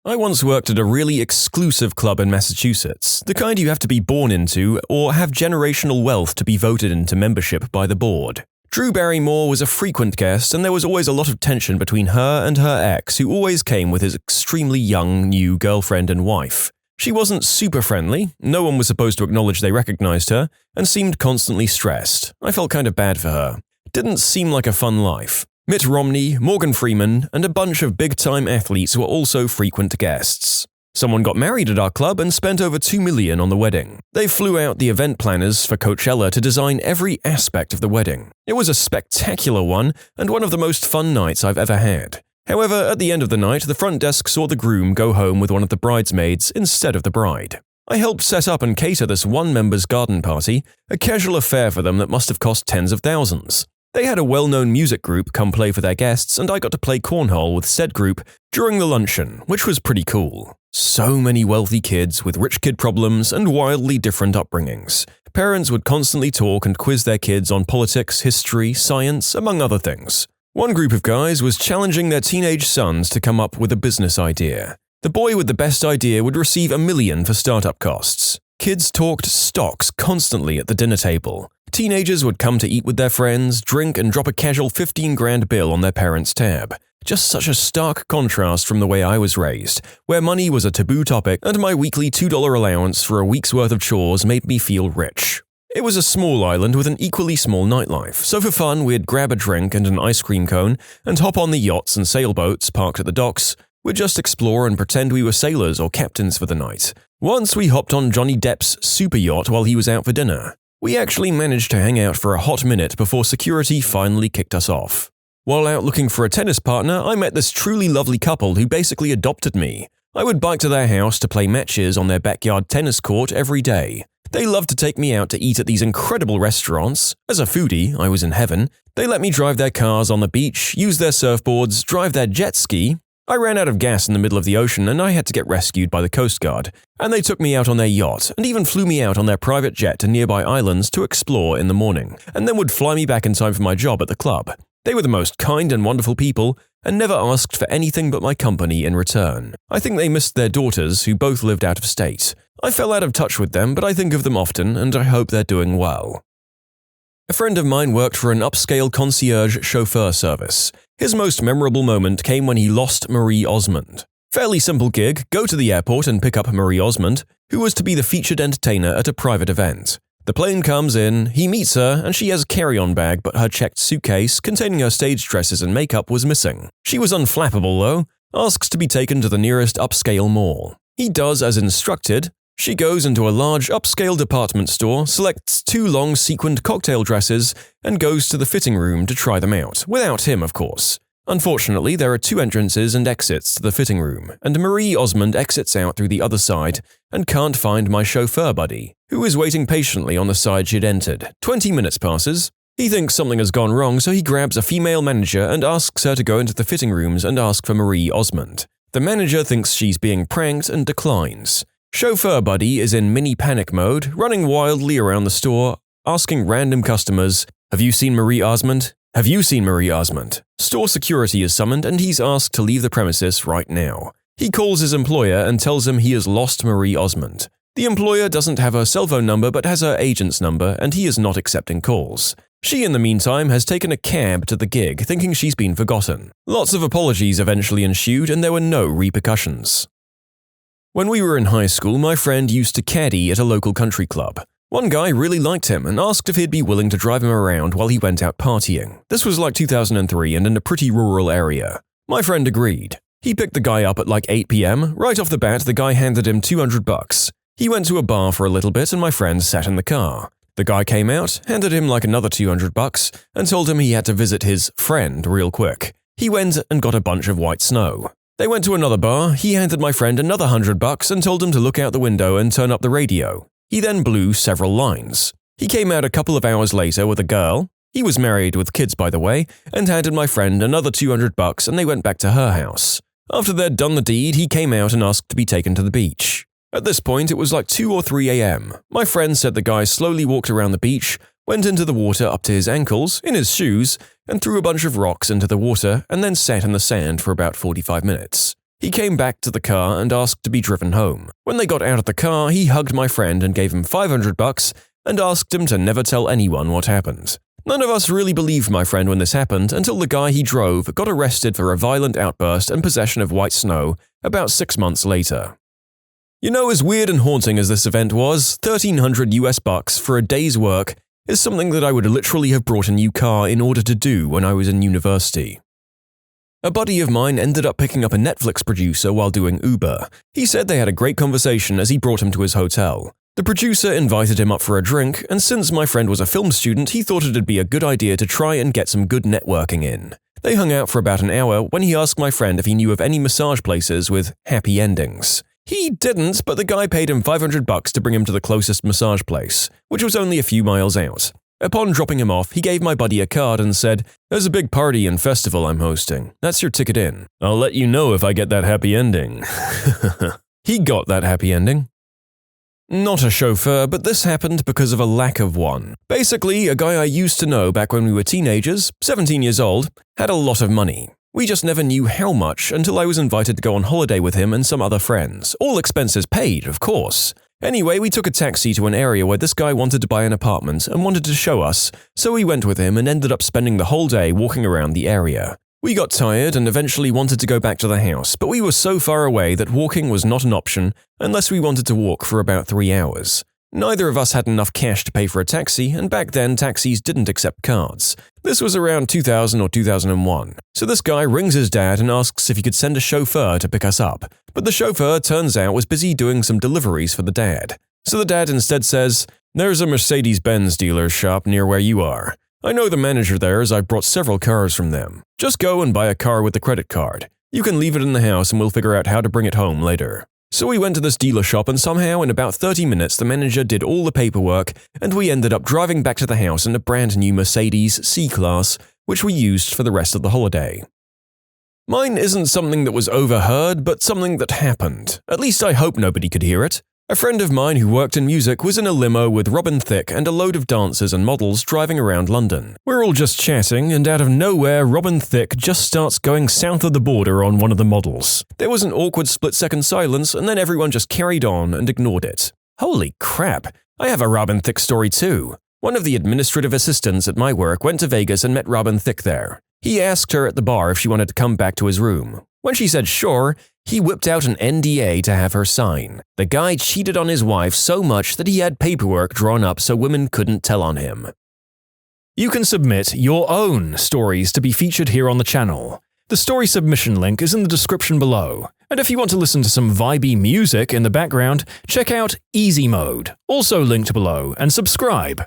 I once worked at a really exclusive club in Massachusetts, the kind you have to be born into or have generational wealth to be voted into membership by the board. Drew Barrymore was a frequent guest, and there was always a lot of tension between her and her ex, who always came with his extremely young new girlfriend and wife. She wasn't super friendly, no one was supposed to acknowledge they recognized her, and seemed constantly stressed. I felt kind of bad for her. Didn't seem like a fun life. Mitt Romney, Morgan Freeman, and a bunch of big-time athletes were also frequent guests. Someone got married at our club and spent over $2 million on the wedding. They flew out the event planners for Coachella to design every aspect of the wedding. It was a spectacular one and one of the most fun nights I've ever had. However, at the end of the night, the front desk saw the groom go home with one of the bridesmaids instead of the bride. I helped set up and cater this one member's garden party, a casual affair for them that must have cost tens of thousands. They had a well-known music group come play for their guests, and I got to play cornhole with said group during the luncheon, which was pretty cool. So many wealthy kids with rich kid problems and wildly different upbringings. Parents would constantly talk and quiz their kids on politics, history, science, among other things. One group of guys was challenging their teenage sons to come up with a business idea. The boy with the best idea would receive $1 million for startup costs. Kids talked stocks constantly at the dinner table. Teenagers would come to eat with their friends, drink, and drop a casual 15 grand bill on their parents' tab. Just such a stark contrast from the way I was raised, where money was a taboo topic and my weekly $2 allowance for a week's worth of chores made me feel rich. It was a small island with an equally small nightlife, so for fun we'd grab a drink and an ice cream cone and hop on the yachts and sailboats parked at the docks. We'd just explore and pretend we were sailors or captains for the night. Once we hopped on Johnny Depp's super yacht while he was out for dinner. We actually managed to hang out for a hot minute before security finally kicked us off. While out looking for a tennis partner, I met this truly lovely couple who basically adopted me. I would bike to their house to play matches on their backyard tennis court every day. They loved to take me out to eat at these incredible restaurants. As a foodie, I was in heaven. They let me drive their cars on the beach, use their surfboards, drive their jet ski. I ran out of gas in the middle of the ocean and I had to get rescued by the Coast Guard, and they took me out on their yacht and even flew me out on their private jet to nearby islands to explore in the morning, and then would fly me back in time for my job at the club. They were the most kind and wonderful people and never asked for anything but my company in return. I think they missed their daughters, who both lived out of state. I fell out of touch with them, but I think of them often and I hope they're doing well. A friend of mine worked for an upscale concierge chauffeur service. His most memorable moment came when he lost Marie Osmond. Fairly simple gig, go to the airport and pick up Marie Osmond, who was to be the featured entertainer at a private event. The plane comes in, he meets her, and she has a carry-on bag, but her checked suitcase containing her stage dresses and makeup was missing. She was unflappable though, asks to be taken to the nearest upscale mall. He does as instructed. She goes into a large upscale department store, selects 2 long sequined cocktail dresses, and goes to the fitting room to try them out, without him of course. Unfortunately, there are 2 entrances and exits to the fitting room, and Marie Osmond exits out through the other side and can't find my chauffeur buddy, who is waiting patiently on the side she'd entered. 20 minutes passes. He thinks something has gone wrong, so he grabs a female manager and asks her to go into the fitting rooms and ask for Marie Osmond. The manager thinks she's being pranked and declines. Chauffeur buddy is in mini panic mode, running wildly around the store, asking random customers, "Have you seen Marie Osmond? Have you seen Marie Osmond?" Store security is summoned and he's asked to leave the premises right now. He calls his employer and tells him he has lost Marie Osmond. The employer doesn't have her cell phone number but has her agent's number and he is not accepting calls. She, in the meantime, has taken a cab to the gig, thinking she's been forgotten. Lots of apologies eventually ensued and there were no repercussions. When we were in high school, my friend used to caddy at a local country club. One guy really liked him and asked if he'd be willing to drive him around while he went out partying. This was like 2003 and in a pretty rural area. My friend agreed. He picked the guy up at like 8 p.m. Right off the bat, the guy handed him $200. He went to a bar for a little bit and my friend sat in the car. The guy came out, handed him like another $200 and told him he had to visit his friend real quick. He went and got a bunch of white snow. They went to another bar, he handed my friend another $100 and told him to look out the window and turn up the radio. He then blew several lines. He came out a couple of hours later with a girl, he was married with kids by the way, and handed my friend another $200 and they went back to her house. After they'd done the deed, he came out and asked to be taken to the beach. At this point, it was like 2 or 3 a.m. My friend said the guy slowly walked around the beach, went into the water up to his ankles, in his shoes, and threw a bunch of rocks into the water and then sat in the sand for about 45 minutes. He came back to the car and asked to be driven home. When they got out of the car, he hugged my friend and gave him $500 and asked him to never tell anyone what happened. None of us really believed my friend when this happened until the guy he drove got arrested for a violent outburst and possession of white snow about 6 months later. You know, as weird and haunting as this event was, $1,300 for a day's work is something that I would literally have brought a new car in order to do when I was in university. A buddy of mine ended up picking up a Netflix producer while doing Uber. He said they had a great conversation as he brought him to his hotel. The producer invited him up for a drink, and since my friend was a film student, he thought it'd be a good idea to try and get some good networking in. They hung out for about an hour when he asked my friend if he knew of any massage places with happy endings. He didn't, but the guy paid him $500 to bring him to the closest massage place, which was only a few miles out. Upon dropping him off, he gave my buddy a card and said, "There's a big party and festival I'm hosting. That's your ticket in. I'll let you know if I get that happy ending." He got that happy ending. Not a chauffeur, but this happened because of a lack of one. Basically, a guy I used to know back when we were teenagers, 17 years old, had a lot of money. We just never knew how much until I was invited to go on holiday with him and some other friends. All expenses paid, of course. Anyway, we took a taxi to an area where this guy wanted to buy an apartment and wanted to show us, so we went with him and ended up spending the whole day walking around the area. We got tired and eventually wanted to go back to the house, but we were so far away that walking was not an option unless we wanted to walk for about 3 hours. Neither of us had enough cash to pay for a taxi, and back then taxis didn't accept cards. This was around 2000 or 2001. So this guy rings his dad and asks if he could send a chauffeur to pick us up, but the chauffeur turns out was busy doing some deliveries for the dad. So the dad instead says, "There's a Mercedes-Benz dealer's shop near where you are. I know the manager there as I brought several cars from them. Just go and buy a car with the credit card. You can leave it in the house and we'll figure out how to bring it home later." So we went to this dealer shop and somehow in about 30 minutes the manager did all the paperwork and we ended up driving back to the house in a brand new Mercedes C-Class, which we used for the rest of the holiday. Mine isn't something that was overheard, but something that happened. At least I hope nobody could hear it. A friend of mine who worked in music was in a limo with Robin Thicke and a load of dancers and models driving around London. We're all just chatting, and out of nowhere, Robin Thicke just starts going south of the border on one of the models. There was an awkward split-second silence, and then everyone just carried on and ignored it. Holy crap, I have a Robin Thicke story too. One of the administrative assistants at my work went to Vegas and met Robin Thicke there. He asked her at the bar if she wanted to come back to his room. When she said sure, he whipped out an NDA to have her sign. The guy cheated on his wife so much that he had paperwork drawn up so women couldn't tell on him. You can submit your own stories to be featured here on the channel. The story submission link is in the description below. And if you want to listen to some vibey music in the background, check out easymode, also linked below, and subscribe.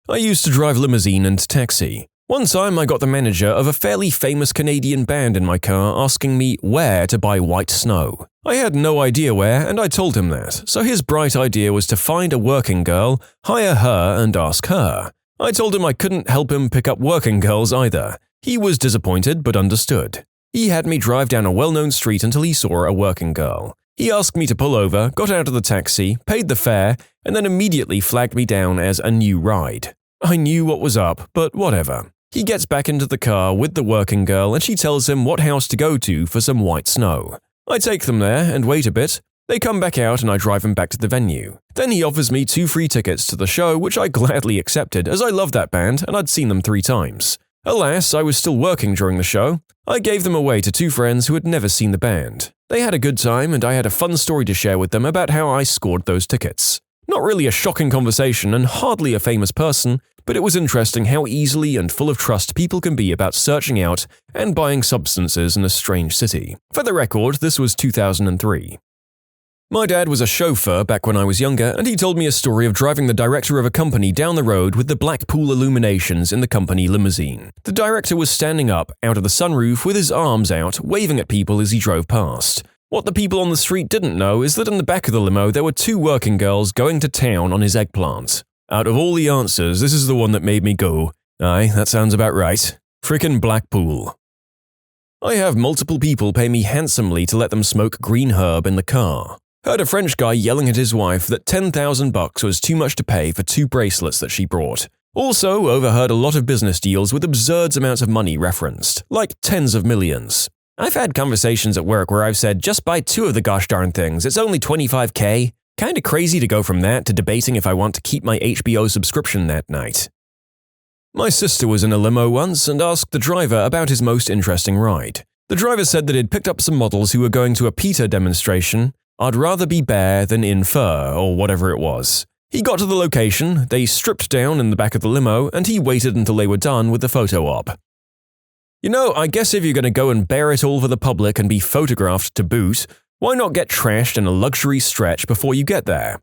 I used to drive limousine and taxi. One time I got the manager of a fairly famous Canadian band in my car asking me where to buy white snow. I had no idea where, and I told him that, so his bright idea was to find a working girl, hire her, and ask her. I told him I couldn't help him pick up working girls either. He was disappointed but understood. He had me drive down a well-known street until he saw a working girl. He asked me to pull over, got out of the taxi, paid the fare, and then immediately flagged me down as a new ride. I knew what was up, but whatever. He gets back into the car with the working girl and she tells him what house to go to for some white snow. I take them there and wait a bit. They come back out and I drive him back to the venue. Then he offers me 2 free tickets to the show, which I gladly accepted as I loved that band and I'd seen them 3 times. Alas, I was still working during the show. I gave them away to 2 friends who had never seen the band. They had a good time and I had a fun story to share with them about how I scored those tickets. Not really a shocking conversation and hardly a famous person, but it was interesting how easily and full of trust people can be about searching out and buying substances in a strange city. For the record, this was 2003. My dad was a chauffeur back when I was younger, and he told me a story of driving the director of a company down the road with the Blackpool illuminations in the company limousine. The director was standing up, out of the sunroof with his arms out, waving at people as he drove past. What the people on the street didn't know is that in the back of the limo there were 2 working girls going to town on his eggplant. Out of all the answers, this is the one that made me go, aye, that sounds about right. Frickin' Blackpool. I have multiple people pay me handsomely to let them smoke green herb in the car. Heard a French guy yelling at his wife that $10,000 was too much to pay for 2 bracelets that she brought. Also overheard a lot of business deals with absurd amounts of money referenced, like tens of millions. I've had conversations at work where I've said just buy 2 of the gosh darn things, it's only $25K. Kinda crazy to go from that to debating if I want to keep my HBO subscription that night. My sister was in a limo once and asked the driver about his most interesting ride. The driver said that he'd picked up some models who were going to a PETA demonstration. I'd rather be bare than in fur, or whatever it was. He got to the location, they stripped down in the back of the limo, and he waited until they were done with the photo op. You know, I guess if you're going to go and bare it all for the public and be photographed to boot, why not get trashed in a luxury stretch before you get there?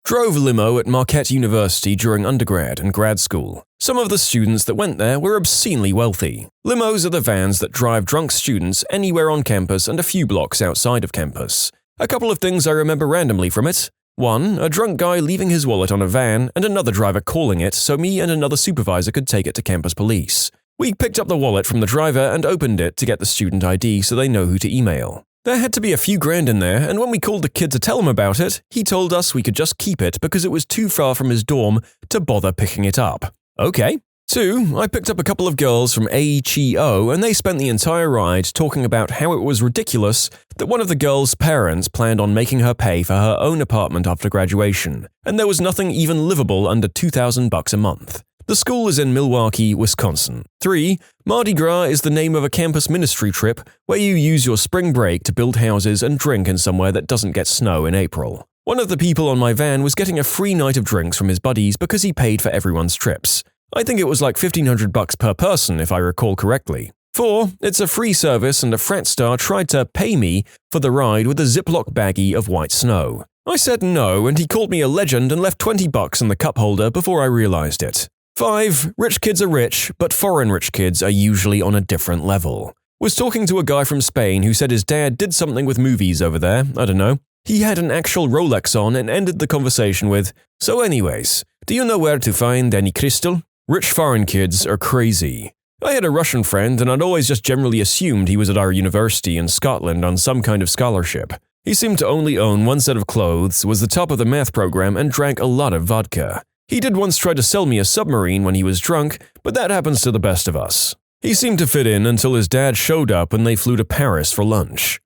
Drove limo at Marquette University during undergrad and grad school. Some of the students that went there were obscenely wealthy. Limos are the vans that drive drunk students anywhere on campus and a few blocks outside of campus. A couple of things I remember randomly from it. 1, a drunk guy leaving his wallet on a van and another driver calling it so me and another supervisor could take it to campus police. We picked up the wallet from the driver and opened it to get the student ID so they know who to email. There had to be a few grand in there, and when we called the kid to tell him about it, he told us we could just keep it because it was too far from his dorm to bother picking it up. Okay. 2, I picked up a couple of girls from AITA and they spent the entire ride talking about how it was ridiculous that one of the girls' parents planned on making her pay for her own apartment after graduation, and there was nothing even livable under $2,000 a month. The school is in Milwaukee, Wisconsin. 3, Mardi Gras is the name of a campus ministry trip where you use your spring break to build houses and drink in somewhere that doesn't get snow in April. One of the people on my van was getting a free night of drinks from his buddies because he paid for everyone's trips. I think it was like $1,500 per person if I recall correctly. 4, it's a free service and a frat star tried to pay me for the ride with a Ziploc baggie of white snow. I said no and he called me a legend and left $20 in the cup holder before I realized it. 5, rich kids are rich, but foreign rich kids are usually on a different level. Was talking to a guy from Spain who said his dad did something with movies over there, I don't know. He had an actual Rolex on and ended the conversation with, "So anyways, do you know where to find any crystal? Rich foreign kids are crazy." I had a Russian friend and I'd always just generally assumed he was at our university in Scotland on some kind of scholarship. He seemed to only own 1 set of clothes, was the top of the math program, and drank a lot of vodka. He did once try to sell me a submarine when he was drunk, but that happens to the best of us. He seemed to fit in until his dad showed up and they flew to Paris for lunch.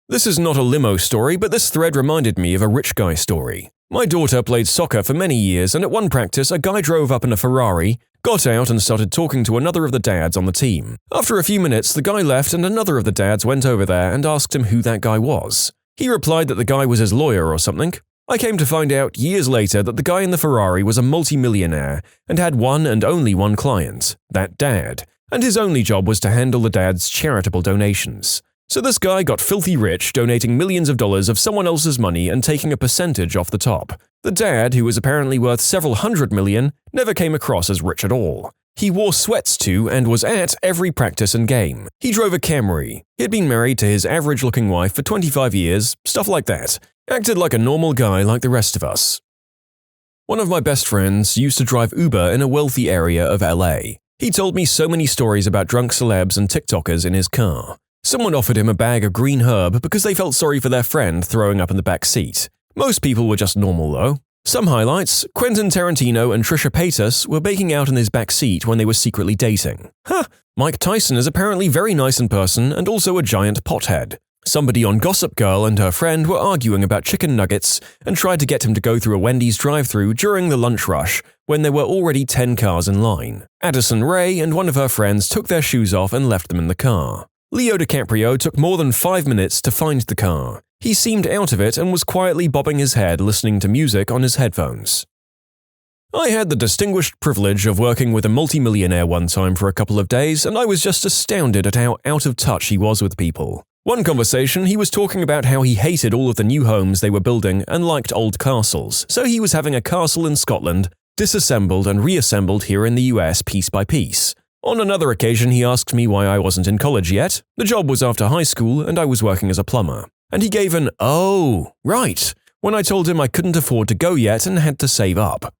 This is not a limo story, but this thread reminded me of a rich guy story. My daughter played soccer for many years, and at one practice, a guy drove up in a Ferrari, got out and started talking to another of the dads on the team. After a few minutes, the guy left and another of the dads went over there and asked him who that guy was. He replied that the guy was his lawyer or something. I came to find out years later that the guy in the Ferrari was a multimillionaire and had one and only one client, that dad, and his only job was to handle the dad's charitable donations. So this guy got filthy rich donating millions of dollars of someone else's money and taking a percentage off the top. The dad, who was apparently worth several $100 million, never came across as rich at all. He wore sweats to and was at every practice and game. He drove a Camry. He had been married to his average-looking wife for 25 years, stuff like that. Acted like a normal guy like the rest of us. One of my best friends used to drive Uber in a wealthy area of LA. He told me so many stories about drunk celebs and TikTokers in his car. Someone offered him a bag of green herb because they felt sorry for their friend throwing up in the back seat. Most people were just normal, though. Some highlights: Quentin Tarantino and Trisha Paytas were baking out in his back seat when they were secretly dating. Mike Tyson is apparently very nice in person and also a giant pothead. Somebody on Gossip Girl and her friend were arguing about chicken nuggets and tried to get him to go through a Wendy's drive-thru during the lunch rush when there were already 10 cars in line. Addison Rae and one of her friends took their shoes off and left them in the car. Leo DiCaprio took more than 5 minutes to find the car. He seemed out of it and was quietly bobbing his head listening to music on his headphones. I had the distinguished privilege of working with a multimillionaire one time for a couple of days, and I was just astounded at how out of touch he was with people. One conversation, he was talking about how he hated all of the new homes they were building and liked old castles, so he was having a castle in Scotland disassembled and reassembled here in the US piece by piece. On another occasion, he asked me why I wasn't in college yet. The job was after high school, and I was working as a plumber. And he gave an "oh, right," when I told him I couldn't afford to go yet and had to save up.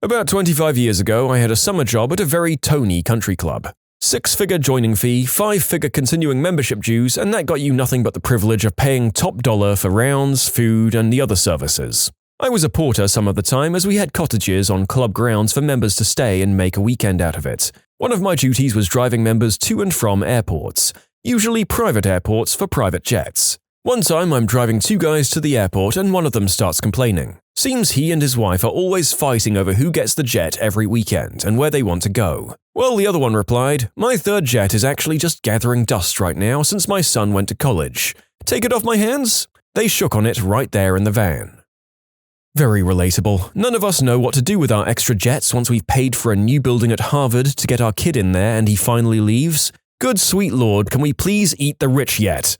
About 25 years ago, I had a summer job at a very Tony country club. 6-figure joining fee, 5-figure continuing membership dues, and that got you nothing but the privilege of paying top dollar for rounds, food, and the other services. I was a porter some of the time as we had cottages on club grounds for members to stay and make a weekend out of it. One of my duties was driving members to and from airports, usually private airports for private jets. One time I'm driving 2 guys to the airport and one of them starts complaining. Seems he and his wife are always fighting over who gets the jet every weekend and where they want to go. Well, the other one replied, "My 3rd jet is actually just gathering dust right now since my son went to college. Take it off my hands?" They shook on it right there in the van. Very relatable. None of us know what to do with our extra jets once we've paid for a new building at Harvard to get our kid in there and he finally leaves. Good sweet lord, can we please eat the rich yet?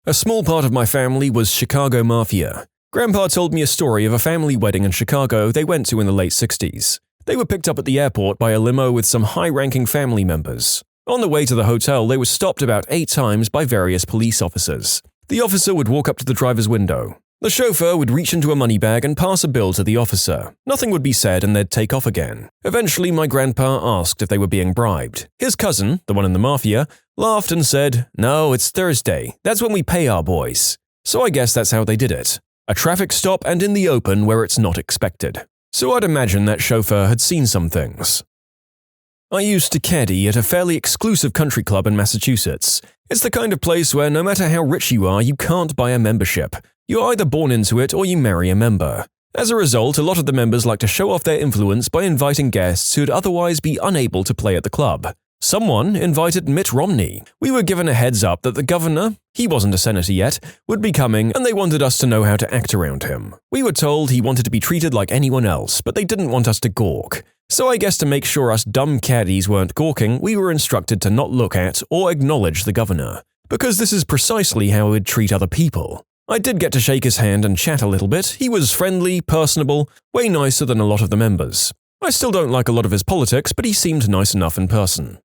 A small part of my family was Chicago Mafia. Grandpa told me a story of a family wedding in Chicago they went to in the late 60s. They were picked up at the airport by a limo with some high-ranking family members. On the way to the hotel, they were stopped about 8 times by various police officers. The officer would walk up to the driver's window. The chauffeur would reach into a money bag and pass a bill to the officer. Nothing would be said and they'd take off again. Eventually, my grandpa asked if they were being bribed. His cousin, the one in the mafia, laughed and said, "No, it's Thursday. That's when we pay our boys." So I guess that's how they did it. A traffic stop and in the open where it's not expected. So I'd imagine that chauffeur had seen some things. I used to caddy at a fairly exclusive country club in Massachusetts. It's the kind of place where no matter how rich you are, you can't buy a membership. You're either born into it or you marry a member. As a result, a lot of the members like to show off their influence by inviting guests who'd otherwise be unable to play at the club. Someone invited Mitt Romney. We were given a heads up that the governor, he wasn't a senator yet, would be coming and they wanted us to know how to act around him. We were told he wanted to be treated like anyone else, but they didn't want us to gawk. So I guess to make sure us dumb caddies weren't gawking, we were instructed to not look at or acknowledge the governor. Because this is precisely how we'd treat other people. I did get to shake his hand and chat a little bit. He was friendly, personable, way nicer than a lot of the members. I still don't like a lot of his politics, but he seemed nice enough in person.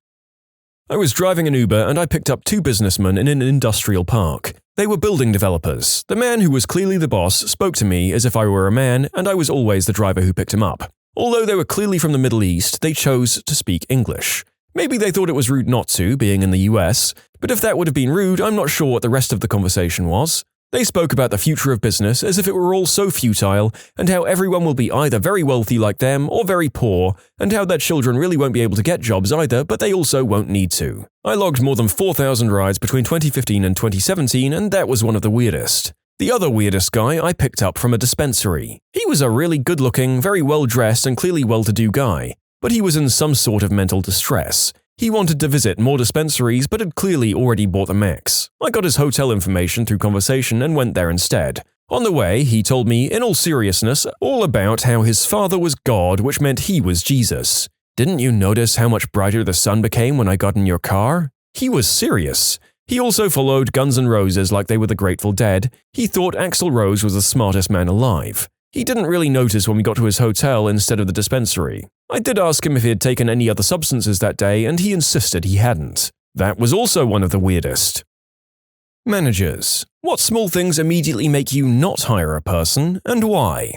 I was driving an Uber and I picked up 2 businessmen in an industrial park. They were building developers. The man who was clearly the boss spoke to me as if I were a man and I was always the driver who picked him up. Although they were clearly from the Middle East, they chose to speak English. Maybe they thought it was rude not to, being in the US, but if that would have been rude, I'm not sure what the rest of the conversation was. They spoke about the future of business as if it were all so futile, and how everyone will be either very wealthy like them or very poor, and how their children really won't be able to get jobs either, but they also won't need to. I logged more than 4,000 rides between 2015 and 2017, and that was one of the weirdest. The other weirdest guy I picked up from a dispensary. He was a really good-looking, very well-dressed and clearly well-to-do guy, but he was in some sort of mental distress. He wanted to visit more dispensaries but had clearly already bought the max. I got his hotel information through conversation and went there instead. On the way, he told me, in all seriousness, all about how his father was God, which meant he was Jesus. "Didn't you notice how much brighter the sun became when I got in your car?" He was serious. He also followed Guns N' Roses like they were the Grateful Dead. He thought Axl Rose was the smartest man alive. He didn't really notice when we got to his hotel instead of the dispensary. I did ask him if he had taken any other substances that day, and he insisted he hadn't. That was also one of the weirdest. Managers. What small things immediately make you not hire a person, and why?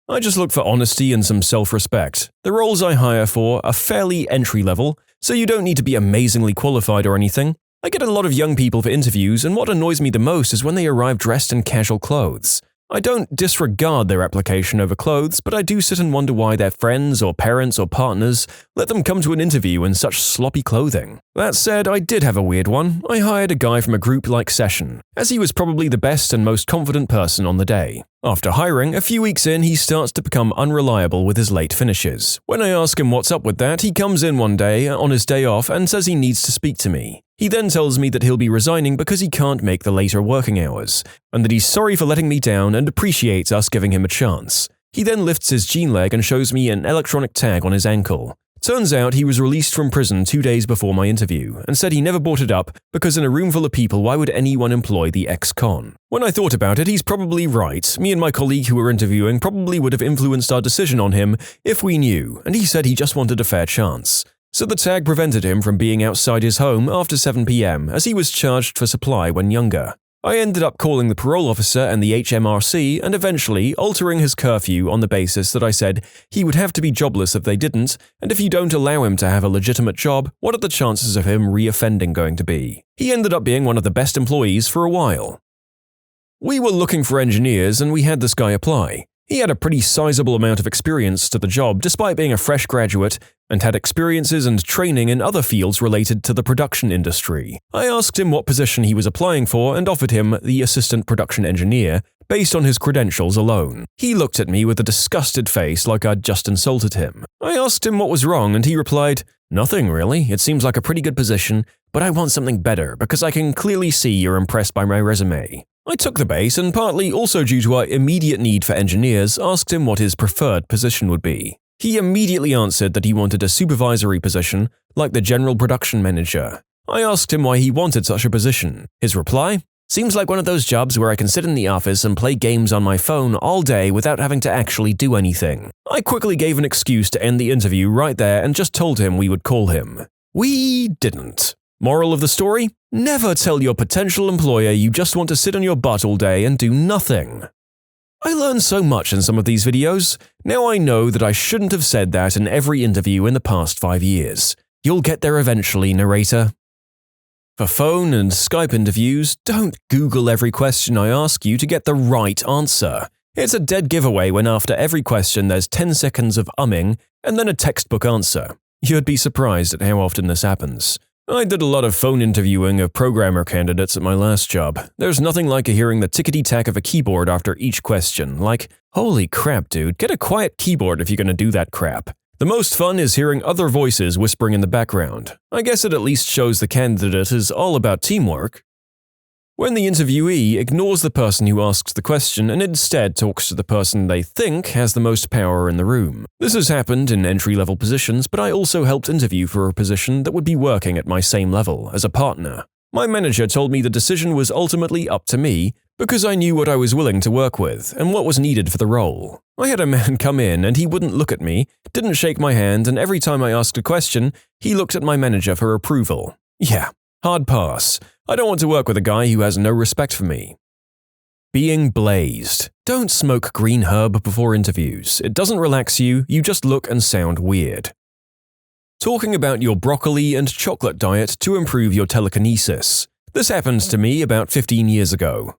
I just look for honesty and some self-respect. The roles I hire for are fairly entry-level, so you don't need to be amazingly qualified or anything. I get a lot of young people for interviews, and what annoys me the most is when they arrive dressed in casual clothes. I don't disregard their application over clothes, but I do sit and wonder why their friends or parents or partners let them come to an interview in such sloppy clothing. That said, I did have a weird one. I hired a guy from a group-like session, as he was probably the best and most confident person on the day. After hiring, a few weeks in, he starts to become unreliable with his late finishes. When I ask him what's up with that, he comes in one day, on his day off, and says he needs to speak to me. He then tells me that he'll be resigning because he can't make the later working hours, and that he's sorry for letting me down and appreciates us giving him a chance. He then lifts his jean leg and shows me an electronic tag on his ankle. Turns out he was released from prison 2 days before my interview and said he never brought it up because in a room full of people, why would anyone employ the ex-con? When I thought about it, he's probably right. Me and my colleague who were interviewing probably would have influenced our decision on him if we knew, and he said he just wanted a fair chance. So the tag prevented him from being outside his home after 7 p.m. as he was charged for supply when younger. I ended up calling the parole officer and the HMRC and eventually altering his curfew on the basis that I said he would have to be jobless if they didn't, and if you don't allow him to have a legitimate job, what are the chances of him re-offending going to be? He ended up being one of the best employees for a while. We were looking for engineers and we had this guy apply. He had a pretty sizable amount of experience to the job despite being a fresh graduate and had experiences and training in other fields related to the production industry. I asked him what position he was applying for and offered him the assistant production engineer based on his credentials alone. He looked at me with a disgusted face like I'd just insulted him. I asked him what was wrong and he replied, "Nothing really, it seems like a pretty good position, but I want something better because I can clearly see you're impressed by my resume." I took the bait and partly also due to our immediate need for engineers, asked him what his preferred position would be. He immediately answered that he wanted a supervisory position, like the general production manager. I asked him why he wanted such a position. His reply? "Seems like one of those jobs where I can sit in the office and play games on my phone all day without having to actually do anything." I quickly gave an excuse to end the interview right there and just told him we would call him. We didn't. Moral of the story? Never tell your potential employer you just want to sit on your butt all day and do nothing. I learned so much in some of these videos. Now I know that I shouldn't have said that in every interview in the past 5 years. You'll get there eventually, narrator. For phone and Skype interviews, don't Google every question I ask you to get the right answer. It's a dead giveaway when after every question there's 10 seconds of umming and then a textbook answer. You'd be surprised at how often this happens. I did a lot of phone interviewing of programmer candidates at my last job. There's nothing like hearing the tickety-tack of a keyboard after each question, like, "Holy crap, dude, get a quiet keyboard if you're gonna do that crap." The most fun is hearing other voices whispering in the background. I guess it at least shows the candidate is all about teamwork. When the interviewee ignores the person who asks the question and instead talks to the person they think has the most power in the room. This has happened in entry-level positions, but I also helped interview for a position that would be working at my same level, as a partner. My manager told me the decision was ultimately up to me because I knew what I was willing to work with and what was needed for the role. I had a man come in and he wouldn't look at me, didn't shake my hand, and every time I asked a question, he looked at my manager for approval. Yeah, hard pass. I don't want to work with a guy who has no respect for me. Being blazed. Don't smoke green herb before interviews. It doesn't relax you, you just look and sound weird. Talking about your broccoli and chocolate diet to improve your telekinesis. This happened to me about 15 years ago.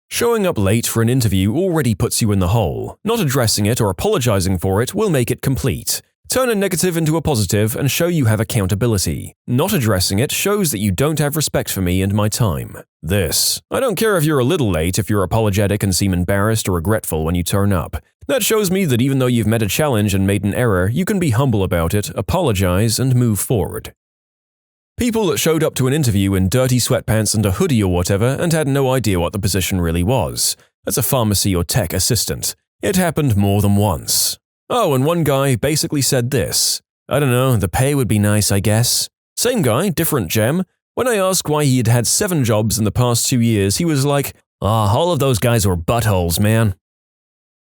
Showing up late for an interview already puts you in the hole. Not addressing it or apologizing for it will make it complete. Turn a negative into a positive and show you have accountability. Not addressing it shows that you don't have respect for me and my time. This. I don't care if you're a little late if you're apologetic and seem embarrassed or regretful when you turn up. That shows me that even though you've met a challenge and made an error, you can be humble about it, apologize, and move forward. People that showed up to an interview in dirty sweatpants and a hoodie or whatever and had no idea what the position really was. As a pharmacy or tech assistant. It happened more than once. Oh, and one guy basically said this. "I don't know, the pay would be nice, I guess." Same guy, different gem. When I asked why he had had 7 jobs in the past 2 years, he was like, all of those guys were buttholes, man."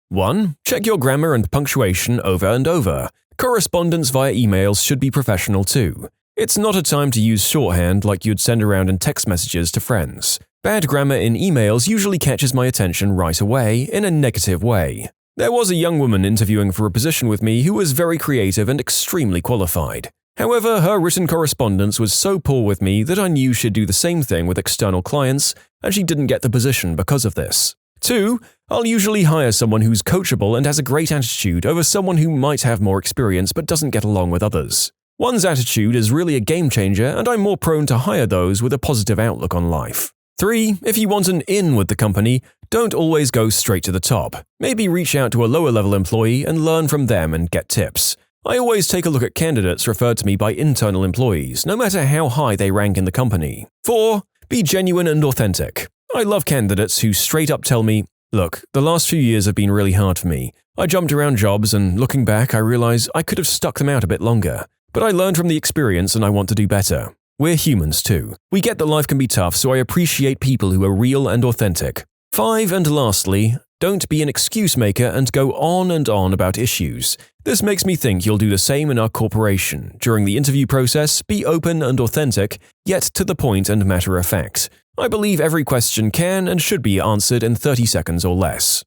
1. Check your grammar and punctuation over and over. Correspondence via emails should be professional too. It's not a time to use shorthand like you'd send around in text messages to friends. Bad grammar in emails usually catches my attention right away in a negative way. There was a young woman interviewing for a position with me who was very creative and extremely qualified. However, her written correspondence was so poor with me that I knew she'd do the same thing with external clients, and she didn't get the position because of this. 2. I'll usually hire someone who's coachable and has a great attitude over someone who might have more experience but doesn't get along with others. One's attitude is really a game changer, and I'm more prone to hire those with a positive outlook on life. 3. If you want an in with the company, don't always go straight to the top. Maybe reach out to a lower-level employee and learn from them and get tips. I always take a look at candidates referred to me by internal employees, no matter how high they rank in the company. 4. Be genuine and authentic. I love candidates who straight up tell me, "Look, the last few years have been really hard for me. I jumped around jobs and looking back I realize I could have stuck them out a bit longer. But I learned from the experience and I want to do better." We're humans too. We get that life can be tough, so I appreciate people who are real and authentic. 5. And lastly, don't be an excuse maker and go on and on about issues. This makes me think you'll do the same in our corporation. During the interview process, be open and authentic, yet to the point and matter of fact. I believe every question can and should be answered in 30 seconds or less.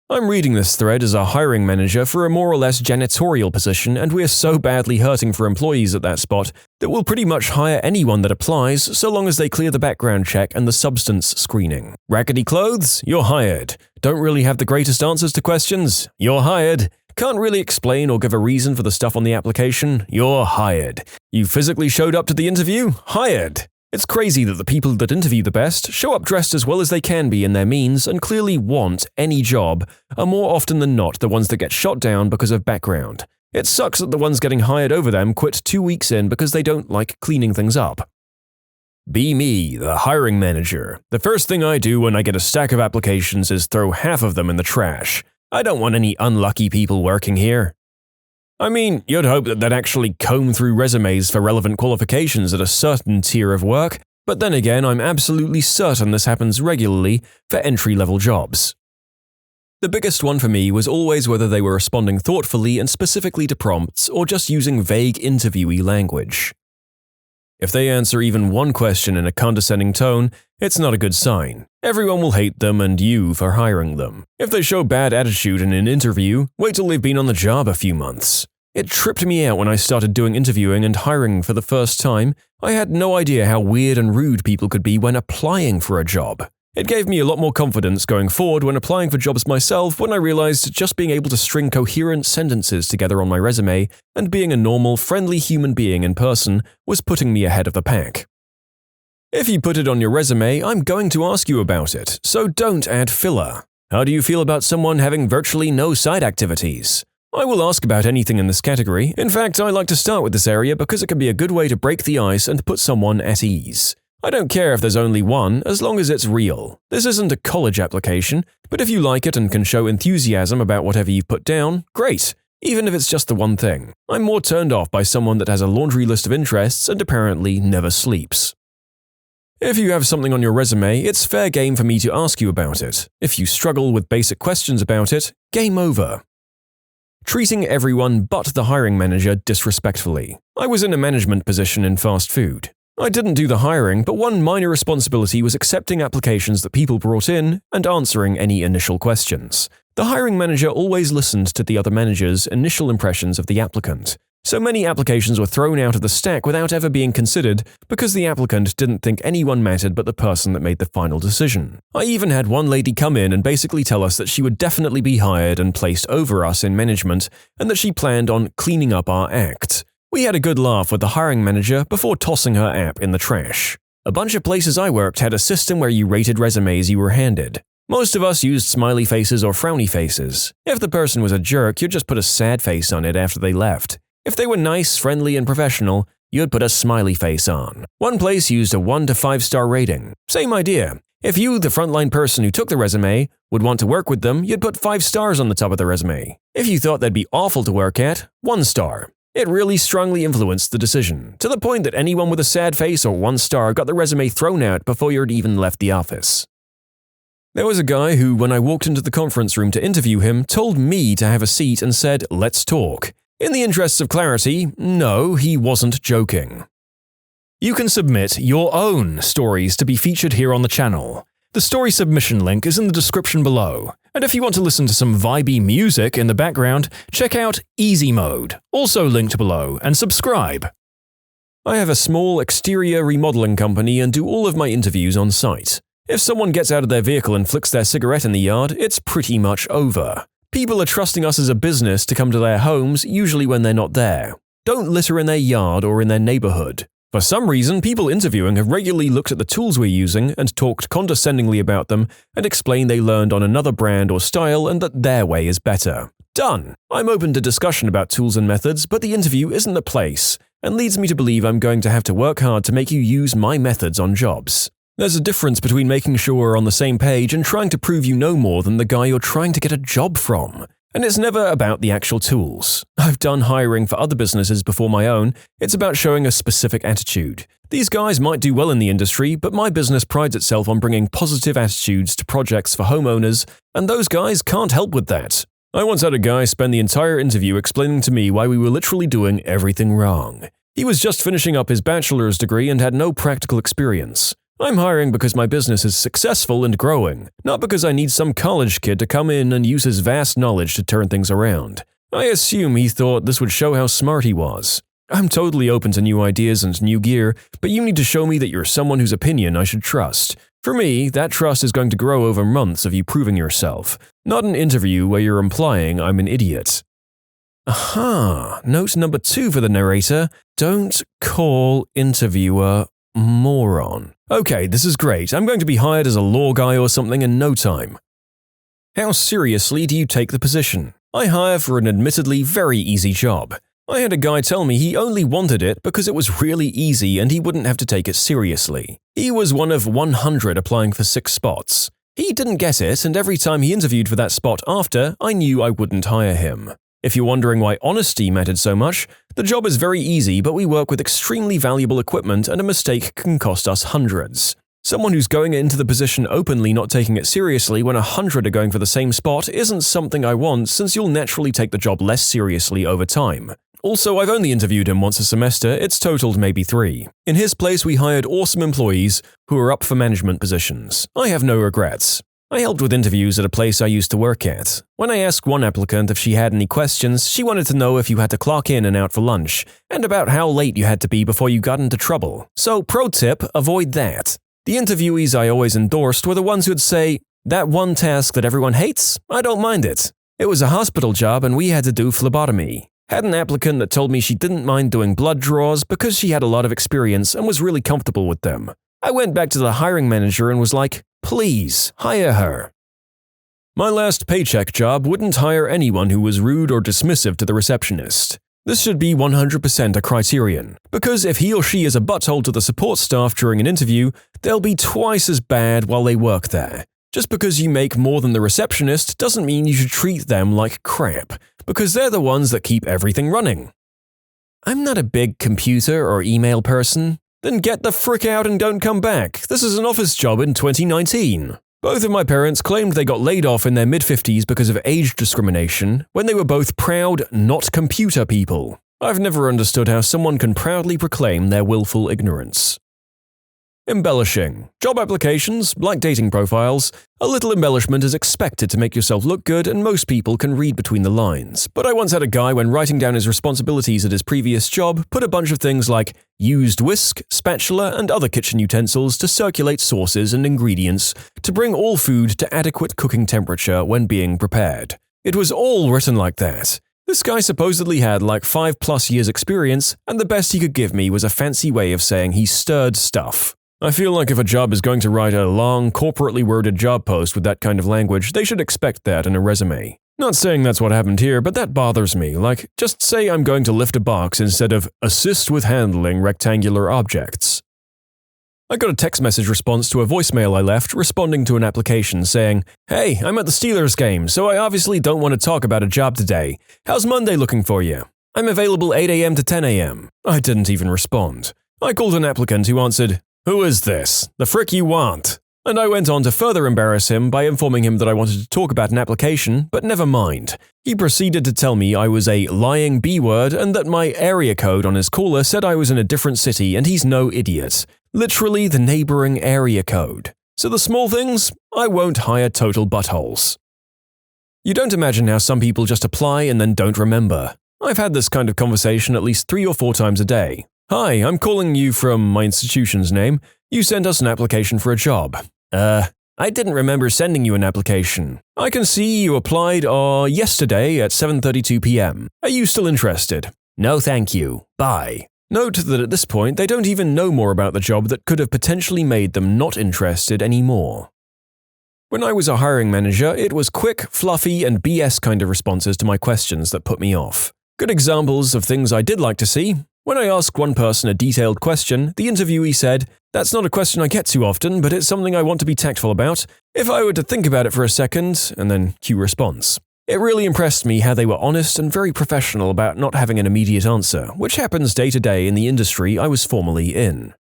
I'm reading this thread as a hiring manager for a more or less janitorial position, and we're so badly hurting for employees at that spot that we'll pretty much hire anyone that applies so long as they clear the background check and the substance screening. Raggedy clothes? You're hired. Don't really have the greatest answers to questions? You're hired. Can't really explain or give a reason for the stuff on the application? You're hired. You physically showed up to the interview? Hired. It's crazy that the people that interview the best, show up dressed as well as they can be in their means, and clearly want any job, are more often than not the ones that get shot down because of background. It sucks that the ones getting hired over them quit 2 weeks in because they don't like cleaning things up. Be me, the hiring manager. The first thing I do when I get a stack of applications is throw half of them in the trash. I don't want any unlucky people working here. I mean, you'd hope that they'd actually comb through resumes for relevant qualifications at a certain tier of work, but then again, I'm absolutely certain this happens regularly for entry-level jobs. The biggest one for me was always whether they were responding thoughtfully and specifically to prompts or just using vague interviewee language. If they answer even one question in a condescending tone, it's not a good sign. Everyone will hate them and you for hiring them. If they show bad attitude in an interview, wait till they've been on the job a few months. It tripped me out when I started doing interviewing and hiring for the first time. I had no idea how weird and rude people could be when applying for a job. It gave me a lot more confidence going forward when applying for jobs myself when I realized just being able to string coherent sentences together on my resume and being a normal, friendly human being in person was putting me ahead of the pack. If you put it on your resume, I'm going to ask you about it, so don't add filler. How do you feel about someone having virtually no side activities? I will ask about anything in this category. In fact, I like to start with this area because it can be a good way to break the ice and put someone at ease. I don't care if there's only one, as long as it's real. This isn't a college application, but if you like it and can show enthusiasm about whatever you've put down, great, even if it's just the one thing. I'm more turned off by someone that has a laundry list of interests and apparently never sleeps. If you have something on your resume, it's fair game for me to ask you about it. If you struggle with basic questions about it, game over. Treating everyone but the hiring manager disrespectfully. I was in a management position in fast food. I didn't do the hiring, but one minor responsibility was accepting applications that people brought in and answering any initial questions. The hiring manager always listened to the other managers' initial impressions of the applicant. So many applications were thrown out of the stack without ever being considered because the applicant didn't think anyone mattered but the person that made the final decision. I even had one lady come in and basically tell us that she would definitely be hired and placed over us in management and that she planned on cleaning up our act. We had a good laugh with the hiring manager before tossing her app in the trash. A bunch of places I worked had a system where you rated resumes you were handed. Most of us used smiley faces or frowny faces. If the person was a jerk, you'd just put a sad face on it after they left. If they were nice, friendly, and professional, you'd put a smiley face on. One place used a 1 to 5 star rating. Same idea. If you, the frontline person who took the resume, would want to work with them, you'd put 5 stars on the top of the resume. If you thought they'd be awful to work at, 1 star. It really strongly influenced the decision, to the point that anyone with a sad face or 1 star got the resume thrown out before you'd even left the office. There was a guy who, when I walked into the conference room to interview him, told me to have a seat and said, "Let's talk." In the interests of clarity, no, he wasn't joking. You can submit your own stories to be featured here on the channel. The story submission link is in the description below, and if you want to listen to some vibey music in the background, check out easymode, also linked below, and subscribe. I have a small exterior remodeling company and do all of my interviews on site. If someone gets out of their vehicle and flicks their cigarette in the yard, it's pretty much over. People are trusting us as a business to come to their homes, usually when they're not there. Don't litter in their yard or in their neighborhood. For some reason, people interviewing have regularly looked at the tools we're using and talked condescendingly about them and explained they learned on another brand or style and that their way is better. Done! I'm open to discussion about tools and methods, but the interview isn't the place, and leads me to believe I'm going to have to work hard to make you use my methods on jobs. There's a difference between making sure we're on the same page and trying to prove you know more than the guy you're trying to get a job from. And it's never about the actual tools. I've done hiring for other businesses before my own. It's about showing a specific attitude. These guys might do well in the industry, but my business prides itself on bringing positive attitudes to projects for homeowners, and those guys can't help with that. I once had a guy spend the entire interview explaining to me why we were literally doing everything wrong. He was just finishing up his bachelor's degree and had no practical experience. I'm hiring because my business is successful and growing, not because I need some college kid to come in and use his vast knowledge to turn things around. I assume he thought this would show how smart he was. I'm totally open to new ideas and new gear, but you need to show me that you're someone whose opinion I should trust. For me, that trust is going to grow over months of you proving yourself, not an interview where you're implying I'm an idiot. Aha! Note number 2 for the narrator: don't call interviewer moron. Okay, this is great. I'm going to be hired as a law guy or something in no time. How seriously do you take the position? I hire for an admittedly very easy job. I had a guy tell me he only wanted it because it was really easy and he wouldn't have to take it seriously. He was one of 100 applying for 6 spots. He didn't get it, and every time he interviewed for that spot after, I knew I wouldn't hire him. If you're wondering why honesty mattered so much, the job is very easy, but we work with extremely valuable equipment and a mistake can cost us hundreds. Someone who's going into the position openly not taking it seriously when 100 are going for the same spot isn't something I want, since you'll naturally take the job less seriously over time. Also, I've only interviewed him once a semester, it's totaled maybe 3. In his place, we hired awesome employees who are up for management positions. I have no regrets. I helped with interviews at a place I used to work at. When I asked one applicant if she had any questions, she wanted to know if you had to clock in and out for lunch, and about how late you had to be before you got into trouble. So, pro tip, avoid that. The interviewees I always endorsed were the ones who'd say, "That one task that everyone hates? I don't mind it. It was a hospital job and we had to do phlebotomy." Had an applicant that told me she didn't mind doing blood draws because she had a lot of experience and was really comfortable with them. I went back to the hiring manager and was like, "Please, hire her." My last paycheck job wouldn't hire anyone who was rude or dismissive to the receptionist. This should be 100% a criterion, because if he or she is a butthole to the support staff during an interview, they'll be twice as bad while they work there. Just because you make more than the receptionist doesn't mean you should treat them like crap, because they're the ones that keep everything running. I'm not a big computer or email person. Then get the frick out and don't come back. This is an office job in 2019. Both of my parents claimed they got laid off in their mid-50s because of age discrimination, when they were both proud, not computer people. I've never understood how someone can proudly proclaim their willful ignorance. Embellishing. Job applications, like dating profiles, a little embellishment is expected to make yourself look good and most people can read between the lines. But I once had a guy, when writing down his responsibilities at his previous job, put a bunch of things like used whisk, spatula, and other kitchen utensils to circulate sauces and ingredients to bring all food to adequate cooking temperature when being prepared. It was all written like that. This guy supposedly had like 5+ years experience, and the best he could give me was a fancy way of saying he stirred stuff. I feel like if a job is going to write a long, corporately worded job post with that kind of language, they should expect that in a resume. Not saying that's what happened here, but that bothers me. Like, just say I'm going to lift a box instead of assist with handling rectangular objects. I got a text message response to a voicemail I left responding to an application saying, "Hey, I'm at the Steelers game, so I obviously don't want to talk about a job today. How's Monday looking for you? I'm available 8 a.m. to 10 a.m. I didn't even respond. I called an applicant who answered, "Who is this? The frick you want?" And I went on to further embarrass him by informing him that I wanted to talk about an application, but never mind. He proceeded to tell me I was a lying B-word and that my area code on his caller said I was in a different city and he's no idiot. Literally the neighboring area code. So the small things, I won't hire total buttholes. You don't imagine how some people just apply and then don't remember. I've had this kind of conversation at least 3 or 4 times a day. Hi, I'm calling you from my institution's name. You sent us an application for a job. I didn't remember sending you an application. I can see you applied yesterday at 7:32 p.m. Are you still interested? No thank you. Bye. Note that at this point they don't even know more about the job that could have potentially made them not interested anymore. When I was a hiring manager, it was quick, fluffy, and BS kind of responses to my questions that put me off. Good examples of things I did like to see. When I asked one person a detailed question, the interviewee said, "That's not a question I get too often, but it's something I want to be tactful about. If I were to think about it for a second," and then cue response. It really impressed me how they were honest and very professional about not having an immediate answer, which happens day to day in the industry I was formerly in.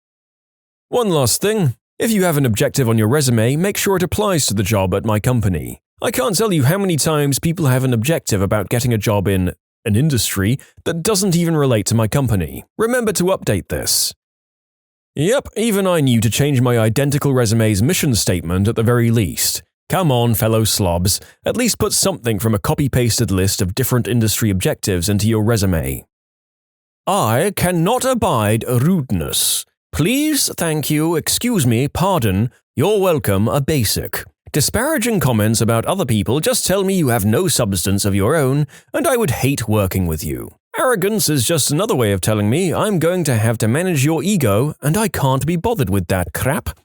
One last thing. If you have an objective on your resume, make sure it applies to the job at my company. I can't tell you how many times people have an objective about getting a job in an industry that doesn't even relate to my company. Remember to update this. Yep, even I knew to change my identical resume's mission statement at the very least. Come on, fellow slobs, at least put something from a copy-pasted list of different industry objectives into your resume. I cannot abide rudeness. Please, thank you, excuse me, pardon, you're welcome, a basic. Disparaging comments about other people just tell me you have no substance of your own, and I would hate working with you. Arrogance is just another way of telling me I'm going to have to manage your ego, and I can't be bothered with that crap.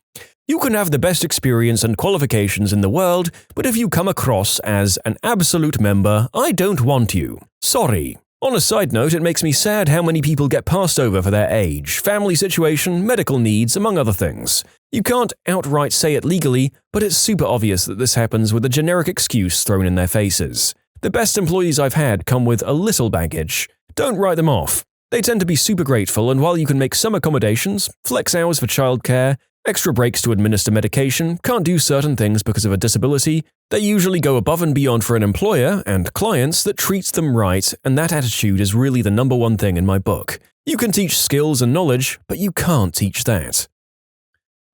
You can have the best experience and qualifications in the world, but if you come across as an absolute member, I don't want you. Sorry. On a side note, it makes me sad how many people get passed over for their age, family situation, medical needs, among other things. You can't outright say it legally, but it's super obvious that this happens with a generic excuse thrown in their faces. The best employees I've had come with a little baggage. Don't write them off. They tend to be super grateful, and while you can make some accommodations, flex hours for childcare, extra breaks to administer medication, can't do certain things because of a disability, they usually go above and beyond for an employer and clients that treats them right, and that attitude is really the number one thing in my book. You can teach skills and knowledge, but you can't teach that.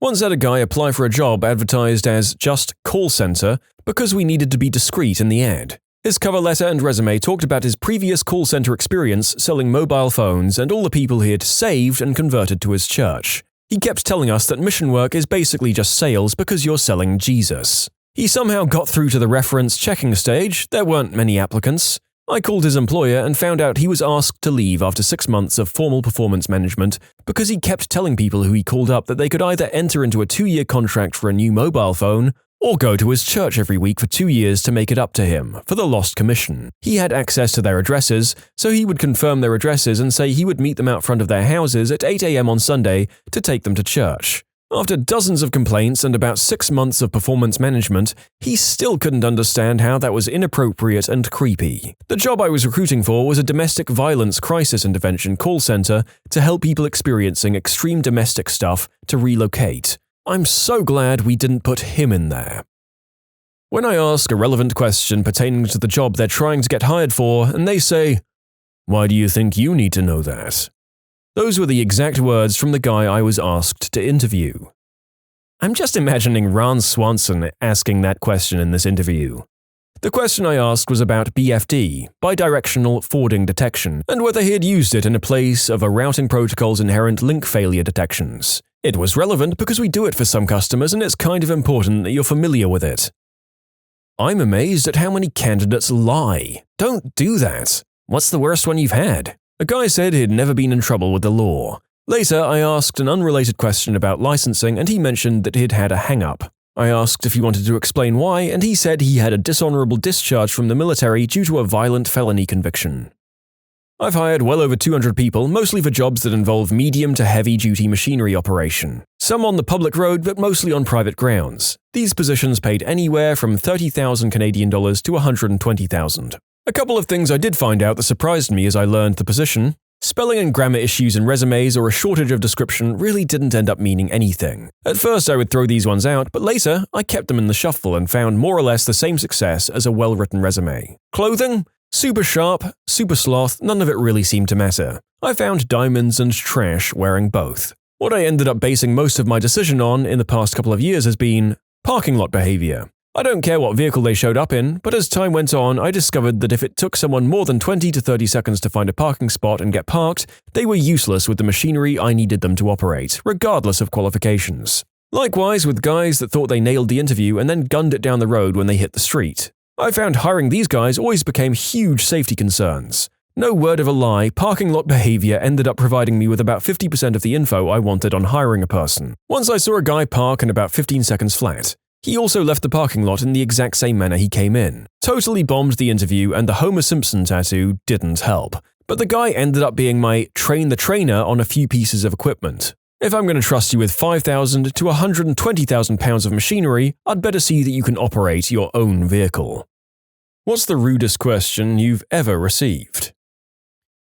Once had a guy apply for a job advertised as just call center because we needed to be discreet in the ad. His cover letter and resume talked about his previous call center experience selling mobile phones and all the people he had saved and converted to his church. He kept telling us that mission work is basically just sales because you're selling Jesus. He somehow got through to the reference checking stage. There weren't many applicants. I called his employer and found out he was asked to leave after 6 months of formal performance management because he kept telling people who he called up that they could either enter into a 2-year contract for a new mobile phone or go to his church every week for 2 years to make it up to him for the lost commission. He had access to their addresses, so he would confirm their addresses and say he would meet them out front of their houses at 8 a.m. on Sunday to take them to church. After dozens of complaints and about 6 months of performance management, he still couldn't understand how that was inappropriate and creepy. The job I was recruiting for was a domestic violence crisis intervention call center to help people experiencing extreme domestic stuff to relocate. I'm so glad we didn't put him in there. When I ask a relevant question pertaining to the job they're trying to get hired for, and they say, "Why do you think you need to know that?" Those were the exact words from the guy I was asked to interview. I'm just imagining Ron Swanson asking that question in this interview. The question I asked was about BFD, bidirectional forwarding detection, and whether he had used it in a place of a routing protocol's inherent link failure detections. It was relevant because we do it for some customers and it's kind of important that you're familiar with it. I'm amazed at how many candidates lie. Don't do that. What's the worst one you've had? A guy said he'd never been in trouble with the law. Later, I asked an unrelated question about licensing and he mentioned that he'd had a hang-up. I asked if he wanted to explain why, and he said he had a dishonorable discharge from the military due to a violent felony conviction. I've hired well over 200 people, mostly for jobs that involve medium to heavy-duty machinery operation. Some on the public road, but mostly on private grounds. These positions paid anywhere from $30,000 Canadian dollars to $120,000. A couple of things I did find out that surprised me as I learned the position. Spelling and grammar issues in resumes or a shortage of description really didn't end up meaning anything. At first I would throw these ones out, but later I kept them in the shuffle and found more or less the same success as a well-written resume. Clothing? Super sharp, super sloth, none of it really seemed to matter. I found diamonds and trash wearing both. What I ended up basing most of my decision on in the past couple of years has been parking lot behavior. I don't care what vehicle they showed up in, but as time went on, I discovered that if it took someone more than 20 to 30 seconds to find a parking spot and get parked, they were useless with the machinery I needed them to operate, regardless of qualifications. Likewise with guys that thought they nailed the interview and then gunned it down the road when they hit the street. I found hiring these guys always became huge safety concerns. No word of a lie, parking lot behavior ended up providing me with about 50% of the info I wanted on hiring a person. Once I saw a guy park in about 15 seconds flat. He also left the parking lot in the exact same manner he came in. Totally bombed the interview, and the Homer Simpson tattoo didn't help. But the guy ended up being my train the trainer on a few pieces of equipment. If I'm going to trust you with 5,000 to 120,000 pounds of machinery, I'd better see that you can operate your own vehicle. What's the rudest question you've ever received?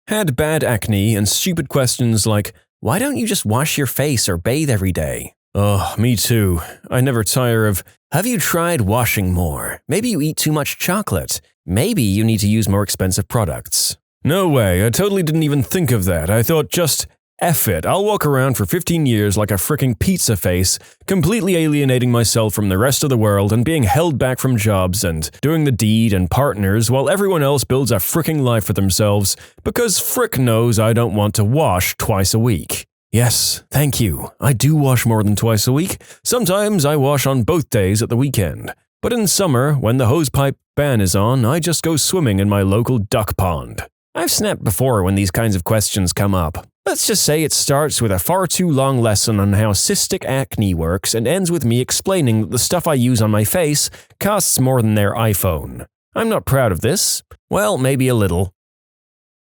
Had bad acne and stupid questions like, why don't you just wash your face or bathe every day? Oh, me too. I never tire of, have you tried washing more? Maybe you eat too much chocolate. Maybe you need to use more expensive products. No way, I totally didn't even think of that. I thought just, F it, I'll walk around for 15 years like a fricking pizza face, completely alienating myself from the rest of the world and being held back from jobs and doing the deed and partners while everyone else builds a fricking life for themselves because frick knows I don't want to wash twice a week. Yes, thank you. I do wash more than twice a week. Sometimes I wash on both days at the weekend. But in summer, when the hosepipe ban is on, I just go swimming in my local duck pond. I've snapped before when these kinds of questions come up. Let's just say it starts with a far too long lesson on how cystic acne works and ends with me explaining that the stuff I use on my face costs more than their iPhone. I'm not proud of this. Well, maybe a little.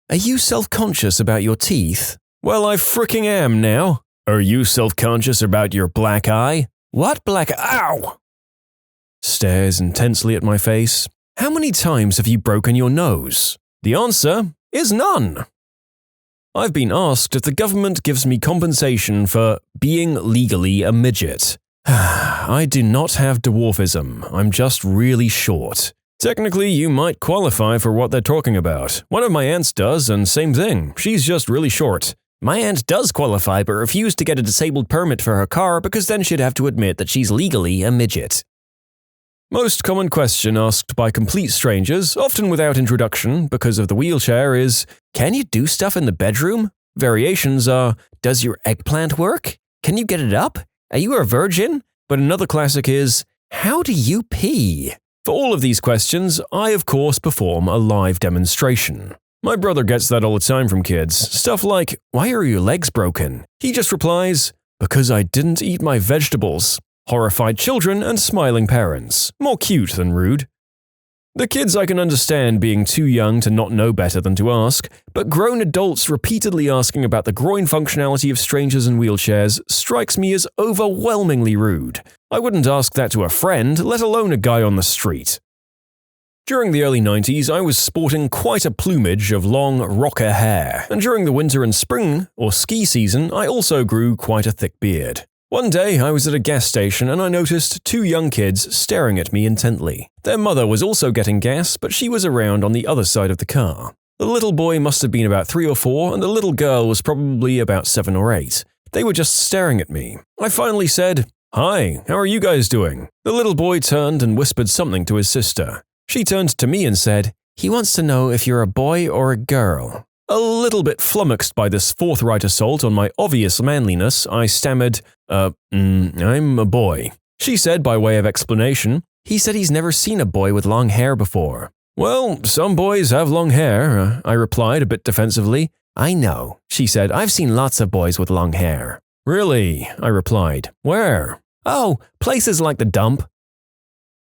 Are you self-conscious about your teeth? Well, I fricking am now. Are you self-conscious about your black eye? What black ow? Stares intensely at my face. How many times have you broken your nose? The answer is none. I've been asked if the government gives me compensation for being legally a midget. I do not have dwarfism, I'm just really short. Technically, you might qualify for what they're talking about. One of my aunts does, and same thing, she's just really short. My aunt does qualify but refused to get a disabled permit for her car because then she'd have to admit that she's legally a midget. Most common question asked by complete strangers, often without introduction because of the wheelchair, is, can you do stuff in the bedroom? Variations are, does your eggplant work? Can you get it up? Are you a virgin? But another classic is, how do you pee? For all of these questions, I of course perform a live demonstration. My brother gets that all the time from kids. Stuff like, why are your legs broken? He just replies, because I didn't eat my vegetables. Horrified children and smiling parents. More cute than rude. The kids I can understand being too young to not know better than to ask, but grown adults repeatedly asking about the groin functionality of strangers in wheelchairs strikes me as overwhelmingly rude. I wouldn't ask that to a friend, let alone a guy on the street. During the early 90s, I was sporting quite a plumage of long rocker hair, and during the winter and spring, or ski season, I also grew quite a thick beard. One day, I was at a gas station and I noticed two young kids staring at me intently. Their mother was also getting gas, but she was around on the other side of the car. The little boy must have been about 3 or 4, and the little girl was probably about 7 or 8. They were just staring at me. I finally said, "Hi, how are you guys doing?" The little boy turned and whispered something to his sister. She turned to me and said, "He wants to know if you're a boy or a girl." A little bit flummoxed by this forthright assault on my obvious manliness, I stammered, I'm a boy. She said by way of explanation, "He said he's never seen a boy with long hair before." "Well, some boys have long hair," I replied a bit defensively. "I know," she said, "I've seen lots of boys with long hair." "Really?" I replied. "Where?" "Oh, places like the dump."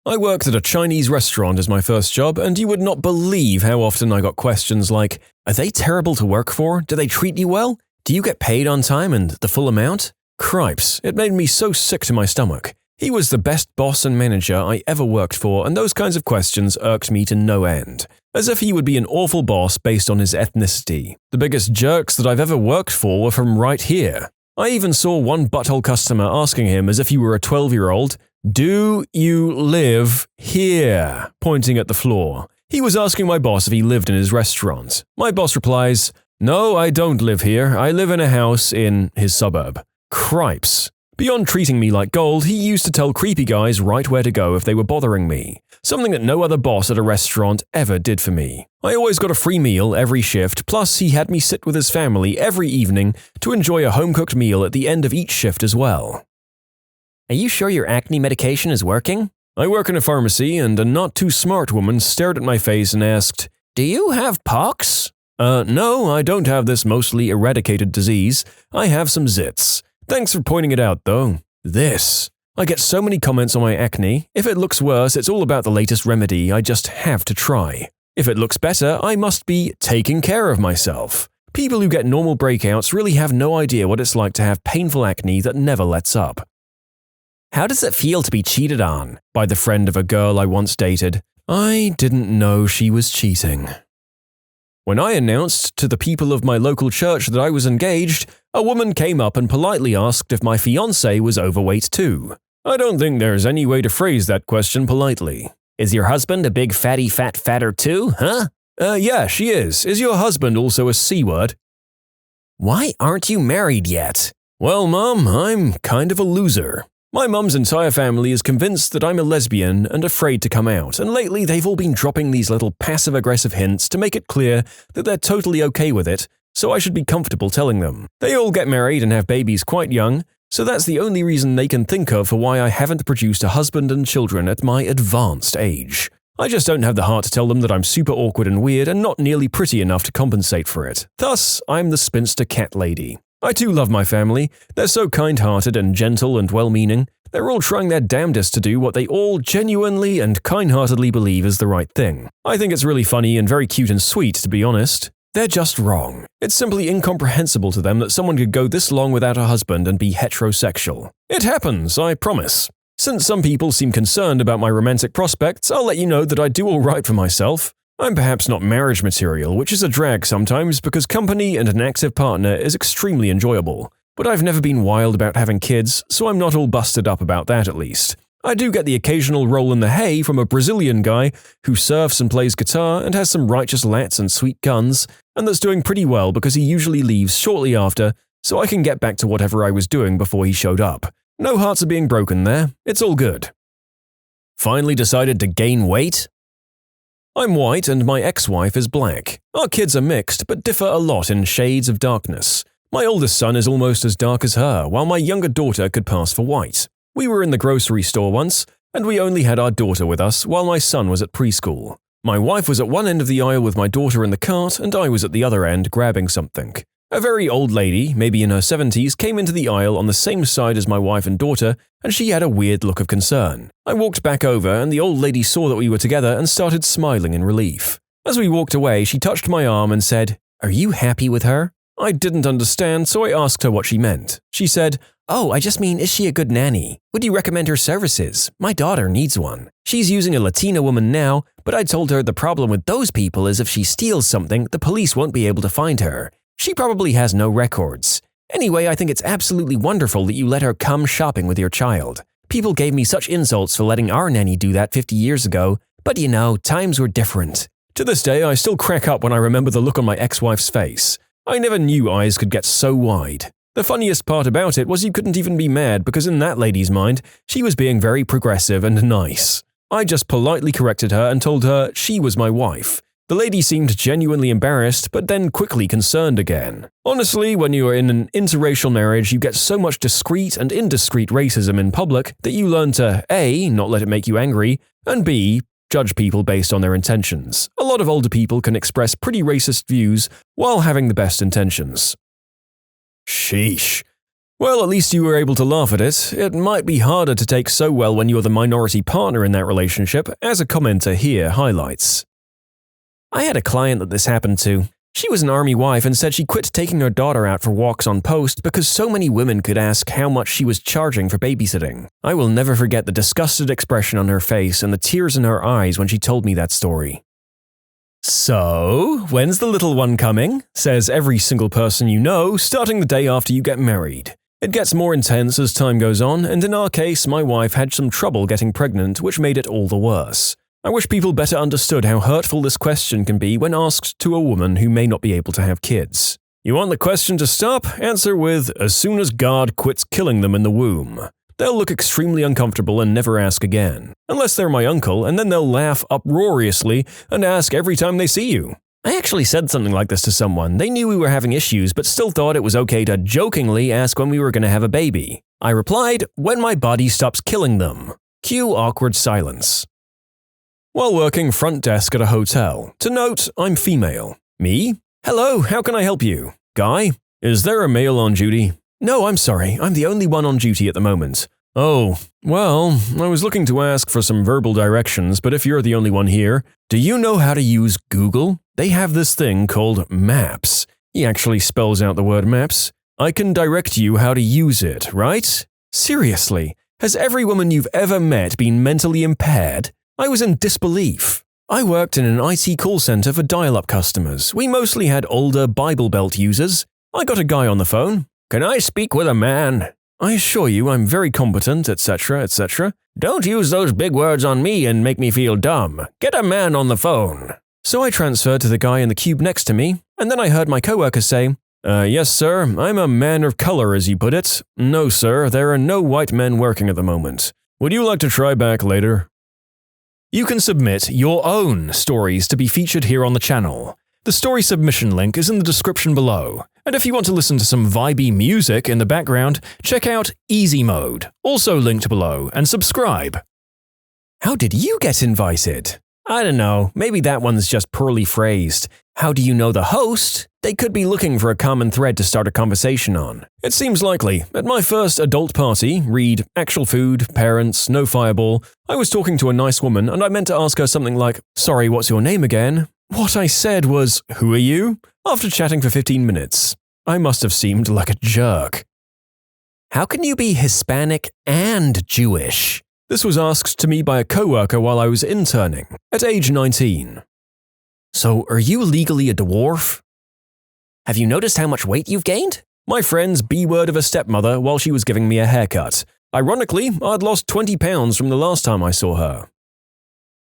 I worked at a Chinese restaurant as my first job, and you would not believe how often I got questions like, "Are they terrible to work for? Do they treat you well? Do you get paid on time and the full amount?" Cripes, it made me so sick to my stomach. He was the best boss and manager I ever worked for, and those kinds of questions irked me to no end. As if he would be an awful boss based on his ethnicity. The biggest jerks that I've ever worked for were from right here. I even saw one butthole customer asking him as if he were a 12-year-old, "Do you live here?" pointing at the floor. He was asking my boss if he lived in his restaurant. My boss replies, "No, I don't live here. I live in a house in his suburb." Cripes. Beyond treating me like gold, he used to tell creepy guys right where to go if they were bothering me, something that no other boss at a restaurant ever did for me. I always got a free meal every shift, plus he had me sit with his family every evening to enjoy a home-cooked meal at the end of each shift as well. Are you sure your acne medication is working? I work in a pharmacy, and a not-too-smart woman stared at my face and asked, "Do you have pox?" No, I don't have this mostly eradicated disease. I have some zits. Thanks for pointing it out, though. This. I get so many comments on my acne. If it looks worse, it's all about the latest remedy I just have to try. If it looks better, I must be taking care of myself. People who get normal breakouts really have no idea what it's like to have painful acne that never lets up. How does it feel to be cheated on? By the friend of a girl I once dated. I didn't know she was cheating. When I announced to the people of my local church that I was engaged, a woman came up and politely asked if my fiancé was overweight too. I don't think there's any way to phrase that question politely. Is your husband a big fatty fatter too, huh? Yeah, she is. Is your husband also a C-word? Why aren't you married yet? Well, Mom, I'm kind of a loser. My mum's entire family is convinced that I'm a lesbian and afraid to come out, and lately they've all been dropping these little passive-aggressive hints to make it clear that they're totally okay with it, so I should be comfortable telling them. They all get married and have babies quite young, so that's the only reason they can think of for why I haven't produced a husband and children at my advanced age. I just don't have the heart to tell them that I'm super awkward and weird and not nearly pretty enough to compensate for it. Thus, I'm the spinster cat lady. I too love my family. They're so kind-hearted and gentle and well-meaning. They're all trying their damnedest to do what they all genuinely and kind-heartedly believe is the right thing. I think it's really funny and very cute and sweet, to be honest. They're just wrong. It's simply incomprehensible to them that someone could go this long without a husband and be heterosexual. It happens, I promise. Since some people seem concerned about my romantic prospects, I'll let you know that I do all right for myself. I'm perhaps not marriage material, which is a drag sometimes because company and an active partner is extremely enjoyable. But I've never been wild about having kids, so I'm not all busted up about that at least. I do get the occasional roll in the hay from a Brazilian guy who surfs and plays guitar and has some righteous lats and sweet guns, and that's doing pretty well because he usually leaves shortly after, so I can get back to whatever I was doing before he showed up. No hearts are being broken there. It's all good. Finally decided to gain weight? I'm white and my ex-wife is black. Our kids are mixed but differ a lot in shades of darkness. My oldest son is almost as dark as her, while my younger daughter could pass for white. We were in the grocery store once, and we only had our daughter with us while my son was at preschool. My wife was at one end of the aisle with my daughter in the cart, and I was at the other end grabbing something. A very old lady, maybe in her 70s, came into the aisle on the same side as my wife and daughter, and she had a weird look of concern. I walked back over, and the old lady saw that we were together and started smiling in relief. As we walked away, she touched my arm and said, "Are you happy with her?" I didn't understand, so I asked her what she meant. She said, "Oh, I just mean, is she a good nanny? Would you recommend her services? My daughter needs one. She's using a Latina woman now, but I told her the problem with those people is if she steals something, the police won't be able to find her. She probably has no records. Anyway, I think it's absolutely wonderful that you let her come shopping with your child. People gave me such insults for letting our nanny do that 50 years ago, but you know, times were different." To this day, I still crack up when I remember the look on my ex-wife's face. I never knew eyes could get so wide. The funniest part about it was you couldn't even be mad because in that lady's mind, she was being very progressive and nice. I just politely corrected her and told her she was my wife. The lady seemed genuinely embarrassed, but then quickly concerned again. Honestly, when you are in an interracial marriage, you get so much discreet and indiscreet racism in public that you learn to A, not let it make you angry, and B, judge people based on their intentions. A lot of older people can express pretty racist views while having the best intentions. Sheesh. Well, at least you were able to laugh at it. It might be harder to take so well when you're the minority partner in that relationship, as a commenter here highlights. I had a client that this happened to. She was an army wife and said she quit taking her daughter out for walks on post because so many women could ask how much she was charging for babysitting. I will never forget the disgusted expression on her face and the tears in her eyes when she told me that story. "So, when's the little one coming?" says every single person you know, starting the day after you get married. It gets more intense as time goes on, and in our case, my wife had some trouble getting pregnant, which made it all the worse. I wish people better understood how hurtful this question can be when asked to a woman who may not be able to have kids. You want the question to stop? Answer with, as soon as God quits killing them in the womb. They'll look extremely uncomfortable and never ask again. Unless they're my uncle, and then they'll laugh uproariously and ask every time they see you. I actually said something like this to someone. They knew we were having issues, but still thought it was okay to jokingly ask when we were going to have a baby. I replied, when my body stops killing them. Cue awkward silence. While working front desk at a hotel. To note, I'm female. Me? Hello, how can I help you? Guy? Is there a male on duty? No, I'm sorry, I'm the only one on duty at the moment. Oh, well, I was looking to ask for some verbal directions, but if you're the only one here, do you know how to use Google? They have this thing called Maps. He actually spells out the word maps. I can direct you how to use it, right? Seriously, has every woman you've ever met been mentally impaired? I was in disbelief. I worked in an IT call center for dial-up customers. We mostly had older Bible Belt users. I got a guy on the phone. Can I speak with a man? I assure you I'm very competent, etc., etc. Don't use those big words on me and make me feel dumb. Get a man on the phone. So I transferred to the guy in the cube next to me, and then I heard my coworker say, yes, sir, I'm a man of color, as you put it. No, sir, there are no white men working at the moment. Would you like to try back later? You can submit your own stories to be featured here on the channel. The story submission link is in the description below. And if you want to listen to some vibey music in the background, check out easymode, also linked below, and subscribe. How did you get invited? I don't know, maybe that one's just poorly phrased. How do you know the host? They could be looking for a common thread to start a conversation on. It seems likely. At my first adult party, read actual food, parents, no fireball, I was talking to a nice woman and I meant to ask her something like, sorry, what's your name again? What I said was, who are you? After chatting for 15 minutes. I must have seemed like a jerk. How can you be Hispanic and Jewish? This was asked to me by a coworker while I was interning, at age 19. So, are you legally a dwarf? Have you noticed how much weight you've gained? My friend's B-word of a stepmother while she was giving me a haircut. Ironically, I'd lost 20 pounds from the last time I saw her.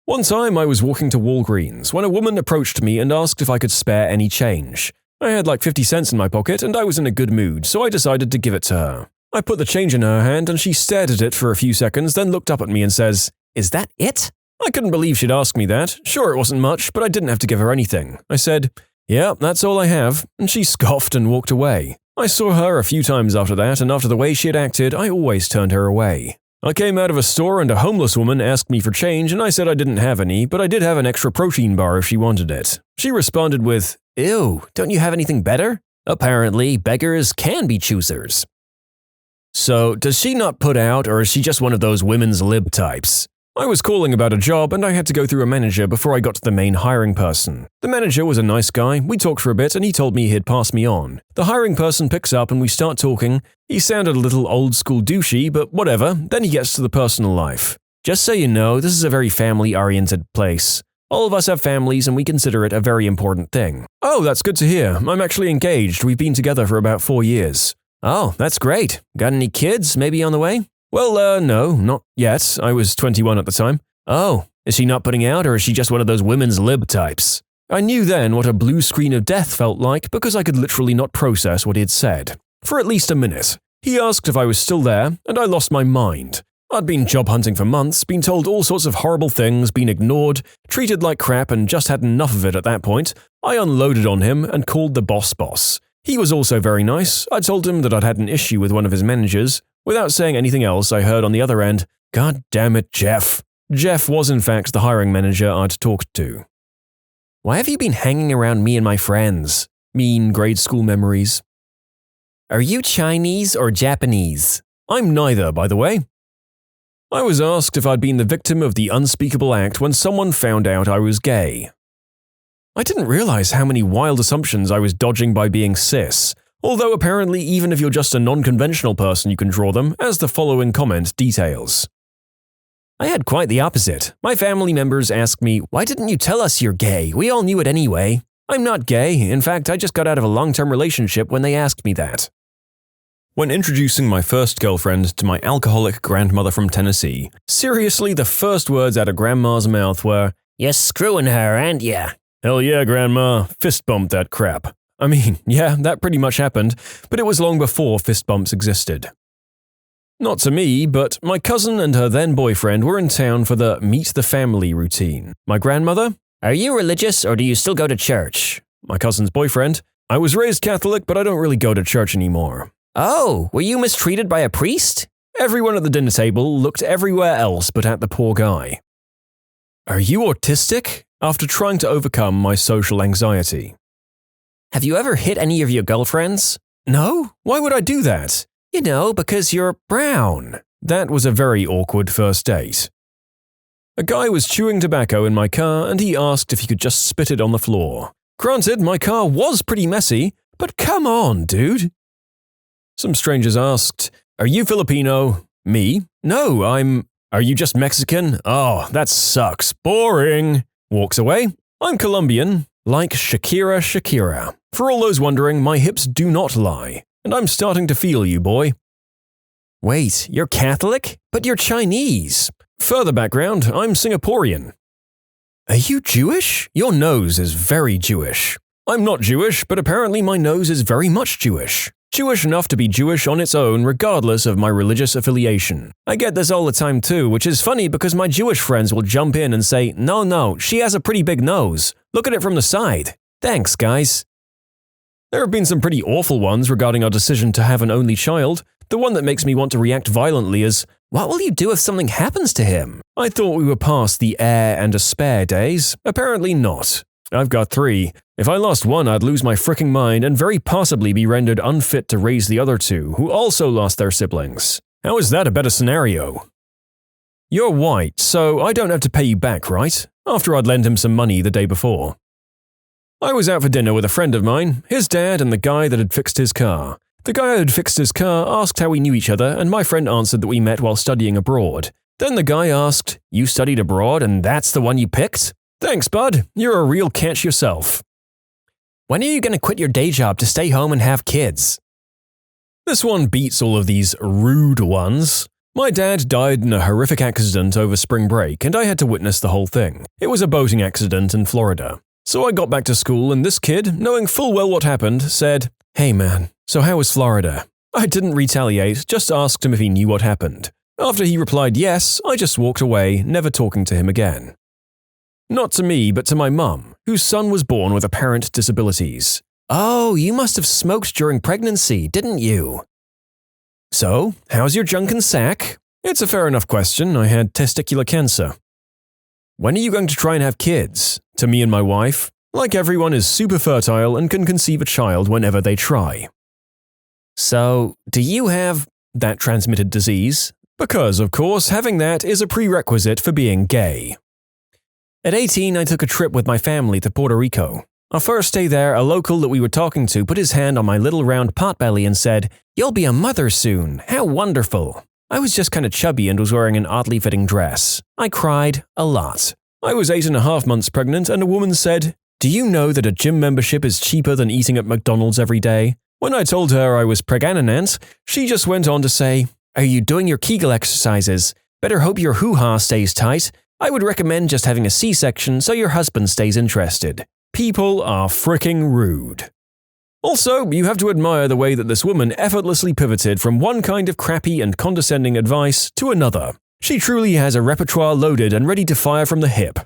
One time I was walking to Walgreens when a woman approached me and asked if I could spare any change. I had like 50 cents in my pocket and I was in a good mood, so I decided to give it to her. I put the change in her hand and she stared at it for a few seconds, then looked up at me and says, "Is that it?" I couldn't believe she'd ask me that. Sure, it wasn't much, but I didn't have to give her anything. I said, "Yeah, that's all I have," and she scoffed and walked away. I saw her a few times after that, and after the way she had acted, I always turned her away. I came out of a store and a homeless woman asked me for change and I said I didn't have any, but I did have an extra protein bar if she wanted it. She responded with, "Ew, don't you have anything better?" Apparently, beggars can be choosers. So, does she not put out, or is she just one of those women's lib types? I was calling about a job and I had to go through a manager before I got to the main hiring person. The manager was a nice guy, we talked for a bit and he told me he'd pass me on. The hiring person picks up and we start talking. He sounded a little old school douchey, but whatever, then he gets to the personal life. Just so you know, this is a very family-oriented place. All of us have families and we consider it a very important thing. Oh, that's good to hear. I'm actually engaged. We've been together for about 4 years. Oh, that's great. Got any kids maybe on the way? Well, no, not yet. I was 21 at the time. Oh, is she not putting out or is she just one of those women's lib types? I knew then what a blue screen of death felt like because I could literally not process what he had said. For at least a minute. He asked if I was still there, and I lost my mind. I'd been job hunting for months, been told all sorts of horrible things, been ignored, treated like crap and just had enough of it at that point. I unloaded on him and called the boss. He was also very nice. I told him that I'd had an issue with one of his managers. Without saying anything else, I heard on the other end, "God damn it, Jeff." Jeff was in fact the hiring manager I'd talked to. Why have you been hanging around me and my friends? Mean grade school memories. Are you Chinese or Japanese? I'm neither, by the way. I was asked if I'd been the victim of the unspeakable act when someone found out I was gay. I didn't realize how many wild assumptions I was dodging by being cis. Although apparently even if you're just a non-conventional person you can draw them, as the following comment details. I had quite the opposite. My family members asked me, "Why didn't you tell us you're gay? We all knew it anyway." I'm not gay. In fact, I just got out of a long-term relationship when they asked me that. When introducing my first girlfriend to my alcoholic grandmother from Tennessee, seriously the first words out of Grandma's mouth were, "You're screwing her, aren't ya?" Hell yeah, Grandma. Fist bumped that crap. I mean, yeah, that pretty much happened, but it was long before fist bumps existed. Not to me, but my cousin and her then boyfriend were in town for the meet the family routine. My grandmother, "Are you religious or do you still go to church?" My cousin's boyfriend, "I was raised Catholic, but I don't really go to church anymore." "Oh, were you mistreated by a priest?" Everyone at the dinner table looked everywhere else but at the poor guy. "Are you autistic?" After trying to overcome my social anxiety. "Have you ever hit any of your girlfriends?" "No, why would I do that?" "You know, because you're brown." That was a very awkward first date. A guy was chewing tobacco in my car and he asked if he could just spit it on the floor. Granted, my car was pretty messy, but come on, dude. Some strangers asked, "Are you Filipino?" Me? "No, Are you just Mexican?" "Oh, that sucks. Boring." Walks away. "I'm Colombian." Like Shakira. For all those wondering, my hips do not lie. And I'm starting to feel you, boy. "Wait, you're Catholic? But you're Chinese." Further background, I'm Singaporean. "Are you Jewish? Your nose is very Jewish." I'm not Jewish, but apparently my nose is very much Jewish. Jewish enough to be Jewish on its own regardless of my religious affiliation. I get this all the time too, which is funny because my Jewish friends will jump in and say, No, she has a pretty big nose. Look at it from the side." Thanks, guys. There have been some pretty awful ones regarding our decision to have an only child. The one that makes me want to react violently is, "What will you do if something happens to him?" I thought we were past the heir and a spare days. Apparently not. I've got 3. If I lost one, I'd lose my fricking mind and very possibly be rendered unfit to raise the other 2, who also lost their siblings. How is that a better scenario? You're white, so I don't have to pay you back, right? After I'd lent him some money the day before. I was out for dinner with a friend of mine, his dad and the guy that had fixed his car. The guy who had fixed his car asked how we knew each other, and my friend answered that we met while studying abroad. Then the guy asked, "You studied abroad and that's the one you picked?" "Thanks, bud. You're a real catch yourself." "When are you going to quit your day job to stay home and have kids?" This one beats all of these rude ones. My dad died in a horrific accident over spring break, and I had to witness the whole thing. It was a boating accident in Florida. So I got back to school, and this kid, knowing full well what happened, said, "Hey man, so how was Florida?" I didn't retaliate, just asked him if he knew what happened. After he replied yes, I just walked away, never talking to him again. Not to me, but to my mum, whose son was born with apparent disabilities. "Oh, you must have smoked during pregnancy, didn't you?" "So, how's your junk and sack?" It's a fair enough question. I had testicular cancer. "When are you going to try and have kids?" To me and my wife. Like everyone is super fertile and can conceive a child whenever they try. "So, do you have that transmitted disease?" Because, of course, having that is a prerequisite for being gay. At 18, I took a trip with my family to Puerto Rico. Our first day there, a local that we were talking to put his hand on my little round potbelly and said, "You'll be a mother soon. How wonderful." I was just kind of chubby and was wearing an oddly fitting dress. I cried a lot. I was 8.5 months pregnant and a woman said, "Do you know that a gym membership is cheaper than eating at McDonald's every day?" When I told her I was pregnant, she just went on to say, "Are you doing your Kegel exercises? Better hope your hoo-ha stays tight. I would recommend just having a C-section so your husband stays interested." People are fricking rude. Also, you have to admire the way that this woman effortlessly pivoted from one kind of crappy and condescending advice to another. She truly has a repertoire loaded and ready to fire from the hip.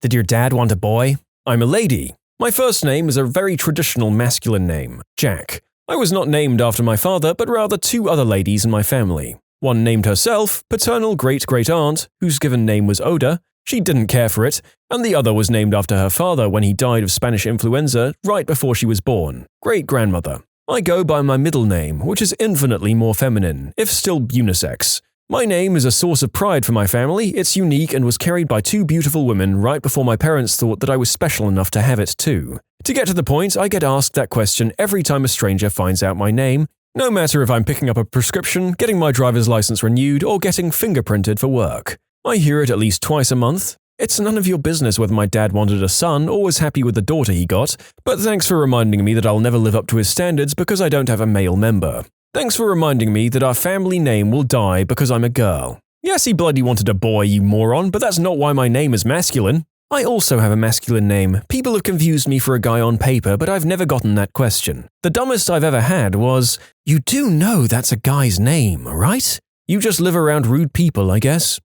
"Did your dad want a boy?" I'm a lady. My first name is a very traditional masculine name, Jack. I was not named after my father, but rather 2 other ladies in my family. One named herself, paternal great-great-aunt, whose given name was Oda. She didn't care for it, and the other was named after her father when he died of Spanish influenza right before she was born, great-grandmother. I go by my middle name, which is infinitely more feminine, if still unisex. My name is a source of pride for my family, it's unique and was carried by 2 beautiful women right before my parents thought that I was special enough to have it too. To get to the point, I get asked that question every time a stranger finds out my name, no matter if I'm picking up a prescription, getting my driver's license renewed, or getting fingerprinted for work. I hear it at least twice a month. It's none of your business whether my dad wanted a son or was happy with the daughter he got, but thanks for reminding me that I'll never live up to his standards because I don't have a male member. Thanks for reminding me that our family name will die because I'm a girl. Yes, he bloody wanted a boy, you moron, but that's not why my name is masculine. I also have a masculine name. People have confused me for a guy on paper, but I've never gotten that question. The dumbest I've ever had was, you do know that's a guy's name, right? You just live around rude people, I guess.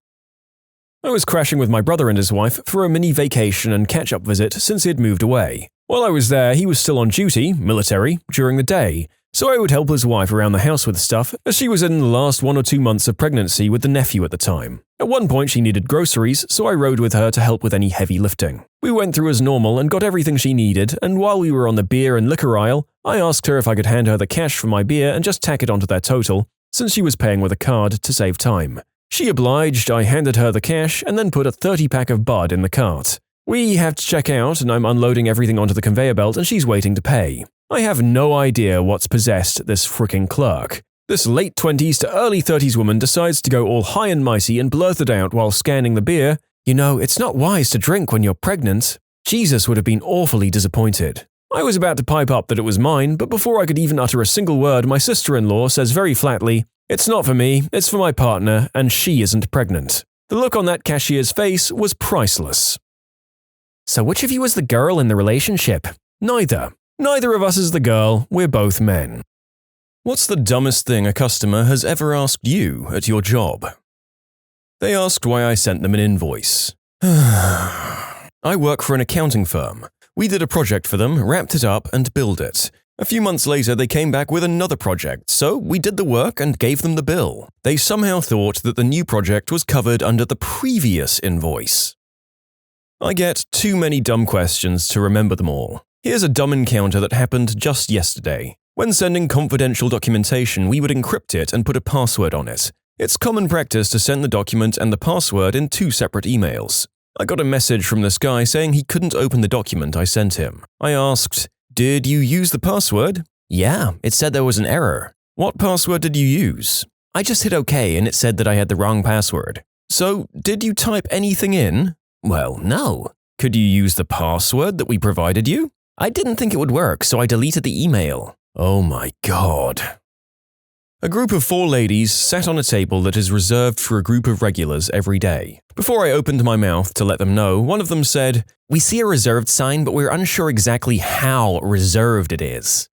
I was crashing with my brother and his wife for a mini vacation and catch-up visit since he had moved away. While I was there, he was still on duty, military, during the day, so I would help his wife around the house with stuff as she was in the last 1 or 2 months of pregnancy with the nephew at the time. At one point she needed groceries, so I rode with her to help with any heavy lifting. We went through as normal and got everything she needed, and while we were on the beer and liquor aisle, I asked her if I could hand her the cash for my beer and just tack it onto their total, since she was paying with a card to save time. She obliged, I handed her the cash and then put a 30-pack of bud in the cart. We have to check out and I'm unloading everything onto the conveyor belt and she's waiting to pay. I have no idea what's possessed this fricking clerk. This late 20s to early 30s woman decides to go all high and mighty and blurted out while scanning the beer, "You know, it's not wise to drink when you're pregnant." Jesus would have been awfully disappointed. I was about to pipe up that it was mine, but before I could even utter a single word, my sister-in-law says very flatly, "It's not for me, it's for my partner, and she isn't pregnant." The look on that cashier's face was priceless. So which of you is the girl in the relationship? Neither. Neither of us is the girl, we're both men. What's the dumbest thing a customer has ever asked you at your job? They asked why I sent them an invoice. I work for an accounting firm. We did a project for them, wrapped it up, and billed it. A few months later, they came back with another project, so we did the work and gave them the bill. They somehow thought that the new project was covered under the previous invoice. I get too many dumb questions to remember them all. Here's a dumb encounter that happened just yesterday. When sending confidential documentation, we would encrypt it and put a password on it. It's common practice to send the document and the password in 2 separate emails. I got a message from this guy saying he couldn't open the document I sent him. I asked, "Did you use the password?" Yeah, it said there was an error. "What password did you use?" I just hit OK and it said that I had the wrong password. "So, did you type anything in?" Well, no. "Could you use the password that we provided you?" I didn't think it would work, so I deleted the email. Oh my God. A group of 4 ladies sat on a table that is reserved for a group of regulars every day. Before I opened my mouth to let them know, one of them said, "We see a reserved sign, but we're unsure exactly how reserved it is."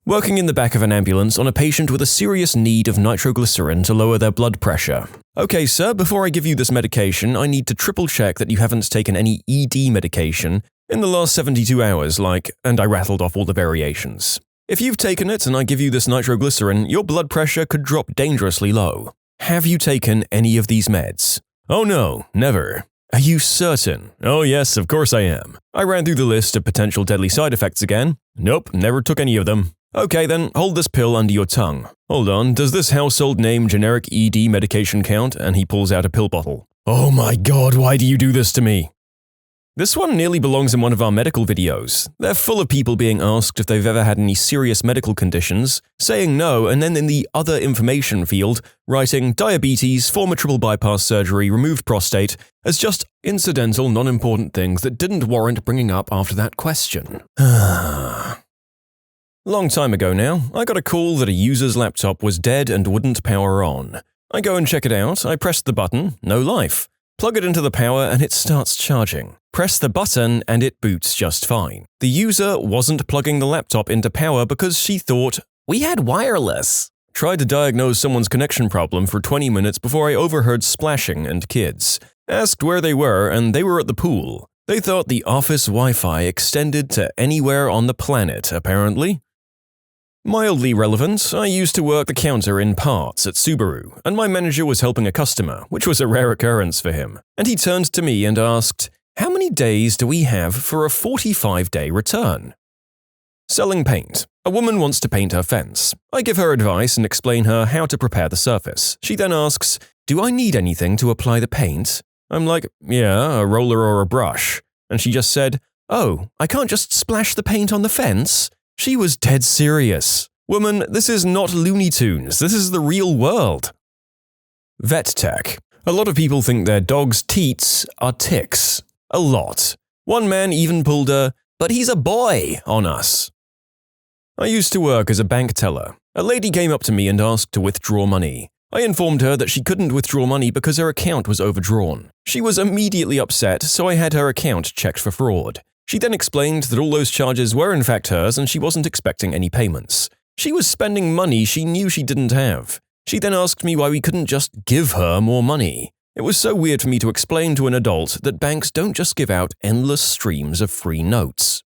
Working in the back of an ambulance on a patient with a serious need of nitroglycerin to lower their blood pressure. "Okay, sir, before I give you this medication, I need to triple check that you haven't taken any ED medication in the last 72 hours, and I rattled off all the variations. If you've taken it and I give you this nitroglycerin, your blood pressure could drop dangerously low. Have you taken any of these meds?" "Oh no, never." "Are you certain?" "Oh yes, of course I am." I ran through the list of potential deadly side effects again. "Nope, never took any of them." "Okay then, hold this pill under your tongue." "Hold on, does this household name generic ED medication count?" And he pulls out a pill bottle. "Oh my God, why do you do this to me?" This one nearly belongs in one of our medical videos. They're full of people being asked if they've ever had any serious medical conditions, saying no, and then in the other information field, writing diabetes, former triple bypass surgery, removed prostate, as just incidental, non-important things that didn't warrant bringing up after that question. Long time ago now, I got a call that a user's laptop was dead and wouldn't power on. I go and check it out, I press the button, no life. Plug it into the power and it starts charging. Press the button and it boots just fine. The user wasn't plugging the laptop into power because she thought, "We had wireless." Tried to diagnose someone's connection problem for 20 minutes before I overheard splashing and kids. Asked where they were and they were at the pool. They thought the office Wi-Fi extended to anywhere on the planet, apparently. Mildly relevant, I used to work the counter in parts at Subaru, and my manager was helping a customer, which was a rare occurrence for him. And he turned to me and asked, "How many days do we have for a 45-day return?" Selling paint. A woman wants to paint her fence. I give her advice and explain her how to prepare the surface. She then asks, "Do I need anything to apply the paint?" I'm like, "Yeah, a roller or a brush." And she just said, "Oh, I can't just splash the paint on the fence?" She was dead serious. "Woman, this is not Looney Tunes, this is the real world." Vet tech. A lot of people think their dog's teats are ticks. A lot. One man even pulled a, "but he's a boy," on us. I used to work as a bank teller. A lady came up to me and asked to withdraw money. I informed her that she couldn't withdraw money because her account was overdrawn. She was immediately upset, so I had her account checked for fraud. She then explained that all those charges were in fact hers and she wasn't expecting any payments. She was spending money she knew she didn't have. She then asked me why we couldn't just give her more money. It was so weird for me to explain to an adult that banks don't just give out endless streams of free notes.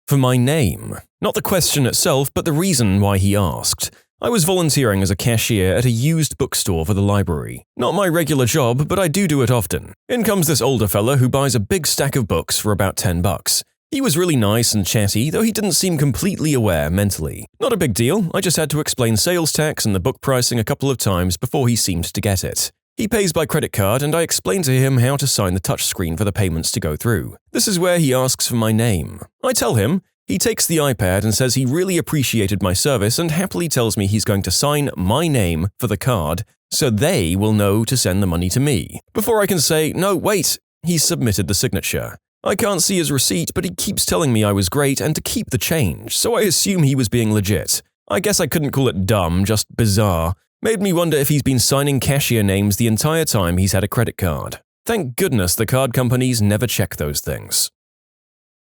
For my name. Not the question itself, but the reason why he asked. I was volunteering as a cashier at a used bookstore for the library. Not my regular job, but I do it often. In comes this older fella who buys a big stack of books for about $10. He was really nice and chatty, though he didn't seem completely aware mentally. Not a big deal, I just had to explain sales tax and the book pricing a couple of times before he seemed to get it. He pays by credit card and I explain to him how to sign the touchscreen for the payments to go through. This is where he asks for my name. I tell him. He takes the iPad and says he really appreciated my service and happily tells me he's going to sign my name for the card so they will know to send the money to me. Before I can say, no, wait, he's submitted the signature. I can't see his receipt, but he keeps telling me I was great and to keep the change, so I assume he was being legit. I guess I couldn't call it dumb, just bizarre. Made me wonder if he's been signing cashier names the entire time he's had a credit card. Thank goodness the card companies never check those things.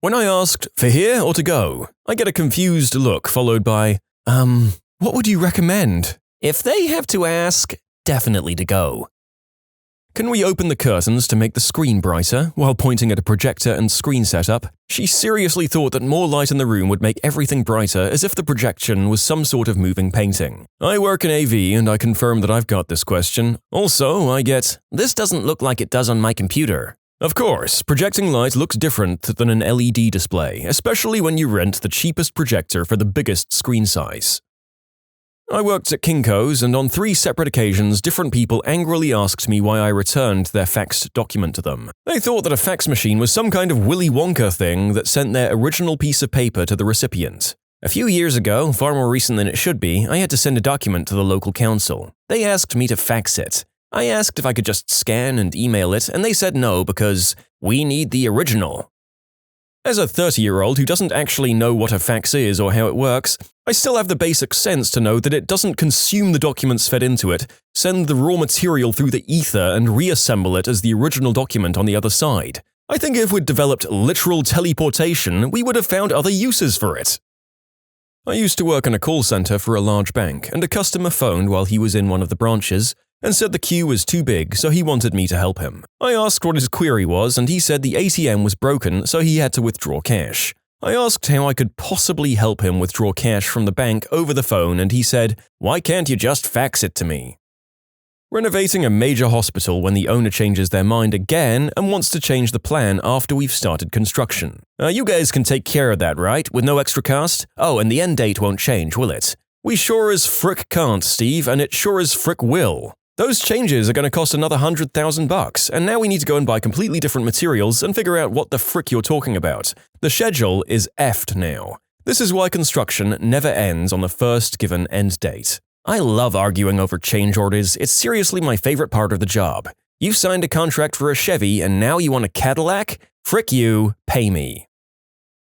When I asked, for here or to go, I get a confused look followed by, what would you recommend? If they have to ask, definitely to go. Can we open the curtains to make the screen brighter while pointing at a projector and screen setup? She seriously thought that more light in the room would make everything brighter as if the projection was some sort of moving painting. I work in AV and I confirm that I've got this question. Also, I get, this doesn't look like it does on my computer. Of course, projecting light looks different than an LED display, especially when you rent the cheapest projector for the biggest screen size. I worked at Kinko's and on 3 separate occasions different people angrily asked me why I returned their faxed document to them. They thought that a fax machine was some kind of Willy Wonka thing that sent their original piece of paper to the recipient. A few years ago, far more recent than it should be, I had to send a document to the local council. They asked me to fax it. I asked if I could just scan and email it, and they said no because we need the original. As a 30-year-old who doesn't actually know what a fax is or how it works, I still have the basic sense to know that it doesn't consume the documents fed into it, send the raw material through the ether and reassemble it as the original document on the other side. I think if we'd developed literal teleportation, we would have found other uses for it. I used to work in a call center for a large bank, and a customer phoned while he was in one of the branches and said the queue was too big, so he wanted me to help him. I asked what his query was, and he said the ATM was broken, so he had to withdraw cash. I asked how I could possibly help him withdraw cash from the bank over the phone, and he said, "Why can't you just fax it to me?" Renovating a major hospital when the owner changes their mind again and wants to change the plan after we've started construction. You guys can take care of that, right? With no extra cost? Oh, and the end date won't change, will it? We sure as frick can't, Steve, and it sure as frick will. Those changes are going to cost another $100,000, and now we need to go and buy completely different materials and figure out what the frick you're talking about. The schedule is effed now. This is why construction never ends on the first given end date. I love arguing over change orders. It's seriously my favorite part of the job. You signed a contract for a Chevy and now you want a Cadillac? Frick you, pay me.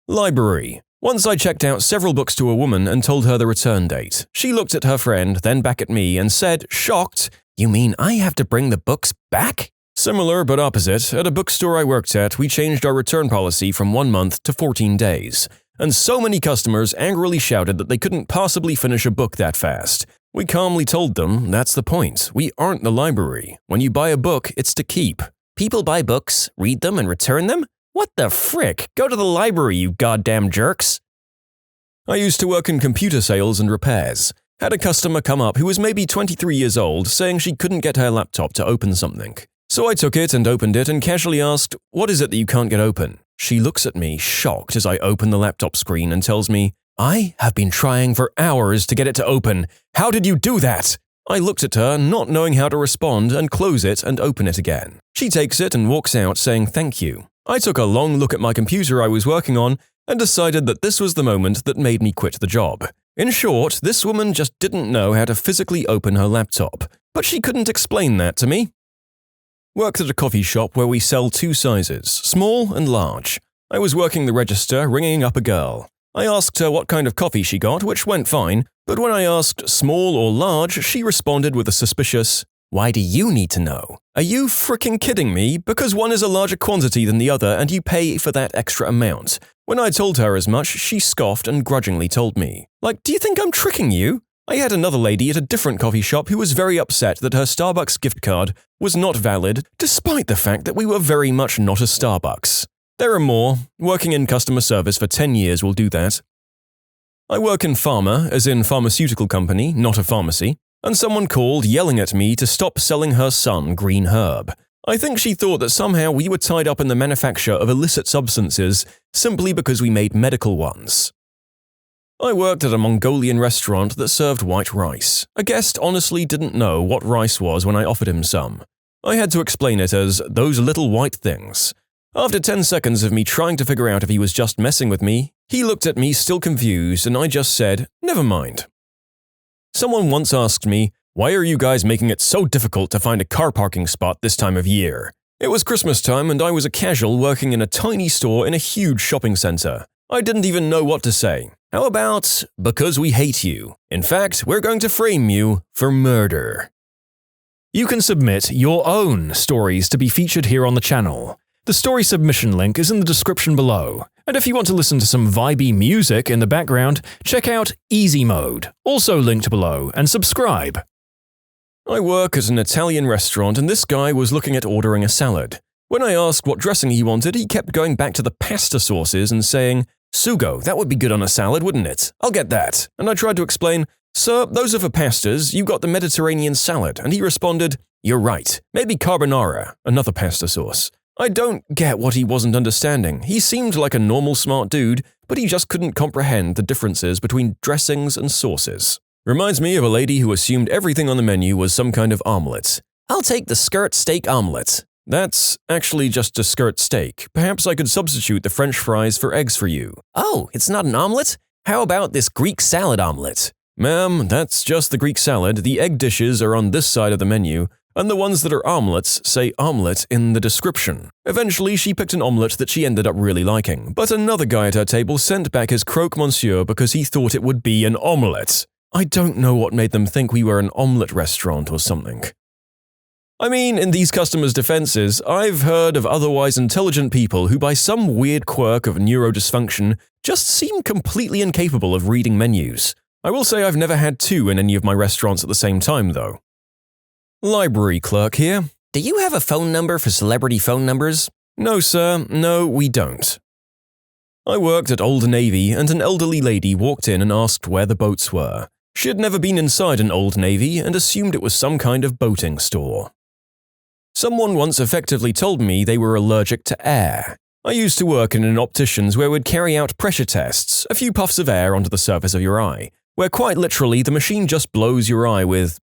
Library. Once I checked out several books to a woman and told her the return date. She looked at her friend, then back at me and said, shocked, "You mean I have to bring the books back?" Similar but opposite, at a bookstore I worked at, we changed our return policy from 1 month to 14 days. And so many customers angrily shouted that they couldn't possibly finish a book that fast. We calmly told them, that's the point. We aren't the library. When you buy a book, it's to keep. People buy books, read them, and return them? What the frick? Go to the library, you goddamn jerks. I used to work in computer sales and repairs. Had a customer come up who was maybe 23 years old saying she couldn't get her laptop to open something. So I took it and opened it and casually asked, "What is it that you can't get open?" She looks at me, shocked, as I open the laptop screen and tells me, "I have been trying for hours to get it to open. How did you do that?" I looked at her, not knowing how to respond, and close it and open it again. She takes it and walks out saying thank you. I took a long look at my computer I was working on and decided that this was the moment that made me quit the job. In short, this woman just didn't know how to physically open her laptop, but she couldn't explain that to me. Worked at a coffee shop where we sell 2 sizes, small and large. I was working the register, ringing up a girl. I asked her what kind of coffee she got, which went fine, But when I asked small or large, she responded with a suspicious, "Why do you need to know? Are you fricking kidding me? Because one is a larger quantity than the other and you pay for that extra amount." When I told her as much, she scoffed and grudgingly told me, "Like, do you think I'm tricking you?" I had another lady at a different coffee shop who was very upset that her Starbucks gift card was not valid, despite the fact that we were very much not a Starbucks. There are more. Working in customer service for 10 years will do that. I work in pharma, as in pharmaceutical company, not a pharmacy, and someone called yelling at me to stop selling her son green herb. I think she thought that somehow we were tied up in the manufacture of illicit substances simply because we made medical ones. I worked at a Mongolian restaurant that served white rice. A guest honestly didn't know what rice was when I offered him some. I had to explain it as those little white things. After 10 seconds of me trying to figure out if he was just messing with me, he looked at me still confused and I just said, "Never mind." Someone once asked me, "Why are you guys making it so difficult to find a car parking spot this time of year?" It was Christmas time and I was a casual working in a tiny store in a huge shopping center. I didn't even know what to say. How about, "Because we hate you. In fact, we're going to frame you for murder." You can submit your own stories to be featured here on the channel. The story submission link is in the description below. And if you want to listen to some vibey music in the background, check out easymode, also linked below, and subscribe. I work at an Italian restaurant and this guy was looking at ordering a salad. When I asked what dressing he wanted, he kept going back to the pasta sauces and saying, "Sugo, that would be good on a salad, wouldn't it? I'll get that." And I tried to explain, "Sir, those are for pastas, you got the Mediterranean salad." And he responded, "You're right, maybe carbonara, another pasta sauce." I don't get what he wasn't understanding. He seemed like a normal smart dude, but he just couldn't comprehend the differences between dressings and sauces. Reminds me of a lady who assumed everything on the menu was some kind of omelet. "I'll take the skirt steak omelet." That's actually just a skirt steak. Perhaps I could substitute the French fries for eggs for you. "Oh, it's not an omelet? How about this Greek salad omelet?" "Ma'am, that's just the Greek salad. The egg dishes are on this side of the menu, and the ones that are omelets say omelet in the description." Eventually, she picked an omelet that she ended up really liking, but another guy at her table sent back his croque monsieur because he thought it would be an omelet. I don't know what made them think we were an omelet restaurant or something. I mean, in these customers' defenses, I've heard of otherwise intelligent people who by some weird quirk of neurodysfunction just seem completely incapable of reading menus. I will say I've never had two in any of my restaurants at the same time, though. Library clerk here. "Do you have a phone number for celebrity phone numbers?" "No, sir. No, we don't." I worked at Old Navy and an elderly lady walked in and asked where the boats were. She had never been inside an Old Navy and assumed it was some kind of boating store. Someone once effectively told me they were allergic to air. I used to work in an optician's where we'd carry out pressure tests, a few puffs of air onto the surface of your eye, where quite literally the machine just blows your eye with,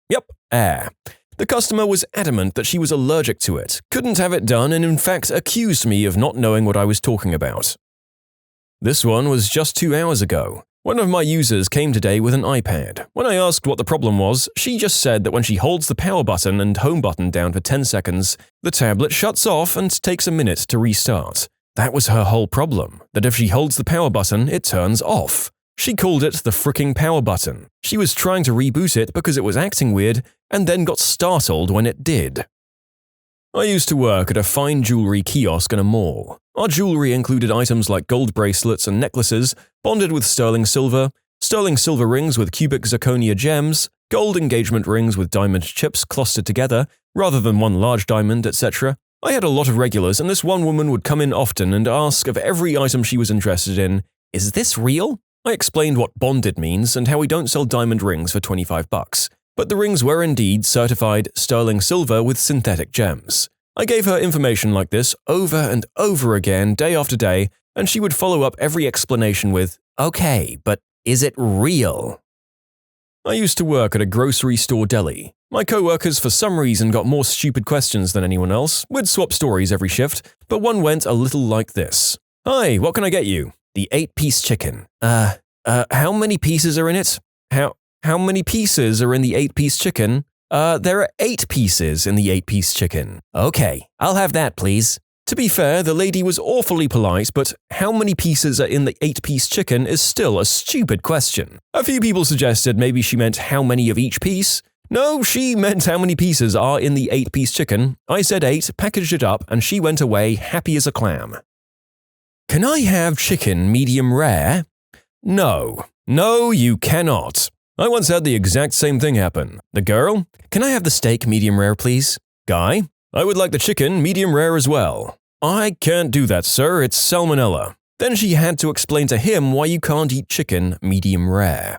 air. The customer was adamant that she was allergic to it, couldn't have it done, and in fact accused me of not knowing what I was talking about. This one was just 2 hours ago. One of my users came today with an iPad. When I asked what the problem was, she just said that when she holds the power button and home button down for 10 seconds, the tablet shuts off and takes a minute to restart. That was her whole problem, that if she holds the power button, it turns off. She called it the fricking power button. She was trying to reboot it because it was acting weird, and then got startled when it did. I used to work at a fine jewelry kiosk in a mall. Our jewelry included items like gold bracelets and necklaces bonded with sterling silver rings with cubic zirconia gems, gold engagement rings with diamond chips clustered together rather than one large diamond, etc. I had a lot of regulars, and this one woman would come in often and ask of every item she was interested in, "Is this real?" I explained what bonded means and how we don't sell diamond rings for $25, but the rings were indeed certified sterling silver with synthetic gems. I gave her information like this over and over again, day after day, and she would follow up every explanation with, "Okay, but is it real?" I used to work at a grocery store deli. My co-workers for some reason got more stupid questions than anyone else. We'd swap stories every shift, but one went a little like this. "Hi, what can I get you?" "The 8-piece chicken." How many pieces are in it?" How many pieces are in the 8-piece chicken?" There are 8 pieces in the 8-piece chicken." "Okay, I'll have that, please." To be fair, the lady was awfully polite, but how many pieces are in the 8-piece chicken is still a stupid question. A few people suggested maybe she meant how many of each piece. No, she meant how many pieces are in the 8-piece chicken. I said 8, packaged it up, and she went away happy as a clam. Can I have chicken medium rare? No. No, you cannot. I once had the exact same thing happen. The girl, can I have the steak medium rare, please? Guy, I would like the chicken medium rare as well. I can't do that, sir. It's salmonella. Then she had to explain to him why you can't eat chicken medium rare.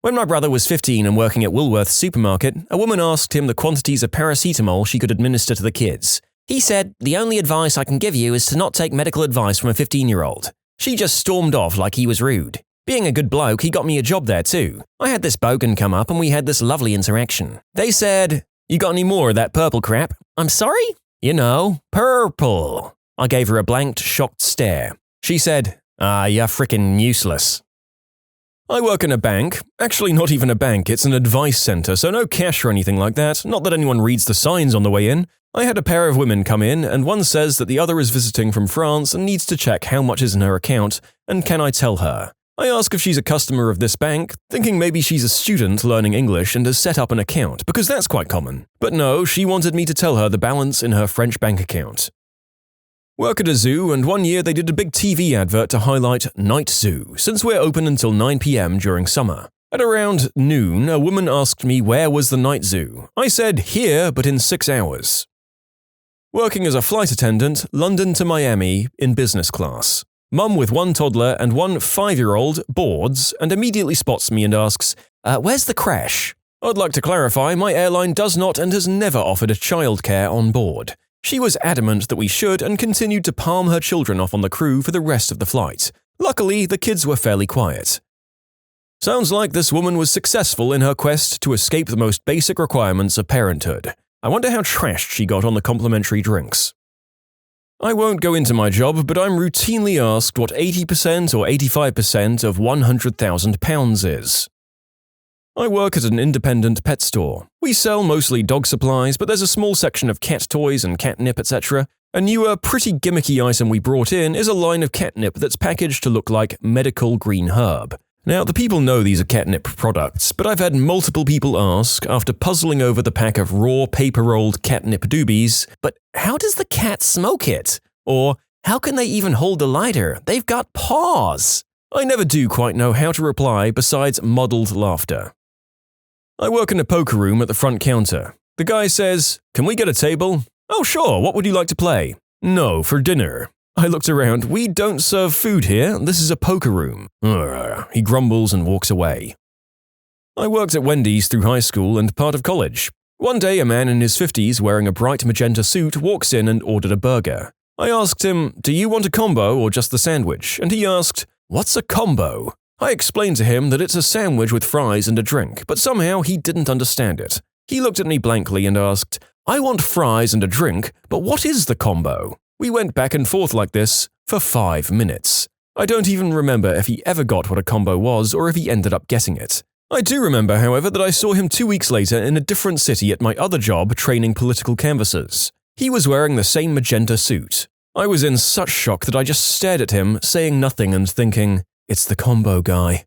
When my brother was 15 and working at Woolworth's supermarket, a woman asked him the quantities of paracetamol she could administer to the kids. He said, "The only advice I can give you is to not take medical advice from a 15-year-old. She just stormed off like he was rude. Being a good bloke, he got me a job there too. I had this bogan come up and we had this lovely interaction. They said, 'You got any more of that purple crap?' I'm sorry? You know, purple." I gave her a blanked, shocked stare. She said, "You're frickin' useless." I work in a bank. Actually, not even a bank, it's an advice center, so no cash or anything like that, not that anyone reads the signs on the way in. I had a pair of women come in, and one says that the other is visiting from France and needs to check how much is in her account, and can I tell her? I ask if she's a customer of this bank, thinking maybe she's a student learning English and has set up an account, because that's quite common. But no, she wanted me to tell her the balance in her French bank account. Work at a zoo, and one year they did a big TV advert to highlight Night Zoo, since we're open until 9 p.m. during summer. At around noon, a woman asked me where was the night zoo. I said, here, but in 6 hours. Working as a flight attendant, London to Miami, in business class. Mum with 1 toddler and 1 5-year-old boards and immediately spots me and asks, where's the crash? I'd like to clarify, my airline does not and has never offered a childcare on board. She was adamant that we should and continued to palm her children off on the crew for the rest of the flight. Luckily, the kids were fairly quiet. Sounds like this woman was successful in her quest to escape the most basic requirements of parenthood. I wonder how trashed she got on the complimentary drinks. I won't go into my job, but I'm routinely asked what 80% or 85% of £100,000 is. I work at an independent pet store. We sell mostly dog supplies, but there's a small section of cat toys and catnip, etc. A newer, pretty gimmicky item we brought in is a line of catnip that's packaged to look like medical green herb. Now, the people know these are catnip products, but I've had multiple people ask, after puzzling over the pack of raw, paper-rolled catnip doobies, but how does the cat smoke it? Or, how can they even hold the lighter? They've got paws! I never do quite know how to reply besides muddled laughter. I work in a poker room at the front counter. The guy says, "Can we get a table?" "Oh sure, what would you like to play?" "No, for dinner." I looked around. "We don't serve food here, this is a poker room." He grumbles and walks away. I worked at Wendy's through high school and part of college. One day a man in his 50s wearing a bright magenta suit walks in and ordered a burger. I asked him, "Do you want a combo or just the sandwich?" And he asked, "What's a combo?" I explained to him that it's a sandwich with fries and a drink, but somehow he didn't understand it. He looked at me blankly and asked, "I want fries and a drink, but what is the combo?" We went back and forth like this for 5 minutes. I don't even remember if he ever got what a combo was or if he ended up getting it. I do remember, however, that I saw him 2 weeks later in a different city at my other job training political canvassers. He was wearing the same magenta suit. I was in such shock that I just stared at him, saying nothing and thinking, it's the combo guy.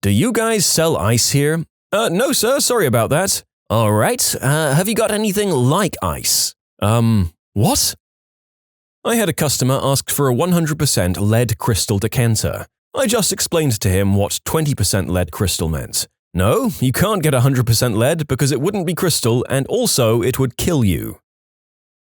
"Do you guys sell ice here?" No sir, sorry about that." "Alright, have you got anything like ice?" What?" I had a customer ask for a 100% lead crystal decanter. I just explained to him what 20% lead crystal meant. No, you can't get 100% lead because it wouldn't be crystal and also it would kill you.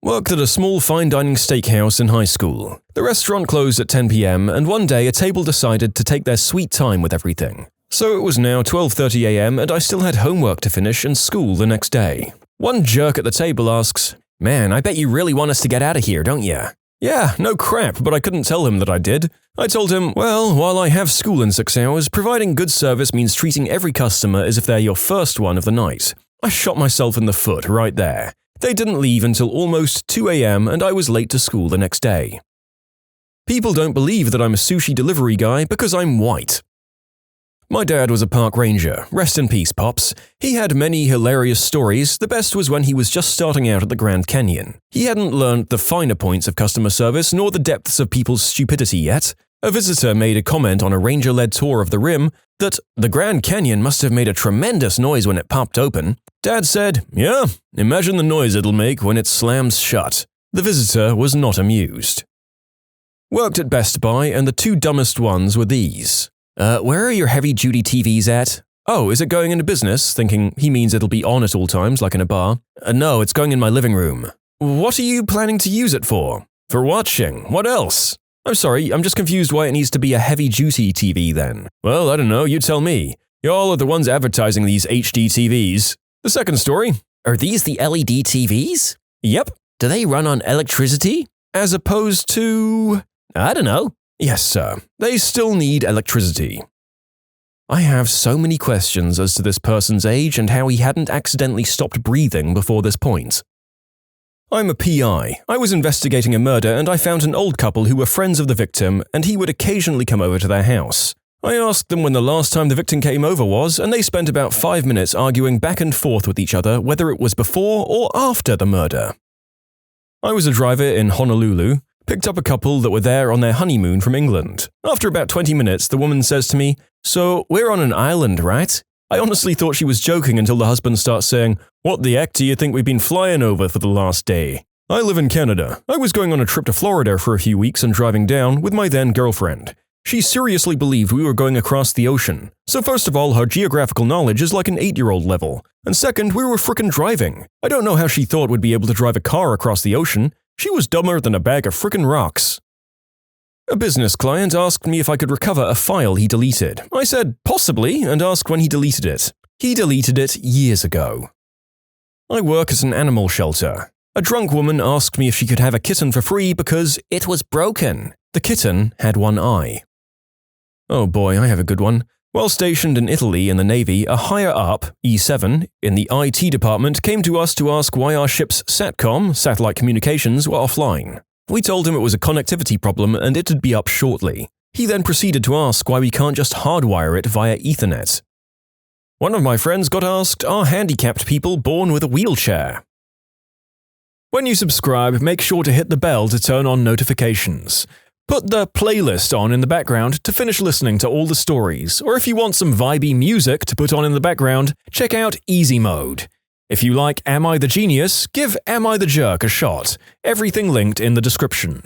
Worked at a small fine dining steakhouse in high school. The restaurant closed at 10 p.m. and one day a table decided to take their sweet time with everything. So it was now 12:30 a.m. and I still had homework to finish and school the next day. One jerk at the table asks, "Man, I bet you really want us to get out of here, don't you?" Yeah, no crap, but I couldn't tell him that I did. I told him, well, while I have school in 6 hours, providing good service means treating every customer as if they're your first one of the night. I shot myself in the foot right there. They didn't leave until almost 2 a.m. and I was late to school the next day. People don't believe that I'm a sushi delivery guy because I'm white. My dad was a park ranger. Rest in peace, Pops. He had many hilarious stories. The best was when he was just starting out at the Grand Canyon. He hadn't learned the finer points of customer service nor the depths of people's stupidity yet. A visitor made a comment on a ranger-led tour of the rim that the Grand Canyon must have made a tremendous noise when it popped open. Dad said, "Yeah, imagine the noise it'll make when it slams shut." The visitor was not amused. Worked at Best Buy, and the two dumbest ones were these. Where are your heavy-duty TVs at? Oh, is it going into business? Thinking he means it'll be on at all times, like in a bar. No, it's going in my living room. What are you planning to use it for? For watching. What else? I'm sorry, I'm just confused why it needs to be a heavy-duty TV then. Well, I don't know, you tell me. Y'all are the ones advertising these HD TVs. The second story. Are these the LED TVs? Yep. Do they run on electricity? As opposed to… I don't know. Yes, sir. They still need electricity. I have so many questions as to this person's age and how he hadn't accidentally stopped breathing before this point. I'm a PI. I was investigating a murder and I found an old couple who were friends of the victim and he would occasionally come over to their house. I asked them when the last time the victim came over was, and they spent about 5 minutes arguing back and forth with each other whether it was before or after the murder. I was a driver in Honolulu. Picked up a couple that were there on their honeymoon from England. After about 20 minutes, the woman says to me, "So, we're on an island, right?" I honestly thought she was joking until the husband starts saying, "What the heck do you think we've been flying over for the last day?" I live in Canada. I was going on a trip to Florida for a few weeks and driving down with my then girlfriend. She seriously believed we were going across the ocean. So first of all, her geographical knowledge is like an 8-year-old level. And second, we were frickin' driving. I don't know how she thought we'd be able to drive a car across the ocean. She was dumber than a bag of frickin' rocks. A business client asked me if I could recover a file he deleted. I said, possibly, and asked when he deleted it. He deleted it years ago. I work at an animal shelter. A drunk woman asked me if she could have a kitten for free because it was broken. The kitten had one eye. Oh boy, I have a good one. While stationed in Italy in the Navy, a higher-up, E7, in the IT department came to us to ask why our ship's SATCOM, satellite communications, were offline. We told him it was a connectivity problem and it'd be up shortly. He then proceeded to ask why we can't just hardwire it via Ethernet. One of my friends got asked, are handicapped people born with a wheelchair? When you subscribe, make sure to hit the bell to turn on notifications. Put the playlist on in the background to finish listening to all the stories, or if you want some vibey music to put on in the background, check out easymode. If you like Am I the Genius, give Am I the Jerk a shot. Everything linked in the description.